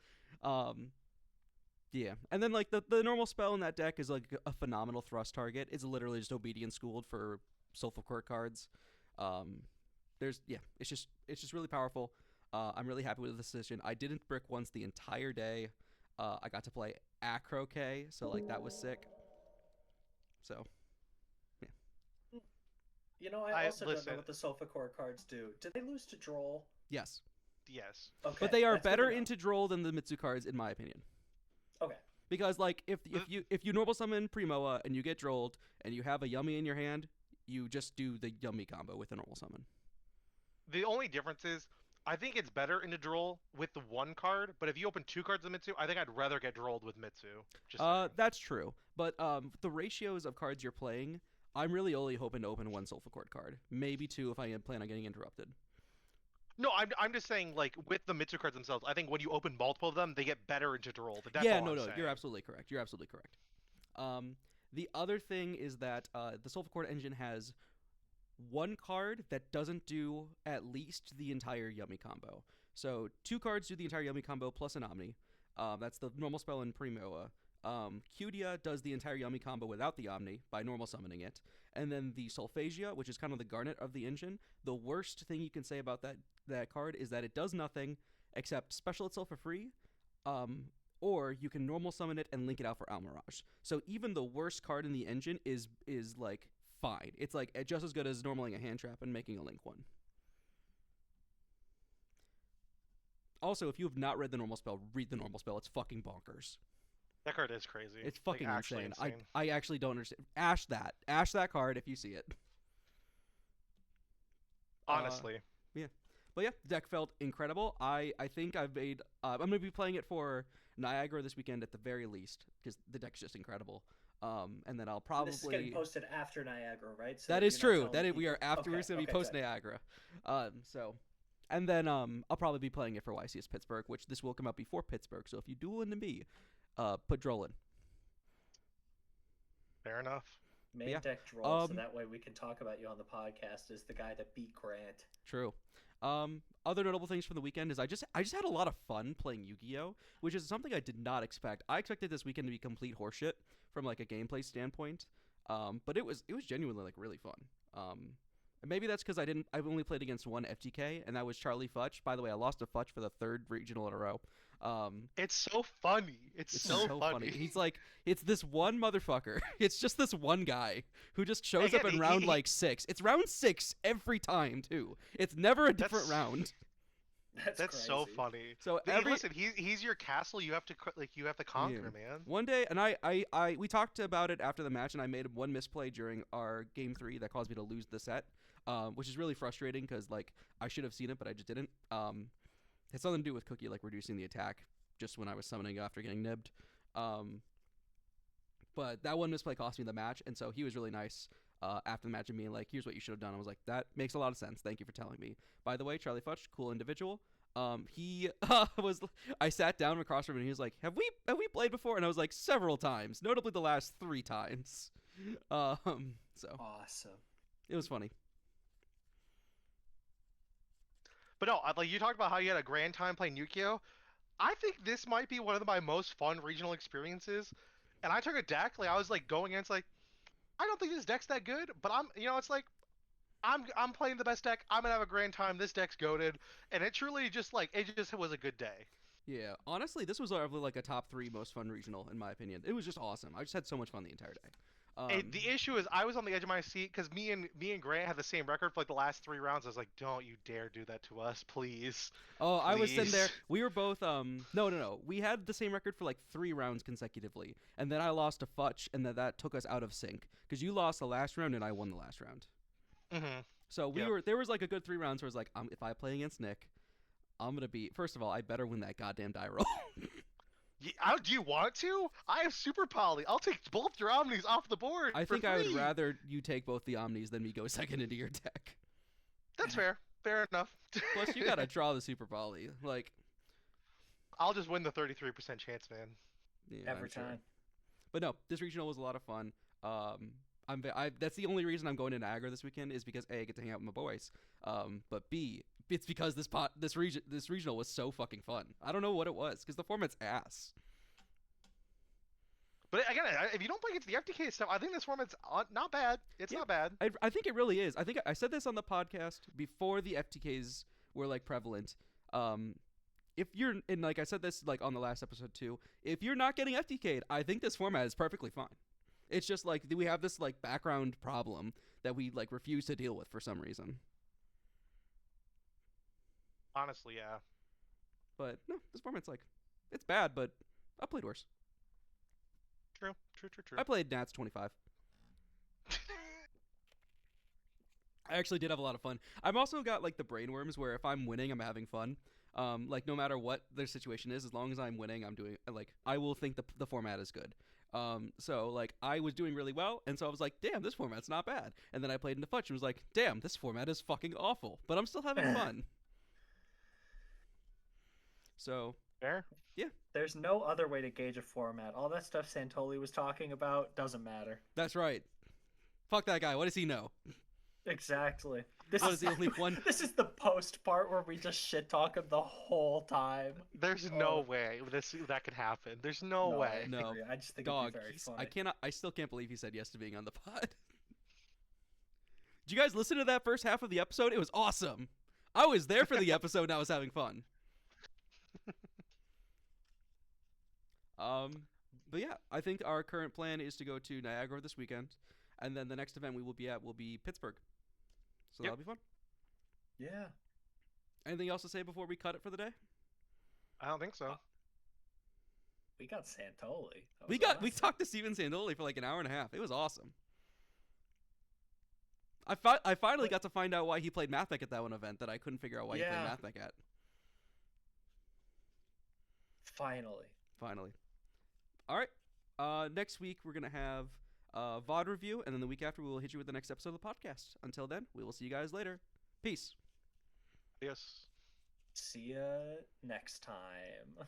[SPEAKER 2] Yeah. And then, like, the normal spell in that deck is, like, a phenomenal thrust target. It's literally just Obedience Schooled for Soulful Court cards. It's just really powerful. I'm really happy with the decision. I didn't brick once the entire day. I got to play Acro K, so, like, that was sick. So, yeah.
[SPEAKER 1] You know, I also don't
[SPEAKER 3] listen.
[SPEAKER 1] know what the Soulful Core cards do. Do they lose to Droll?
[SPEAKER 2] Yes.
[SPEAKER 3] Yes.
[SPEAKER 1] Okay,
[SPEAKER 2] But they are
[SPEAKER 1] that's good
[SPEAKER 2] better
[SPEAKER 1] to know.
[SPEAKER 2] into Droll than the Mitsu cards, in my opinion.
[SPEAKER 1] Okay.
[SPEAKER 2] Because, like, if you normal summon Primoa and you get Drolled and you have a Yummy in your hand, you just do the Yummy combo with a normal summon.
[SPEAKER 3] The only difference is, I think it's better into Droll with the 1 card, but if you open 2 cards of Mitsu, I think I'd rather get Drolled with Mitsu. Just saying.
[SPEAKER 2] That's true. But the ratios of cards you're playing, I'm really only hoping to open 1 Soulful Court card. Maybe 2 if I plan on getting interrupted.
[SPEAKER 3] No, I'm just saying, like, with the Mitsu cards themselves, I think when you open multiple of them, they get better into Droll. That's
[SPEAKER 2] Yeah,
[SPEAKER 3] all
[SPEAKER 2] no,
[SPEAKER 3] I'm
[SPEAKER 2] no,
[SPEAKER 3] saying.
[SPEAKER 2] you're absolutely correct. The other thing is that the Soulful Court engine has 1 card that doesn't do at least the entire Yummy combo. So 2 cards do the entire Yummy combo plus an Omni. That's the normal spell in Primoa. Cudia does the entire Yummy combo without the Omni by normal summoning it. And then the Solphagia, which is kind of the Garnet of the engine, the worst thing you can say about that card is that it does nothing except special itself for free, or you can normal summon it and link it out for Almirage. So even the worst card in the engine is like fine. It's like just as good as normaling a hand trap and making a link one. Also, if you have not read the normal spell, read the normal spell. It's fucking bonkers.
[SPEAKER 3] That card is crazy.
[SPEAKER 2] It's fucking
[SPEAKER 3] like, actually
[SPEAKER 2] insane.
[SPEAKER 3] insane.
[SPEAKER 2] I actually don't understand. Ash that card if you see it.
[SPEAKER 3] Honestly.
[SPEAKER 2] But yeah, the deck felt incredible. I think I've made. I'm gonna be playing it for Niagara this weekend at the very least because the deck's just incredible. And then I'll probably.
[SPEAKER 1] This is getting posted after Niagara, right? So
[SPEAKER 2] that is
[SPEAKER 1] you're not
[SPEAKER 2] true.
[SPEAKER 1] telling
[SPEAKER 2] That is,
[SPEAKER 1] people-
[SPEAKER 2] we are afterwards gonna be
[SPEAKER 1] okay,
[SPEAKER 2] post
[SPEAKER 1] good.
[SPEAKER 2] Niagara. And then I'll probably be playing it for YCS Pittsburgh, which this will come out before Pittsburgh. So if you duel into me, put Droll in.
[SPEAKER 3] Fair enough.
[SPEAKER 1] Main
[SPEAKER 2] Yeah.
[SPEAKER 1] deck Droll, so
[SPEAKER 2] Um,
[SPEAKER 1] that way we can talk about you on the podcast as the guy that beat Grant.
[SPEAKER 2] True. Other notable things from the weekend is I just had a lot of fun playing Yu-Gi-Oh, which is something I did not expect. I expected this weekend to be complete horseshit from like a gameplay standpoint. But it was genuinely like really fun. And maybe that's because I've only played against one FTK, and that was Charlie Futch. By the way, I lost to Futch for the 3rd regional in a row.
[SPEAKER 3] It's so funny. It's so funny.
[SPEAKER 2] He's like, it's this one motherfucker. It's just this one guy who just shows
[SPEAKER 3] Again,
[SPEAKER 2] up in
[SPEAKER 3] he-
[SPEAKER 2] round
[SPEAKER 3] he-
[SPEAKER 2] like 6. It's round 6 every time too. It's never a different
[SPEAKER 3] That's-
[SPEAKER 2] round.
[SPEAKER 3] That's so
[SPEAKER 1] crazy.
[SPEAKER 3] funny.
[SPEAKER 2] So
[SPEAKER 3] Listen, he's your castle. You have to conquer, man.
[SPEAKER 2] One day, and we talked about it after the match, and I made one misplay during our game 3 that caused me to lose the set, which is really frustrating because like I should have seen it, but I just didn't. It's something to do with Cookie like reducing the attack just when I was summoning after getting nibbed. But that one misplay cost me the match, and so he was really nice after the match and being like, "Here's what you should have done." I was like, "That makes a lot of sense. Thank you for telling me." By the way, Charlie Futch, cool individual. He was. I sat down across from him, and he was like, "Have we played before?" And I was like, "Several times, notably the last 3 times." So
[SPEAKER 1] Awesome.
[SPEAKER 2] it was funny.
[SPEAKER 3] But no, like you talked about how you had a grand time playing Yukio. I think this might be one of my most fun regional experiences. And I took a deck, like I was like going in, it's like I don't think this deck's that good, but it's like I'm playing the best deck. I'm gonna have a grand time. This deck's goated, and it truly just like it just was a good day.
[SPEAKER 2] Yeah, honestly, this was probably like a top 3 most fun regional in my opinion. It was just awesome. I just had so much fun the entire day.
[SPEAKER 3] The issue is I was on the edge of my seat because me and Grant had the same record for like the last 3 rounds. I was like, don't you dare do that to us, please.
[SPEAKER 2] Oh, I was sitting there.
[SPEAKER 3] Please.
[SPEAKER 2] We were both no. We had the same record for like 3 rounds consecutively, and then I lost to Futch, and then that took us out of sync because you lost the last round and I won the last round.
[SPEAKER 3] Mm-hmm.
[SPEAKER 2] So there was like a good 3 rounds where it's like, if I play against Nick, I'm gonna be, first of all, I better win that goddamn die roll.
[SPEAKER 3] Do you want to? I have super poly. I'll take both your omnis off the board.
[SPEAKER 2] I think
[SPEAKER 3] for
[SPEAKER 2] I would
[SPEAKER 3] free.
[SPEAKER 2] rather you take both the omnis than me go second into your deck.
[SPEAKER 3] That's fair. Fair enough.
[SPEAKER 2] Plus, you gotta draw the super poly. Like,
[SPEAKER 3] I'll just win the 33% chance, man.
[SPEAKER 2] yeah,
[SPEAKER 1] Every
[SPEAKER 2] I'm sure.
[SPEAKER 1] time.
[SPEAKER 2] But no, this regional was a lot of fun. That's the only reason I'm going to Niagara this weekend is because A, I get to hang out with my boys. But B, it's because this regional was so fucking fun. I don't know what it was because the format's ass.
[SPEAKER 3] But again, if you don't play against the FTK stuff, I think this format's not bad. It's
[SPEAKER 2] Yeah.
[SPEAKER 3] not bad.
[SPEAKER 2] I think it really is. I think I said this on the podcast before the FTKs were like prevalent. If you're, and like I said this like on the last episode too, if you're not getting FTK'd, I think this format is perfectly fine. It's just like we have this like background problem that we like refuse to deal with for some reason.
[SPEAKER 3] Honestly, yeah.
[SPEAKER 2] But no, this format's like, it's bad, but I played worse.
[SPEAKER 3] True.
[SPEAKER 2] I played Nats 25. I actually did have a lot of fun. I've also got like the brainworms where if I'm winning, I'm having fun. Like no matter what their situation is, as long as I'm winning, I'm doing like I will think the format is good. So like I was doing really well, and so I was like, damn, this format's not bad. And then I played into Futch and was like, damn, this format is fucking awful, but I'm still having fun. So
[SPEAKER 3] Fair.
[SPEAKER 2] yeah,
[SPEAKER 1] There's no other way to gauge a format. All that stuff Santoli was talking about doesn't matter.
[SPEAKER 2] that's right. Fuck that guy. What does he know?
[SPEAKER 1] Exactly. This
[SPEAKER 2] What is the only one?
[SPEAKER 1] This is the post part where we just shit talk him the whole time.
[SPEAKER 3] There's no way that could happen. There's no way.
[SPEAKER 2] No.
[SPEAKER 1] I just think
[SPEAKER 2] Dog,
[SPEAKER 1] it'd be very funny.
[SPEAKER 2] I still can't believe he said yes to being on the pod. Did you guys listen to that first half of the episode? It was awesome. I was there for the episode and I was having fun. But yeah, I think our current plan is to go to Niagara this weekend, and then the next event we will be at will be Pittsburgh. So
[SPEAKER 3] Yep.
[SPEAKER 2] that'll be fun.
[SPEAKER 1] Yeah.
[SPEAKER 2] Anything else to say before we cut it for the day?
[SPEAKER 3] I don't think so.
[SPEAKER 1] We got Santoli. That
[SPEAKER 2] We
[SPEAKER 1] was
[SPEAKER 2] we
[SPEAKER 1] awesome.
[SPEAKER 2] talked to Steven Sandoli for like an hour and a half. It was awesome. I finally got to find out why he played Mathmech at that one event that I couldn't figure out why he played
[SPEAKER 1] Yeah.
[SPEAKER 2] Mathmech at.
[SPEAKER 1] Finally.
[SPEAKER 2] All right. Next week we're gonna have VOD review, and then the week after we will hit you with the next episode of the podcast. Until then, we will see you guys later. Peace.
[SPEAKER 3] Yes.
[SPEAKER 1] See ya next time.